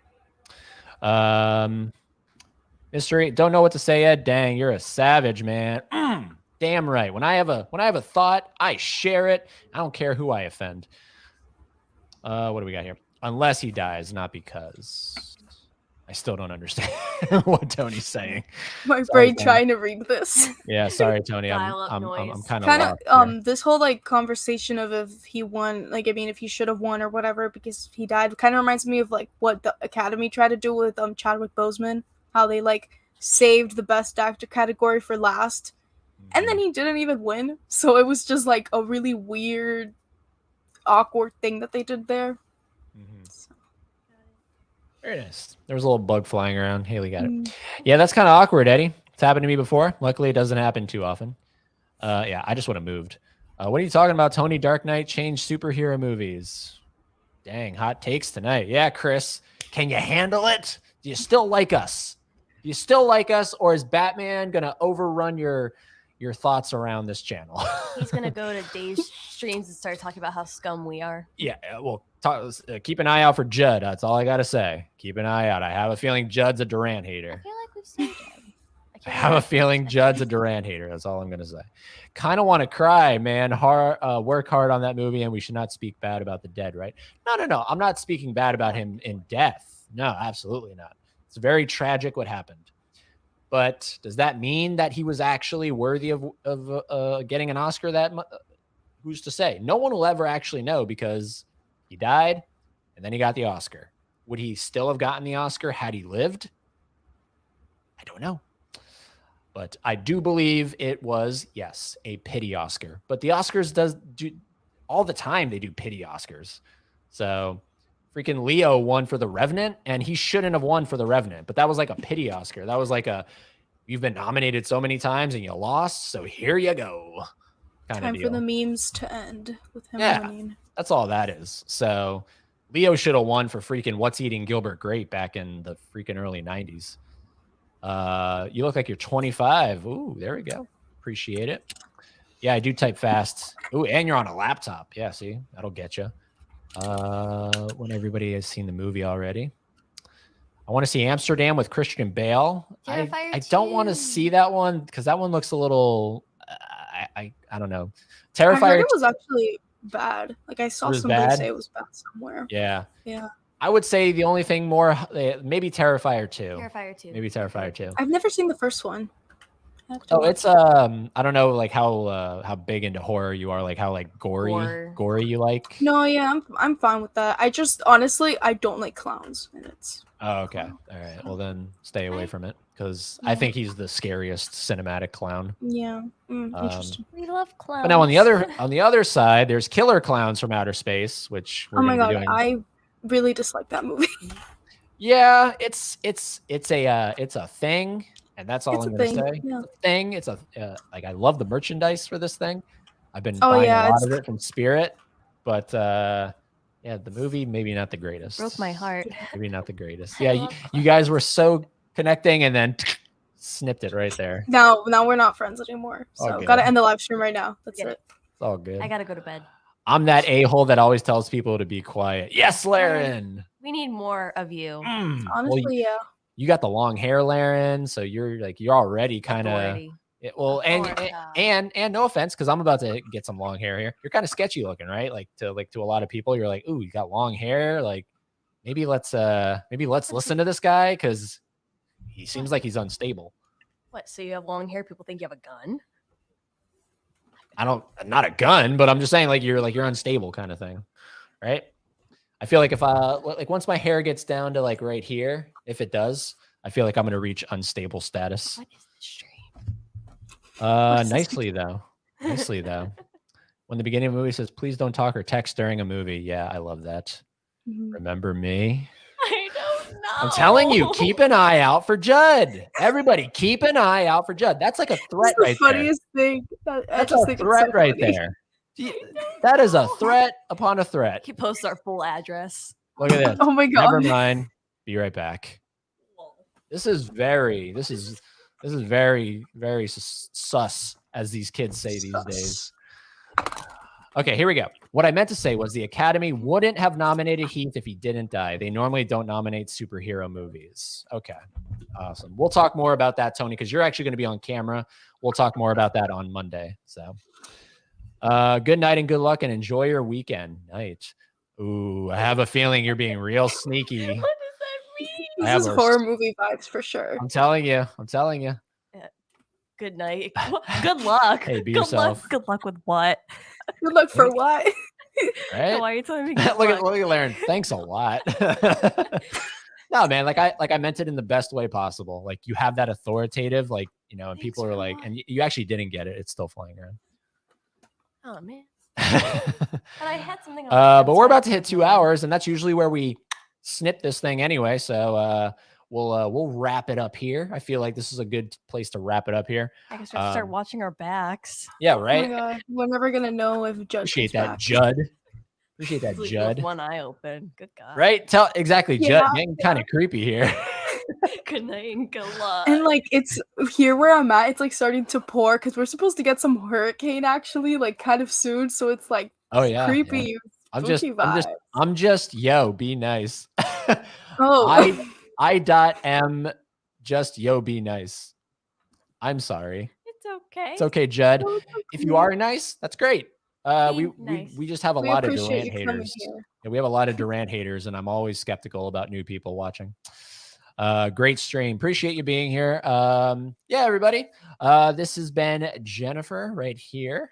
Mystery, don't know what to say, Ed. Dang, you're a savage, man. Damn right. When I have a thought, I share it. I don't care who I offend. What do we got here? Unless he dies, not because. I still don't understand what Tony's saying. My brain trying to read this. Yeah, sorry, Tony. I'm kind of this whole like conversation of if he won, like I mean, if he should have won or whatever because he died, kind of reminds me of like what the Academy tried to do with Chadwick Boseman, how they like saved the Best Actor category for last, and then he didn't even win. So it was just like a really weird, awkward thing that they did there. Very nice. There was a little bug flying around. Haley got it. Yeah, that's kind of awkward, Eddie. It's happened to me before. Luckily, it doesn't happen too often. Yeah, I just would have moved. What are you talking about? Tony Dark Knight changed superhero movies. Dang, hot takes tonight. Yeah, Chris, can you handle it? Do you still like us? Do you still like us, or is Batman going to overrun your thoughts around this channel? He's going to go to Dave's streams and start talking about how scum we are. Yeah, well, keep an eye out for Judd. That's all I got to say. Keep an eye out. I have a feeling Judd's a Durant hater. I feel like we've seen Judd. I have a feeling Judd's a Durant hater. That's all I'm going to say. Kind of want to cry, man. Work hard on that movie, and we should not speak bad about the dead, right? No. I'm not speaking bad about him in death. No, absolutely not. It's very tragic what happened. But does that mean that he was actually worthy of getting an Oscar? Who's to say? No one will ever actually know because he died and then he got the Oscar. Would he still have gotten the Oscar had he lived? I don't know. But I do believe it was, yes, a pity Oscar. But the Oscars do all the time. They do pity Oscars. So freaking Leo won for The Revenant, and he shouldn't have won for The Revenant. But that was like a pity Oscar. That was like you've been nominated so many times and you lost, so here you go. Time for the memes to end with him winning. That's all that is. So Leo should have won for freaking What's Eating Gilbert Grape back in the freaking early 90s. You look like you're 25. Ooh, there we go. Appreciate it. Yeah, I do type fast. Ooh, and you're on a laptop. Yeah, see, that'll get you. When everybody has seen the movie already. I want to see Amsterdam with Christian Bale. I don't want to see that one because that one looks a little. I don't know. Terrifier. I heard it was actually bad. Like I saw somebody say it was bad somewhere. Yeah. Yeah. I would say the only thing more, maybe Terrifier 2. Terrifier 2. Maybe Terrifier 2. I've never seen the first one. Oh, it's I don't know like how big into horror you are, like how like gory you like. No, yeah, I'm fine with that. I just honestly I don't like clowns, and it's. Oh, okay. All right. Well, then stay away from it because I think he's the scariest cinematic clown. Yeah. Interesting. We love clowns. But now on the other side, there's Killer Clowns from Outer Space, which we're my god, doing. I really dislike that movie. Yeah, it's a thing, and that's all I'm gonna say. Yeah. It's a thing. It's like I love the merchandise for this thing. I've been buying a lot of it from Spirit, but yeah, the movie maybe not the greatest. Broke my heart. Maybe not the greatest. Yeah, you guys were so connecting, and then snipped it right there. Now we're not friends anymore. So gotta end the live stream right now. That's it. It's all good. I gotta go to bed. I'm that a-hole that always tells people to be quiet. Yes, Laren. We need more of you. Honestly, yeah. You got the long hair, Laren, so you're already kind of well, and no offense, because I'm about to get some long hair here. You're kind of sketchy looking, right? Like to a lot of people, you're like, ooh, you got long hair. Like maybe let's listen to this guy because he seems like he's unstable. What? So you have long hair? People think you have a gun? Not a gun, but I'm just saying like you're unstable kind of thing, right? I feel like if once my hair gets down to like right here, if it does, I feel like I'm gonna reach unstable status. What is this stream? Nicely though. When the beginning of the movie says, "Please don't talk or text during a movie," yeah, I love that. Remember me? I don't know. I'm telling you, keep an eye out for Judd. Everybody, keep an eye out for Judd. That's like a threat right there. Funniest thing. That's a threat right there. That is a threat upon a threat. He posts our full address. Look at this. Oh my god. Never mind. Be right back. This is very, very sus, as these kids say these days. Okay, here we go. What I meant to say was the Academy wouldn't have nominated Heath if he didn't die. They normally don't nominate superhero movies. Okay, awesome. We'll talk more about that, Tony, because you're actually going to be on camera. We'll talk more about that on Monday. So good night and good luck and enjoy your weekend. Night. Ooh, I have a feeling you're being real sneaky. What does that mean? This is horror movie vibes for sure. I'm telling you. Good night. Good luck. Hey, be good yourself. Luck. Good luck with what? Good luck for what? Right? Why are you telling me? look at Laren. Thanks a lot. No, man. Like I meant it in the best way possible. Like you have that authoritative, like and Thanks people are like, and you actually didn't get it. It's still flying around. Oh man. But I had something. But we're about to hit 2 hours, and that's usually where we snip this thing anyway. So we'll wrap it up here. I feel like this is a good place to wrap it up here. I guess we have to start watching our backs. Yeah, right. Oh my god. We're never gonna know if Judd. Appreciate that, back. Judd. Appreciate that, Sleep Judd. with one eye open. Good God. Right? Exactly, Yeah, Judd. Getting kind of creepy here. Good night and good luck. And like it's here where I'm at, it's like starting to pour because we're supposed to get some hurricane actually, like kind of soon. So it's like creepy. Yeah. I'm just be nice. Oh, I.M just be nice. I'm sorry. It's okay. It's okay, Judd. No, If you are nice, that's great. Nice. We just have a lot of appreciate Durant you coming haters. here. Yeah, we have a lot of Durant haters, and I'm always skeptical about new people watching. Great stream. Appreciate you being here. Yeah, everybody. This has been Jennifer right here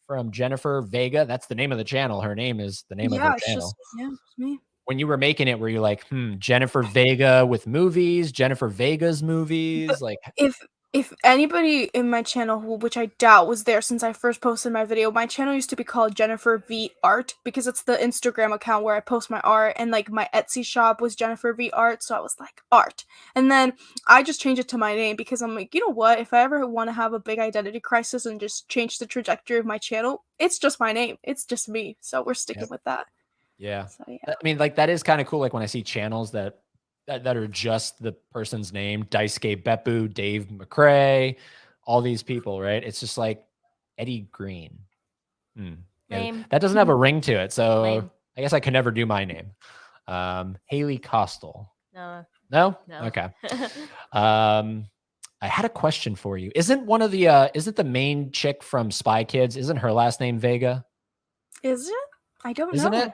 from Jennifer Vega. That's the name of the channel. Her name is the name of her it's channel. it's me. When you were making it, were you like, Jennifer Vega with movies, Jennifer Vega's movies? Like, If anybody in my channel, which I doubt was there since I first posted my video, my channel used to be called Jennifer V Art because it's the Instagram account where I post my art, and like my Etsy shop was Jennifer V Art, so I was like art. And then I just changed it to my name because I'm like, you know what? If I ever want to have a big identity crisis and just change the trajectory of my channel, it's just my name. It's just me. So we're sticking with that. yeah. So yeah. I mean, like that is kind of cool. Like when I see channels that are just the person's name, Daisuke Beppu, Dave McCrae, all these people, right? It's just like Eddie Green. Yeah, that doesn't have a ring to it. So Lame. I guess I could never do my name. Haley Costal. No. No? Okay. I had a question for you. Isn't the main chick from Spy Kids, isn't her last name Vega? Is it? I don't Isn't know. it?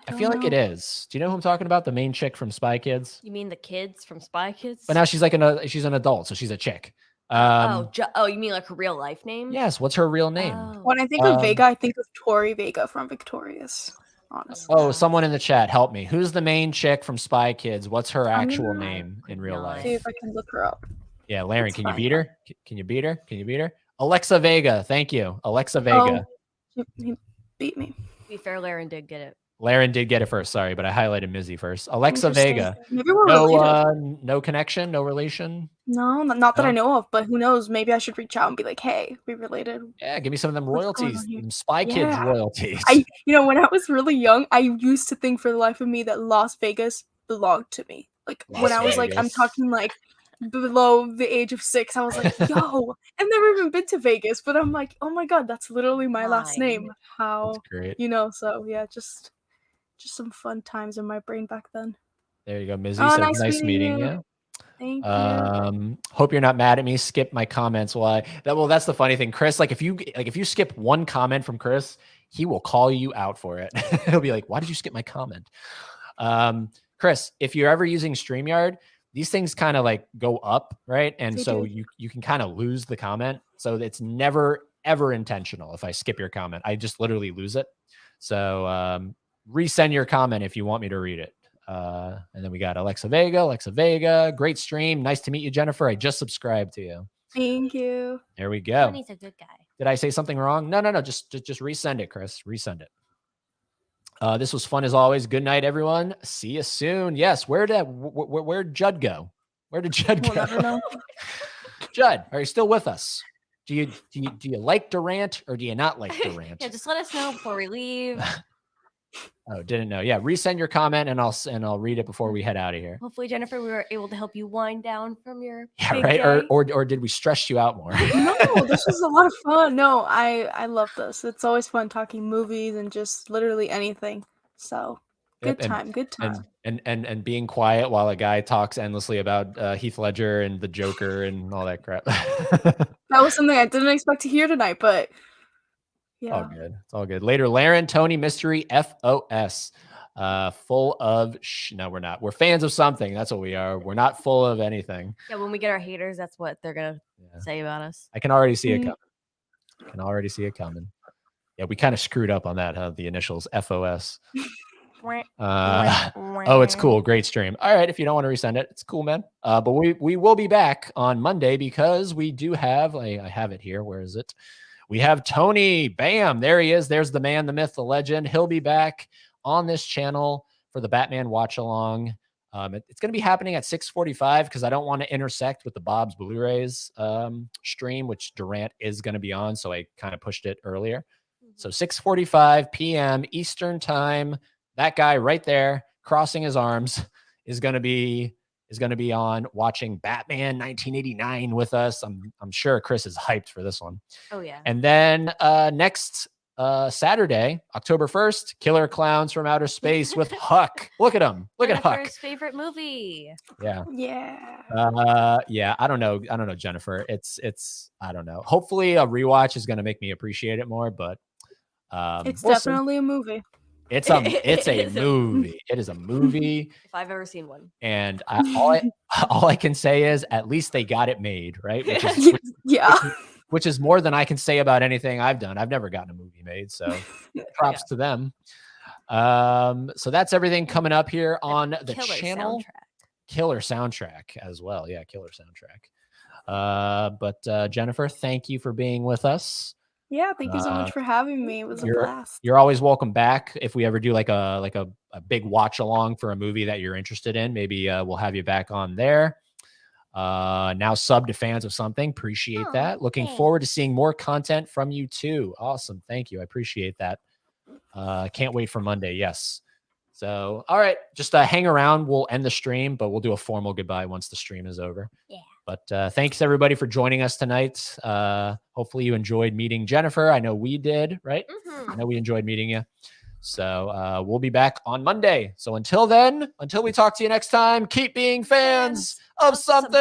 I feel like it is. Do you know who I'm talking about? The main chick from Spy Kids? You mean the kids from Spy Kids? But now she's like she's an adult, so she's a chick. You mean like her real life name? Yes. What's her real name? When I think of Vega, I think of Tori Vega from Victorious. Honestly. Oh, someone in the chat, help me. Who's the main chick from Spy Kids? What's her actual name in real life? See if I can look her up. Yeah, Larry, can you beat her? Can you beat her? Can you beat her? Alexa Vega. Thank you. Alexa Vega. He beat me. To be fair, Laren did get it. Laren did get it first. Sorry, but I highlighted Mizzy first. Alexa Vega. Maybe we're related. No connection, no relation. No, not that I know of, but who knows? Maybe I should reach out and be like, "Hey, we related." Yeah, give me some of them royalties, them Spy Kids royalties. When I was really young, I used to think for the life of me that Las Vegas belonged to me. Like when I was like, I'm talking like below the age of 6, I was like, "Yo, I've never even been to Vegas," but I'm like, "Oh my god, that's literally my last name." How? That's great. So yeah, just some fun times in my brain back then. There you go, Mizzy. Nice meeting you. Thank you. Hope you're not mad at me. Skip my comments. That's the funny thing, Chris. Like if you skip one comment from Chris, he will call you out for it. He'll be like, "Why did you skip my comment?" Chris, if you're ever using StreamYard, these things kind of like go up, right? And so you can kind of lose the comment. So it's never ever intentional. If I skip your comment, I just literally lose it. So resend your comment if you want me to read it. And then we got Alexa Vega, great stream. Nice to meet you, Jennifer. I just subscribed to you. Thank you. There we go. He's a good guy. Did I say something wrong? No. Just resend it, Chris. Resend it. This was fun as always. Good night, everyone. See you soon. Yes. Where'd Judd go? Where did Judd go? We'll never know. Judd, are you still with us? Do you like Durant or do you not like Durant? Yeah, just let us know before we leave. Oh, didn't know. Yeah, resend your comment and I'll read it before we head out of here. Hopefully, Jennifer, we were able to help you wind down from your big day. Or did we stress you out more? No, this was a lot of fun. No, I love this. It's always fun talking movies and just literally anything. So good time. And being quiet while a guy talks endlessly about Heath Ledger and the Joker and all that crap. That was something I didn't expect to hear tonight, but yeah. It's all good. Later, Laren, Tony, Mystery, FOS. Full of no, we're not. We're fans of something. That's what we are. We're not full of anything. Yeah, when we get our haters, that's what they're gonna say about us. I can already see it coming. Yeah, we kind of screwed up on that, huh? The initials FOS. It's cool. Great stream. All right, if you don't want to resend it, it's cool, man. But we will be back on Monday because we do have I have it here. Where is it? We have Tony. Bam. There he is. There's the man, the myth, the legend. He'll be back on this channel for the Batman watch along. It's going to be happening at 6:45 because I don't want to intersect with the Bob's Blu-rays stream, which Durant is going to be on. So I kind of pushed it earlier. So 6:45 p.m. Eastern time. That guy right there crossing his arms is going to be on watching Batman 1989 with us. I'm sure Chris is hyped for this one. Oh yeah. And then next Saturday, October 1st, Killer Clowns from Outer Space with Huck. Look at him. Look at Huck. Jennifer's favorite movie. Yeah. Yeah. I don't know, Jennifer. It's I don't know. Hopefully a rewatch is going to make me appreciate it more, but it's definitely a movie. It's a It is a movie. It is a movie. If I've ever seen one. And all I can say is at least they got it made, right? Yeah. Which is more than I can say about anything I've done. I've never gotten a movie made, so props to them. So that's everything coming up here on the channel. Killer soundtrack as well. Yeah, killer soundtrack. But Jennifer, thank you for being with us. Yeah, thank you so much for having me. It was a blast. You're always welcome back. If we ever do like a big watch along for a movie that you're interested in, maybe we'll have you back on there. Now sub to Fans of Something. Appreciate that. Looking forward to seeing more content from you too. Awesome. Thank you. I appreciate that. Can't wait for Monday. Yes. So, all right, just hang around. We'll end the stream, but we'll do a formal goodbye once the stream is over. Yeah. But thanks everybody for joining us tonight. Hopefully you enjoyed meeting Jennifer. I know we did, right? Mm-hmm. I know we enjoyed meeting you. So we'll be back on Monday. So until then, until we talk to you next time, keep being fans of something.